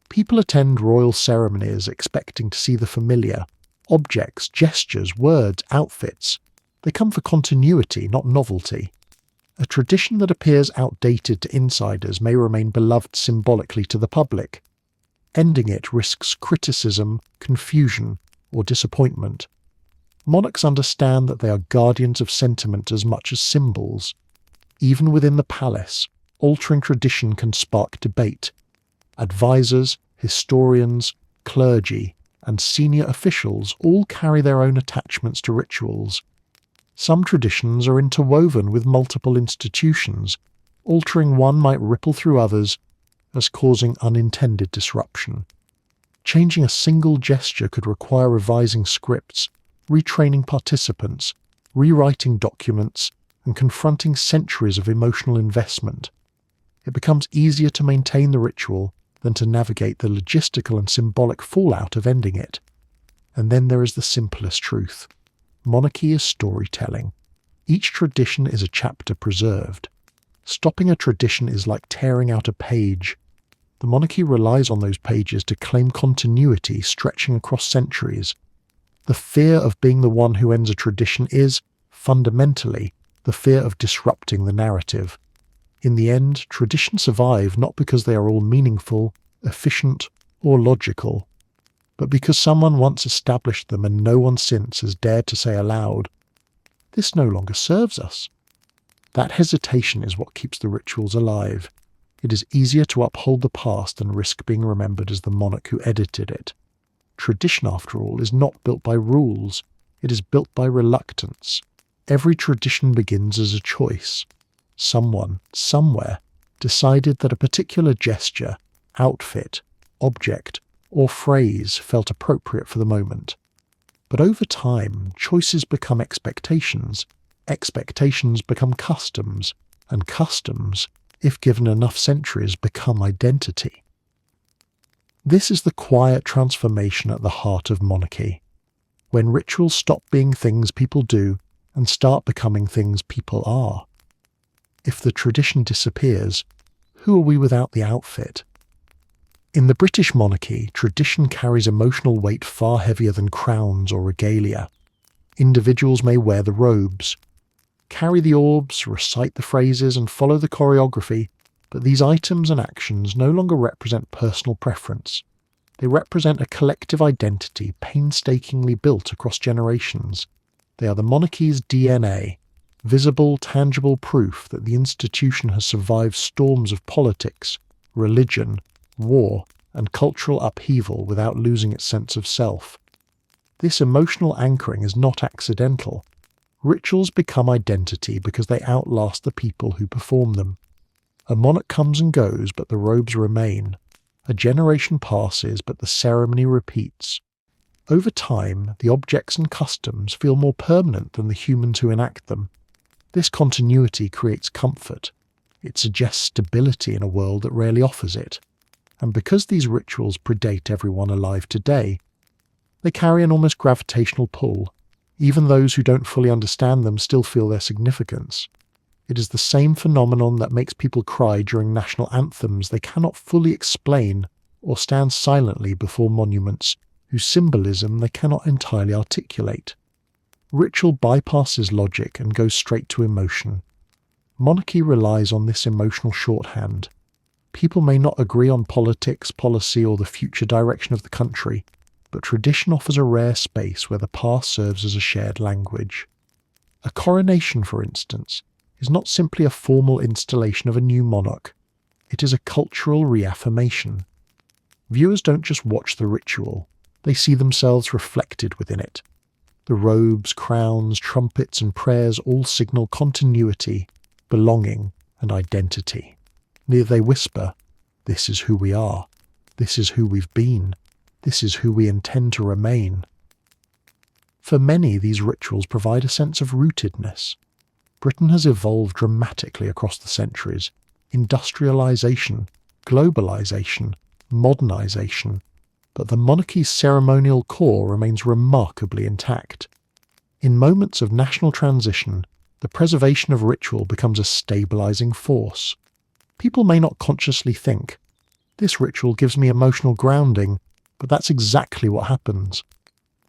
Speaker 1: People attend royal ceremonies expecting to see the familiar: objects, gestures, words, outfits. They come for continuity, not novelty. A tradition that appears outdated to insiders may remain beloved symbolically to the public. Ending it risks criticism, confusion, or disappointment. Monarchs understand that they are guardians of sentiment as much as symbols. Even within the palace, altering tradition can spark debate. Advisors, historians, clergy, and senior officials all carry their own attachments to rituals. Some traditions are interwoven with multiple institutions. Altering one might ripple through others, as causing unintended disruption. Changing a single gesture could require revising scripts, retraining participants, rewriting documents, and confronting centuries of emotional investment. It becomes easier to maintain the ritual than to navigate the logistical and symbolic fallout of ending it. And then there is the simplest truth. Monarchy is storytelling. Each tradition is a chapter preserved. Stopping a tradition is like tearing out a page. The monarchy relies on those pages to claim continuity stretching across centuries. The fear of being the one who ends a tradition is, fundamentally, the fear of disrupting the narrative. In the end, traditions survive not because they are all meaningful, efficient, or logical, but because someone once established them and no one since has dared to say aloud, "This no longer serves us." That hesitation is what keeps the rituals alive. It is easier to uphold the past than risk being remembered as the monarch who edited it. Tradition, after all, is not built by rules. It is built by reluctance. Every tradition begins as a choice. Someone, somewhere, decided that a particular gesture, outfit, object, or phrase felt appropriate for the moment. But over time, choices become expectations become customs, and customs, if given enough centuries, become identity. This is the quiet transformation at the heart of monarchy. When rituals stop being things people do and start becoming things people are. If the tradition disappears, who are we without the outfit? In the British monarchy, tradition carries emotional weight far heavier than crowns or regalia. Individuals may wear the robes, carry the orbs, recite the phrases, and follow the choreography, but these items and actions no longer represent personal preference. They represent a collective identity painstakingly built across generations. They are the monarchy's DNA, visible, tangible proof that the institution has survived storms of politics, religion, war, and cultural upheaval without losing its sense of self. This emotional anchoring is not accidental. Rituals become identity because they outlast the people who perform them. A monarch comes and goes, but the robes remain. A generation passes, but the ceremony repeats. Over time, the objects and customs feel more permanent than the humans who enact them. This continuity creates comfort. It suggests stability in a world that rarely offers it. And because these rituals predate everyone alive today, they carry an almost gravitational pull. Even those who don't fully understand them still feel their significance. It is the same phenomenon that makes people cry during national anthems they cannot fully explain, or stand silently before monuments whose symbolism they cannot entirely articulate. Ritual bypasses logic and goes straight to emotion. Monarchy relies on this emotional shorthand. People may not agree on politics, policy, or the future direction of the country, but tradition offers a rare space where the past serves as a shared language. A coronation, for instance, is not simply a formal installation of a new monarch. It is a cultural reaffirmation. Viewers don't just watch the ritual, they see themselves reflected within it. The robes, crowns, trumpets, and prayers all signal continuity, belonging, and identity. They whisper, "This is who we are. This is who we've been. This is who we intend to remain." For many, these rituals provide a sense of rootedness. Britain has evolved dramatically across the centuries. Industrialization, globalization, modernization. But the monarchy's ceremonial core remains remarkably intact. In moments of national transition, the preservation of ritual becomes a stabilizing force. People may not consciously think, "This ritual gives me emotional grounding," but that's exactly what happens.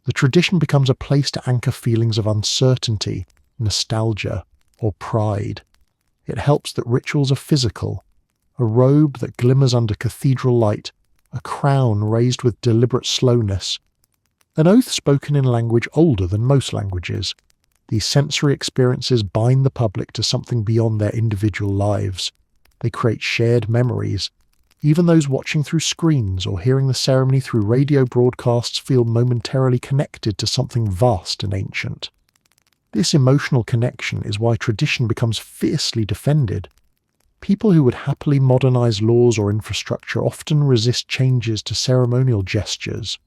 Speaker 1: The tradition becomes a place to anchor feelings of uncertainty, nostalgia, or pride. It helps that rituals are physical. A robe that glimmers under cathedral light, a crown raised with deliberate slowness, an oath spoken in language older than most languages. These sensory experiences bind the public to something beyond their individual lives. They create shared memories. Even those watching through screens or hearing the ceremony through radio broadcasts feel momentarily connected to something vast and ancient. This emotional connection is why tradition becomes fiercely defended. People who would happily modernize laws or infrastructure often resist changes to ceremonial gestures.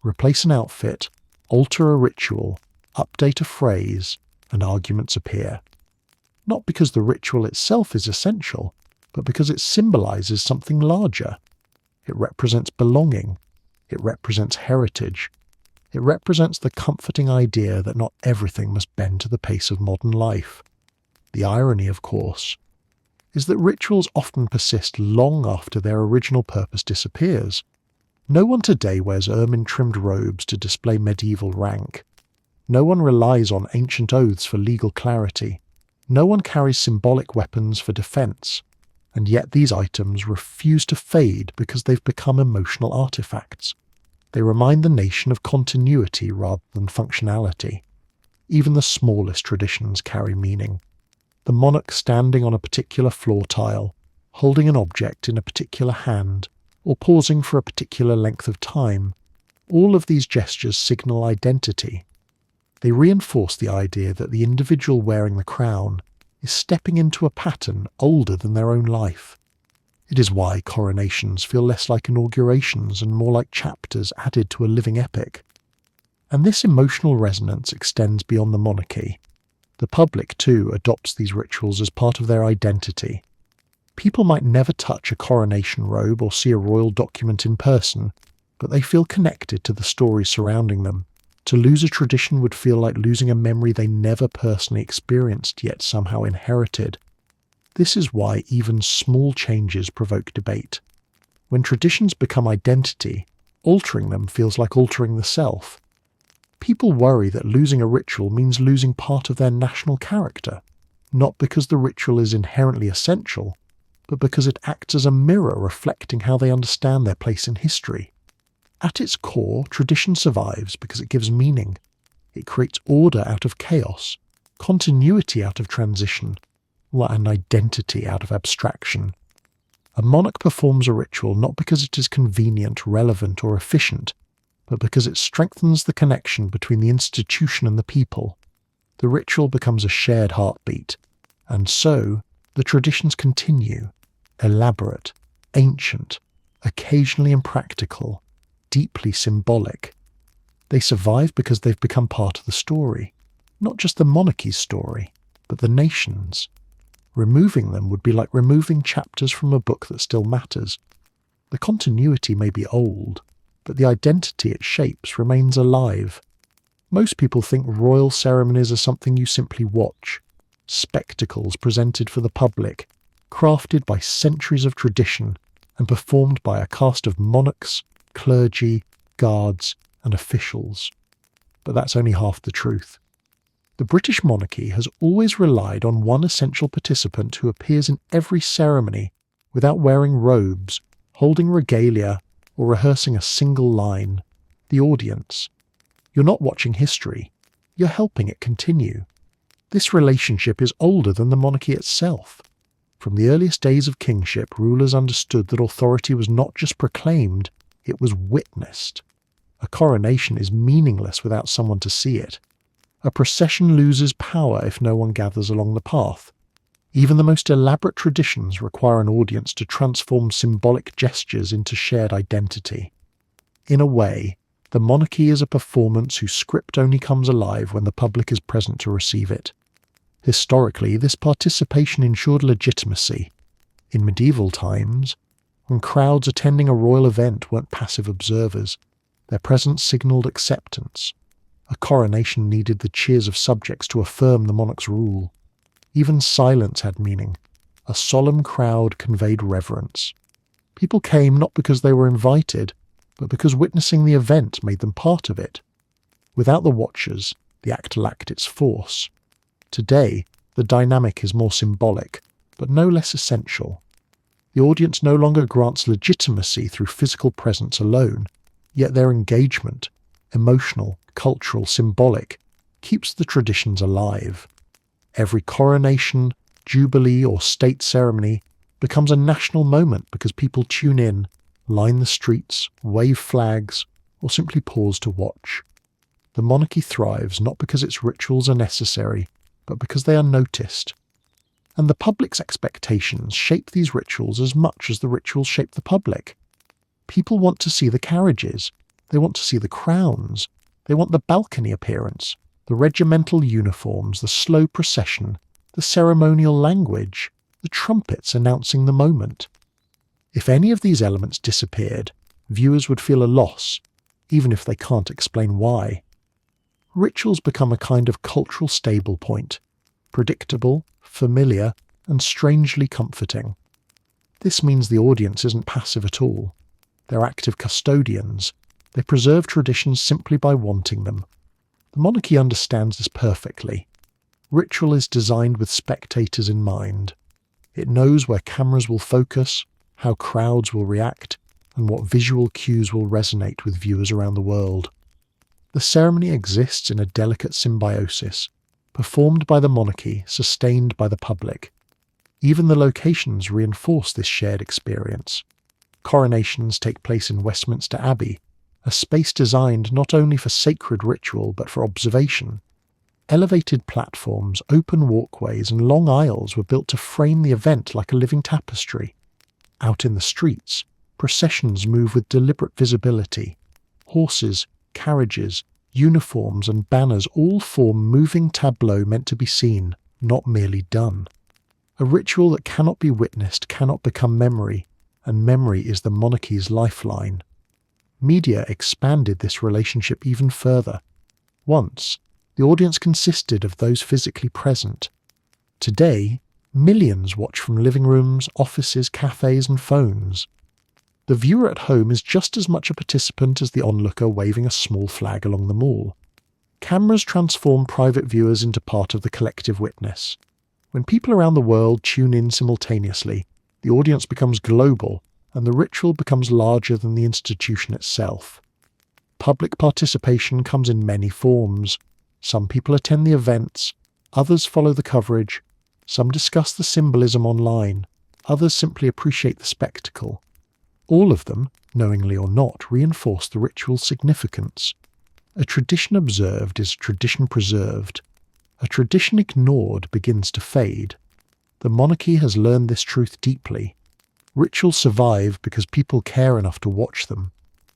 Speaker 1: Replace an outfit, alter a ritual, update a phrase, and arguments appear. Not because the ritual itself is essential, but because it symbolizes something larger. It represents belonging. It represents heritage. It represents the comforting idea that not everything must bend to the pace of modern life. The irony, of course, is that rituals often persist long after their original purpose disappears. No one today wears ermine-trimmed robes to display medieval rank. No one relies on ancient oaths for legal clarity. No one carries symbolic weapons for defense. And yet these items refuse to fade because they've become emotional artifacts. They remind the nation of continuity rather than functionality. Even the smallest traditions carry meaning. The monarch standing on a particular floor tile, holding an object in a particular hand, or pausing for a particular length of time, all of these gestures signal identity. They reinforce the idea that the individual wearing the crown is stepping into a pattern older than their own life. It is why coronations feel less like inaugurations and more like chapters added to a living epic. And this emotional resonance extends beyond the monarchy. The public, too, adopts these rituals as part of their identity. People might never touch a coronation robe or see a royal document in person, but they feel connected to the stories surrounding them, To lose a tradition would feel like losing a memory they never personally experienced yet somehow inherited. This is why even small changes provoke debate. When traditions become identity, altering them feels like altering the self. People worry that losing a ritual means losing part of their national character, not because the ritual is inherently essential, but because it acts as a mirror reflecting how they understand their place in history. At its core, tradition survives because it gives meaning. It creates order out of chaos, continuity out of transition, and identity out of abstraction. A monarch performs a ritual not because it is convenient, relevant, or efficient, but because it strengthens the connection between the institution and the people. The ritual becomes a shared heartbeat, and so the traditions continue, elaborate, ancient, occasionally impractical, deeply symbolic. They survive because they've become part of the story, not just the monarchy's story, but the nation's. Removing them would be like removing chapters from a book that still matters. The continuity may be old, but the identity it shapes remains alive. Most people think royal ceremonies are something you simply watch, spectacles presented for the public, crafted by centuries of tradition and performed by a cast of monarchs, clergy, guards, and officials. But that's only half the truth. The British monarchy has always relied on one essential participant who appears in every ceremony without wearing robes, holding regalia, or rehearsing a single line: the audience. You're not watching history, you're helping it continue. This relationship is older than the monarchy itself. From the earliest days of kingship, rulers understood that authority was not just proclaimed, it was witnessed. A coronation is meaningless without someone to see it. A procession loses power if no one gathers along the path. Even the most elaborate traditions require an audience to transform symbolic gestures into shared identity. In a way, the monarchy is a performance whose script only comes alive when the public is present to receive it. Historically, this participation ensured legitimacy. In medieval times, when crowds attending a royal event weren't passive observers, their presence signalled acceptance. A coronation needed the cheers of subjects to affirm the monarch's rule. Even silence had meaning. A solemn crowd conveyed reverence. People came not because they were invited, but because witnessing the event made them part of it. Without the watchers, the act lacked its force. Today, the dynamic is more symbolic, but no less essential. The audience no longer grants legitimacy through physical presence alone, yet their engagement, emotional, cultural, symbolic, keeps the traditions alive. Every coronation, jubilee, or state ceremony becomes a national moment because people tune in, line the streets, wave flags, or simply pause to watch. The monarchy thrives not because its rituals are necessary, but because they are noticed. And the public's expectations shape these rituals as much as the rituals shape the public. People want to see the carriages, they want to see the crowns, they want the balcony appearance, the regimental uniforms, the slow procession, the ceremonial language, the trumpets announcing the moment. If any of these elements disappeared, viewers would feel a loss, even if they can't explain why. Rituals become a kind of cultural stable point, predictable, familiar, and strangely comforting. This means the audience isn't passive at all. They're active custodians. They preserve traditions simply by wanting them. The monarchy understands this perfectly. Ritual is designed with spectators in mind. It knows where cameras will focus, how crowds will react, and what visual cues will resonate with viewers around the world. The ceremony exists in a delicate symbiosis, performed by the monarchy, sustained by the public. Even the locations reinforce this shared experience. Coronations take place in Westminster Abbey, a space designed not only for sacred ritual but for observation. Elevated platforms, open walkways, and long aisles were built to frame the event like a living tapestry. Out in the streets, processions move with deliberate visibility. Horses, carriages, uniforms, and banners all form moving tableaux meant to be seen, not merely done. A ritual that cannot be witnessed cannot become memory, and memory is the monarchy's lifeline. Media expanded this relationship even further. Once, the audience consisted of those physically present. Today, millions watch from living rooms, offices, cafes, and phones. The viewer at home is just as much a participant as the onlooker waving a small flag along the mall. Cameras transform private viewers into part of the collective witness. When people around the world tune in simultaneously, the audience becomes global, and the ritual becomes larger than the institution itself. Public participation comes in many forms. Some people attend the events, others follow the coverage, some discuss the symbolism online, others simply appreciate the spectacle. All of them, knowingly or not, reinforce the ritual's significance. A tradition observed is a tradition preserved. A tradition ignored begins to fade. The monarchy has learned this truth deeply. Rituals survive because people care enough to watch them.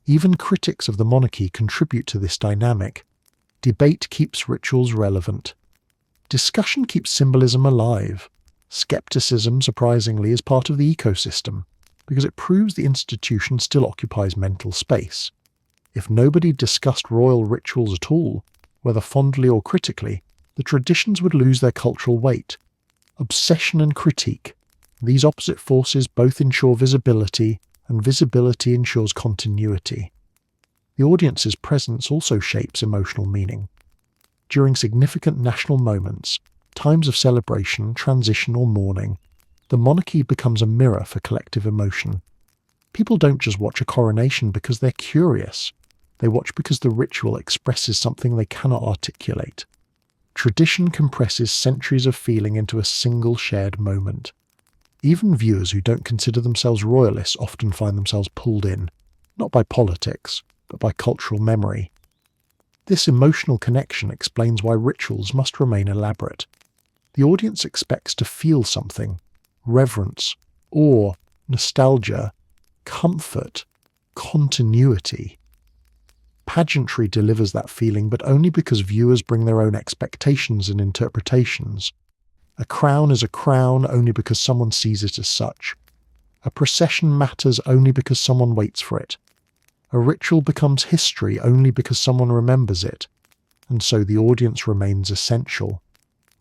Speaker 1: Even critics of the monarchy contribute to this dynamic. Debate keeps rituals relevant. Discussion keeps symbolism alive. Skepticism, surprisingly, is part of the ecosystem, because it proves the institution still occupies mental space. If nobody discussed royal rituals at all, whether fondly or critically, the traditions would lose their cultural weight. Obsession and critique, these opposite forces both ensure visibility, and visibility ensures continuity. The audience's presence also shapes emotional meaning. During significant national moments, times of celebration, transition, or mourning, the monarchy becomes a mirror for collective emotion. People don't just watch a coronation because they're curious. They watch because the ritual expresses something they cannot articulate. Tradition compresses centuries of feeling into a single shared moment. Even viewers who don't consider themselves royalists often find themselves pulled in, not by politics, but by cultural memory. This emotional connection explains why rituals must remain elaborate. The audience expects to feel something: reverence, awe, nostalgia, comfort, continuity. Pageantry delivers that feeling, but only because viewers bring their own expectations and interpretations. A crown is a crown only because someone sees it as such. A procession matters only because someone waits for it. A ritual becomes history only because someone remembers it, and so the audience remains essential.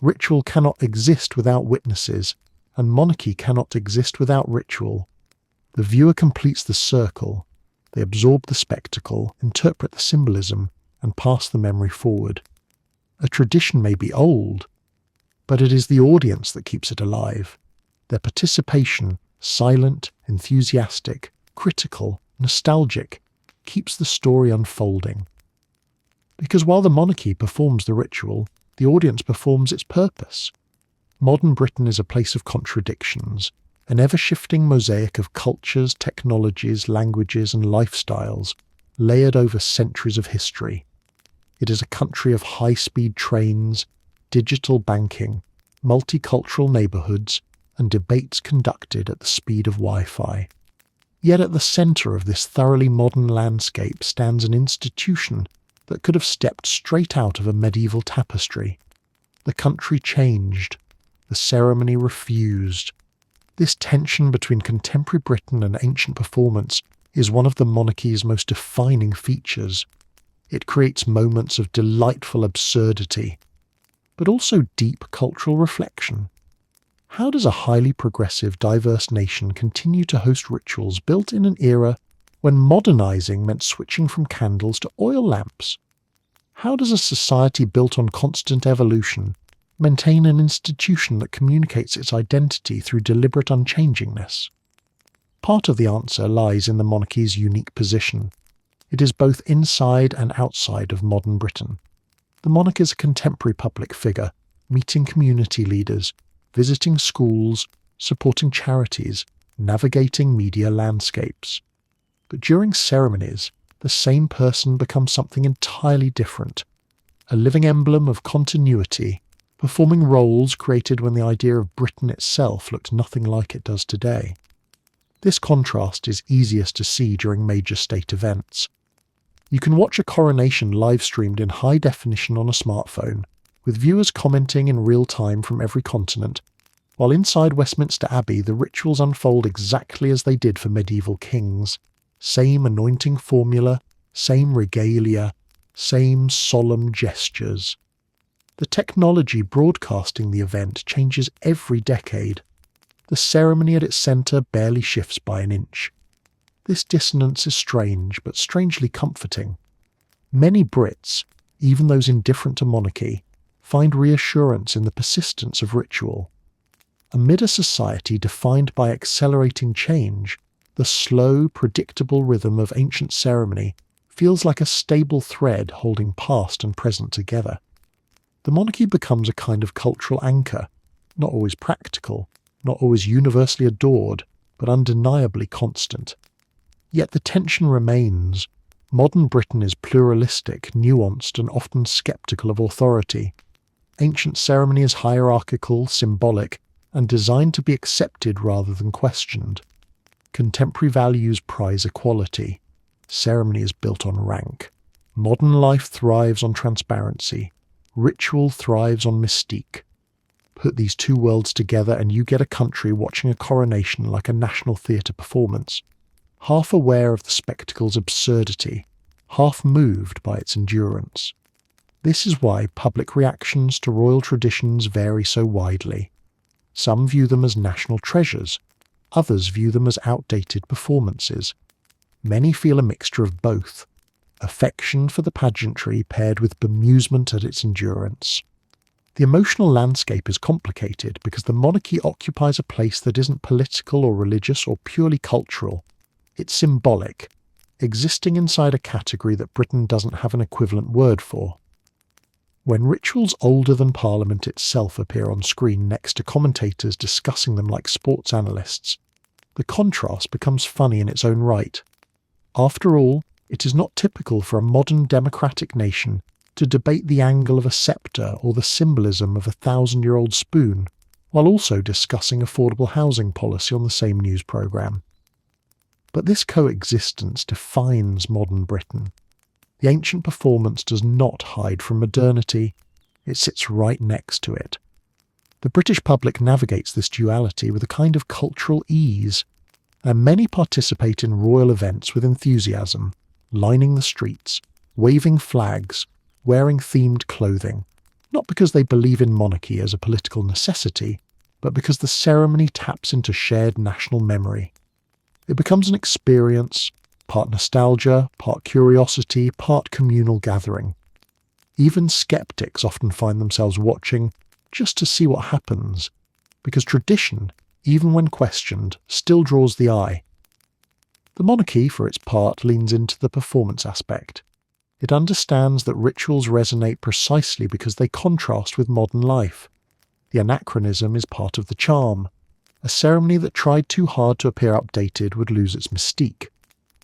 Speaker 1: Ritual cannot exist without witnesses, and monarchy cannot exist without ritual. The viewer completes the circle. They absorb the spectacle, interpret the symbolism, and pass the memory forward. A tradition may be old, but it is the audience that keeps it alive. Their participation, silent, enthusiastic, critical, nostalgic, keeps the story unfolding. Because while the monarchy performs the ritual, the audience performs its purpose. Modern Britain is a place of contradictions, an ever-shifting mosaic of cultures, technologies, languages, and lifestyles, layered over centuries of history. It is a country of high-speed trains, digital banking, multicultural neighbourhoods, and debates conducted at the speed of Wi-Fi. Yet at the centre of this thoroughly modern landscape stands an institution that could have stepped straight out of a medieval tapestry. The country changed. The ceremony refused. This tension between contemporary Britain and ancient performance is one of the monarchy's most defining features. It creates moments of delightful absurdity, but also deep cultural reflection. How does a highly progressive, diverse nation continue to host rituals built in an era when modernizing meant switching from candles to oil lamps? How does a society built on constant evolution maintain an institution that communicates its identity through deliberate unchangingness? Part of the answer lies in the monarchy's unique position. It is both inside and outside of modern Britain. The monarch is a contemporary public figure, meeting community leaders, visiting schools, supporting charities, navigating media landscapes. But during ceremonies, the same person becomes something entirely different, a living emblem of continuity, performing roles created when the idea of Britain itself looked nothing like it does today. This contrast is easiest to see during major state events. You can watch a coronation live-streamed in high definition on a smartphone, with viewers commenting in real time from every continent, while inside Westminster Abbey the rituals unfold exactly as they did for medieval kings. Same anointing formula, same regalia, same solemn gestures. The technology broadcasting the event changes every decade. The ceremony at its centre barely shifts by an inch. This dissonance is strange, but strangely comforting. Many Brits, even those indifferent to monarchy, find reassurance in the persistence of ritual. Amid a society defined by accelerating change, the slow, predictable rhythm of ancient ceremony feels like a stable thread holding past and present together. The monarchy becomes a kind of cultural anchor, not always practical, not always universally adored, but undeniably constant. Yet the tension remains. Modern Britain is pluralistic, nuanced, and often sceptical of authority. Ancient ceremony is hierarchical, symbolic, and designed to be accepted rather than questioned. Contemporary values prize equality. Ceremony is built on rank. Modern life thrives on transparency. Ritual thrives on mystique. Put these two worlds together and you get a country watching a coronation like a national theatre performance, half aware of the spectacle's absurdity, half moved by its endurance. This is why public reactions to royal traditions vary so widely. Some view them as national treasures, others view them as outdated performances. Many feel a mixture of both, affection for the pageantry paired with bemusement at its endurance. The emotional landscape is complicated because the monarchy occupies a place that isn't political or religious or purely cultural. It's symbolic, existing inside a category that Britain doesn't have an equivalent word for. When rituals older than Parliament itself appear on screen next to commentators discussing them like sports analysts, the contrast becomes funny in its own right. After all, it is not typical for a modern democratic nation to debate the angle of a sceptre or the symbolism of a 1,000-year-old spoon, while also discussing affordable housing policy on the same news programme. But this coexistence defines modern Britain. The ancient performance does not hide from modernity, it sits right next to it. The British public navigates this duality with a kind of cultural ease, and many participate in royal events with enthusiasm, lining the streets, waving flags, wearing themed clothing, not because they believe in monarchy as a political necessity, but because the ceremony taps into shared national memory. It becomes an experience, part nostalgia, part curiosity, part communal gathering. Even skeptics often find themselves watching just to see what happens, because tradition, even when questioned, still draws the eye. The monarchy, for its part, leans into the performance aspect. It understands that rituals resonate precisely because they contrast with modern life. The anachronism is part of the charm. A ceremony that tried too hard to appear updated would lose its mystique.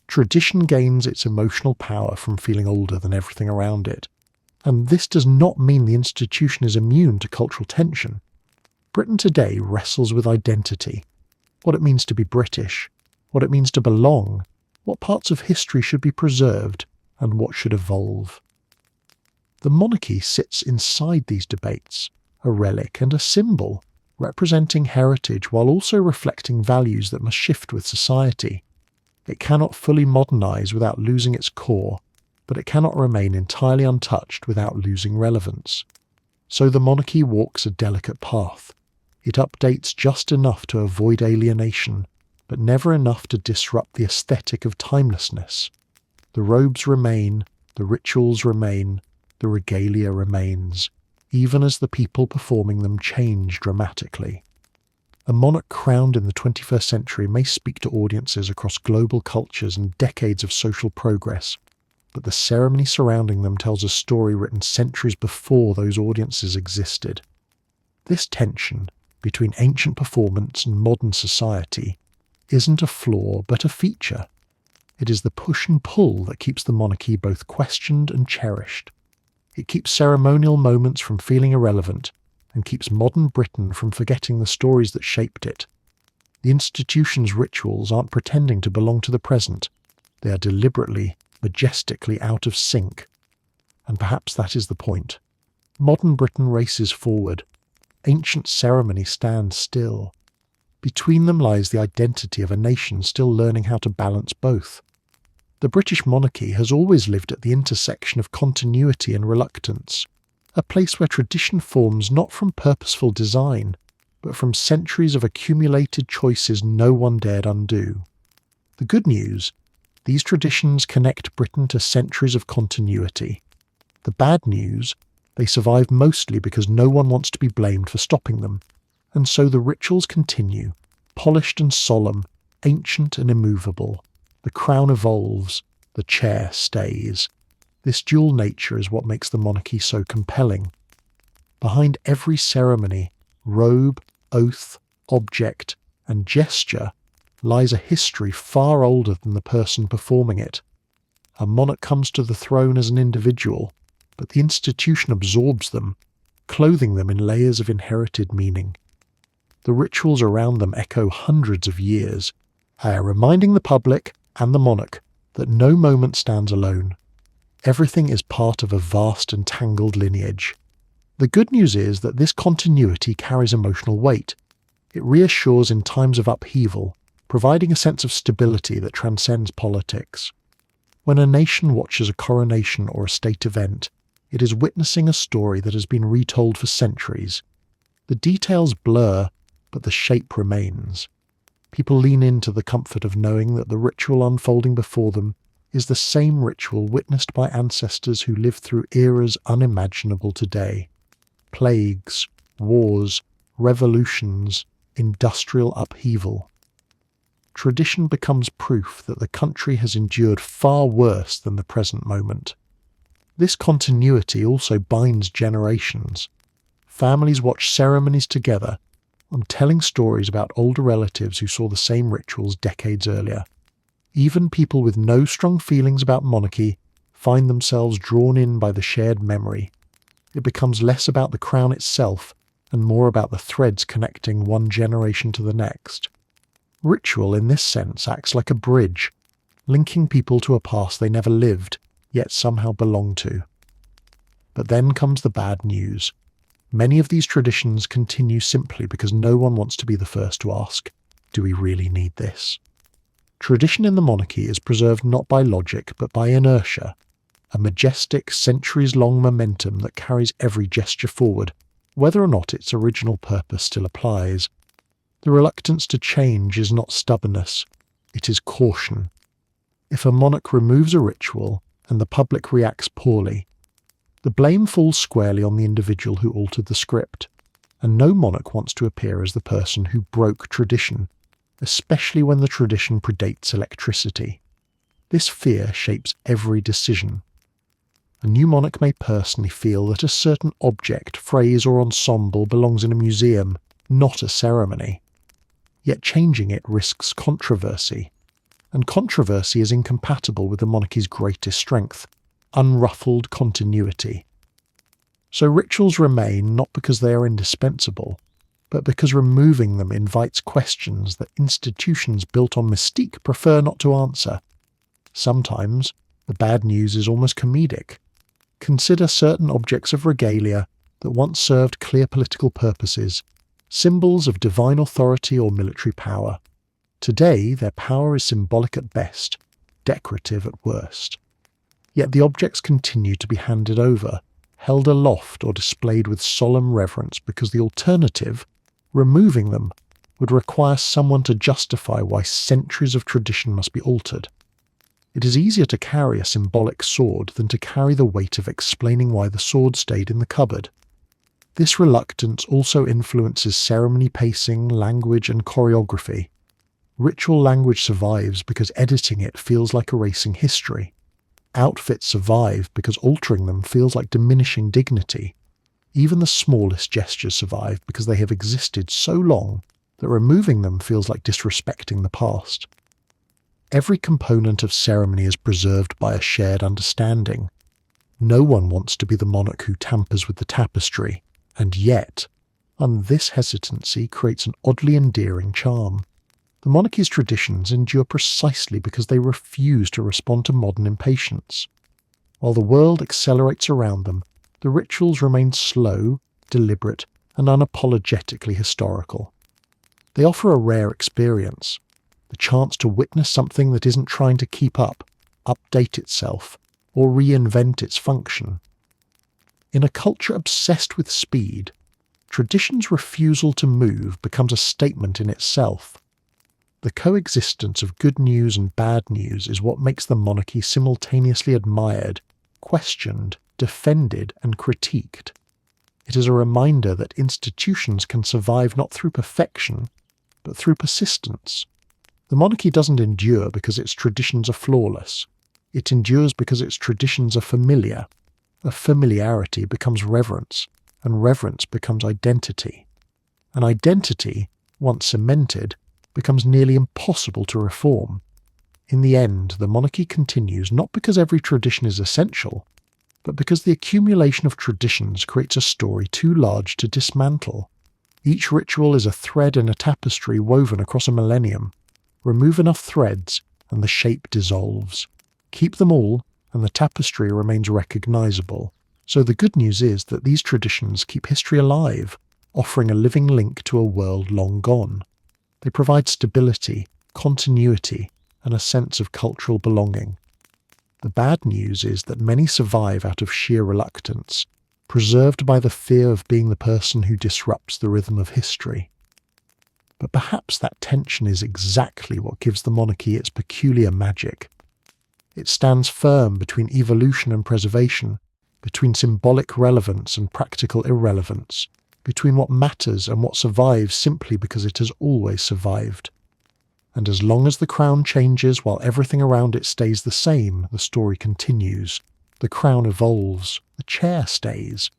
Speaker 1: Tradition gains its emotional power from feeling older than everything around it. And this does not mean the institution is immune to cultural tension. Britain today wrestles with identity, what it means to be British, what it means to belong, what parts of history should be preserved, and what should evolve. The monarchy sits inside these debates, a relic and a symbol, representing heritage while also reflecting values that must shift with society. It cannot fully modernise without losing its core, but it cannot remain entirely untouched without losing relevance. So the monarchy walks a delicate path. It updates just enough to avoid alienation, but never enough to disrupt the aesthetic of timelessness. The robes remain, the rituals remain, the regalia remains, even as the people performing them change dramatically. A monarch crowned in the 21st century may speak to audiences across global cultures and decades of social progress, but the ceremony surrounding them tells a story written centuries before those audiences existed. This tension between ancient performance and modern society isn't a flaw but a feature. It is the push and pull that keeps the monarchy both questioned and cherished. It keeps ceremonial moments from feeling irrelevant and keeps modern Britain from forgetting the stories that shaped it. The institution's rituals aren't pretending to belong to the present. They are deliberately, majestically out of sync. And perhaps that is the point. Modern Britain races forward. Ancient ceremony stands still. Between them lies the identity of a nation still learning how to balance both. The British monarchy has always lived at the intersection of continuity and reluctance, a place where tradition forms not from purposeful design, but from centuries of accumulated choices no one dared undo. The good news: these traditions connect Britain to centuries of continuity. The bad news: they survive mostly because no one wants to be blamed for stopping them, and so the rituals continue, polished and solemn, ancient and immovable. The crown evolves, the chair stays. This dual nature is what makes the monarchy so compelling. Behind every ceremony, robe, oath, object, and gesture lies a history far older than the person performing it. A monarch comes to the throne as an individual, but the institution absorbs them, clothing them in layers of inherited meaning. The rituals around them echo hundreds of years, reminding the public and the monarch that no moment stands alone. Everything is part of a vast and tangled lineage. The good news is that this continuity carries emotional weight. It reassures in times of upheaval, providing a sense of stability that transcends politics. When a nation watches a coronation or a state event, it is witnessing a story that has been retold for centuries. The details blur, but the shape remains. People lean into the comfort of knowing that the ritual unfolding before them is the same ritual witnessed by ancestors who lived through eras unimaginable today. Plagues, wars, revolutions, industrial upheaval. Tradition becomes proof that the country has endured far worse than the present moment. This continuity also binds generations. Families watch ceremonies together, telling stories about older relatives who saw the same rituals decades earlier. Even people with no strong feelings about monarchy find themselves drawn in by the shared memory. It becomes less about the crown itself and more about the threads connecting one generation to the next. Ritual, in this sense, acts like a bridge, linking people to a past they never lived, yet somehow belong to. But then comes the bad news. Many of these traditions continue simply because no one wants to be the first to ask, do we really need this? Tradition in the monarchy is preserved not by logic but by inertia, a majestic, centuries-long momentum that carries every gesture forward, whether or not its original purpose still applies. The reluctance to change is not stubbornness, it is caution. If a monarch removes a ritual and the public reacts poorly, the blame falls squarely on the individual who altered the script, and no monarch wants to appear as the person who broke tradition, especially when the tradition predates electricity. This fear shapes every decision. A new monarch may personally feel that a certain object, phrase, or ensemble belongs in a museum, not a ceremony. Yet changing it risks controversy, and controversy is incompatible with the monarchy's greatest strength, unruffled continuity. So rituals remain not because they are indispensable, but because removing them invites questions that institutions built on mystique prefer not to answer. Sometimes the bad news is almost comedic. Consider certain objects of regalia that once served clear political purposes, symbols of divine authority or military power. Today, their power is symbolic at best, decorative at worst. Yet the objects continue to be handed over, held aloft or displayed with solemn reverence because the alternative, removing them, would require someone to justify why centuries of tradition must be altered. It is easier to carry a symbolic sword than to carry the weight of explaining why the sword stayed in the cupboard. This reluctance also influences ceremony pacing, language, and choreography. Ritual language survives because editing it feels like erasing history. Outfits survive because altering them feels like diminishing dignity. Even the smallest gestures survive because they have existed so long that removing them feels like disrespecting the past. Every component of ceremony is preserved by a shared understanding. No one wants to be the monarch who tampers with the tapestry, and yet, this hesitancy creates an oddly endearing charm. The monarchy's traditions endure precisely because they refuse to respond to modern impatience. While the world accelerates around them, the rituals remain slow, deliberate, and unapologetically historical. They offer a rare experience, the chance to witness something that isn't trying to keep up, update itself or reinvent its function. In a culture obsessed with speed, tradition's refusal to move becomes a statement in itself. The coexistence of good news and bad news is what makes the monarchy simultaneously admired, questioned, defended, and critiqued. It is a reminder that institutions can survive not through perfection, but through persistence. The monarchy doesn't endure because its traditions are flawless. It endures because its traditions are familiar. A familiarity becomes reverence, and reverence becomes identity. An identity, once cemented, becomes nearly impossible to reform. In the end, the monarchy continues not because every tradition is essential, but because the accumulation of traditions creates a story too large to dismantle. Each ritual is a thread in a tapestry woven across a millennium. Remove enough threads, and the shape dissolves. Keep them all, and the tapestry remains recognizable. So the good news is that these traditions keep history alive, offering a living link to a world long gone. They provide stability, continuity, and a sense of cultural belonging. The bad news is that many survive out of sheer reluctance, preserved by the fear of being the person who disrupts the rhythm of history. But perhaps that tension is exactly what gives the monarchy its peculiar magic. It stands firm between evolution and preservation, between symbolic relevance and practical irrelevance, between what matters and what survives simply because it has always survived. And as long as the crown changes while everything around it stays the same, the story continues. The crown evolves, the chair stays,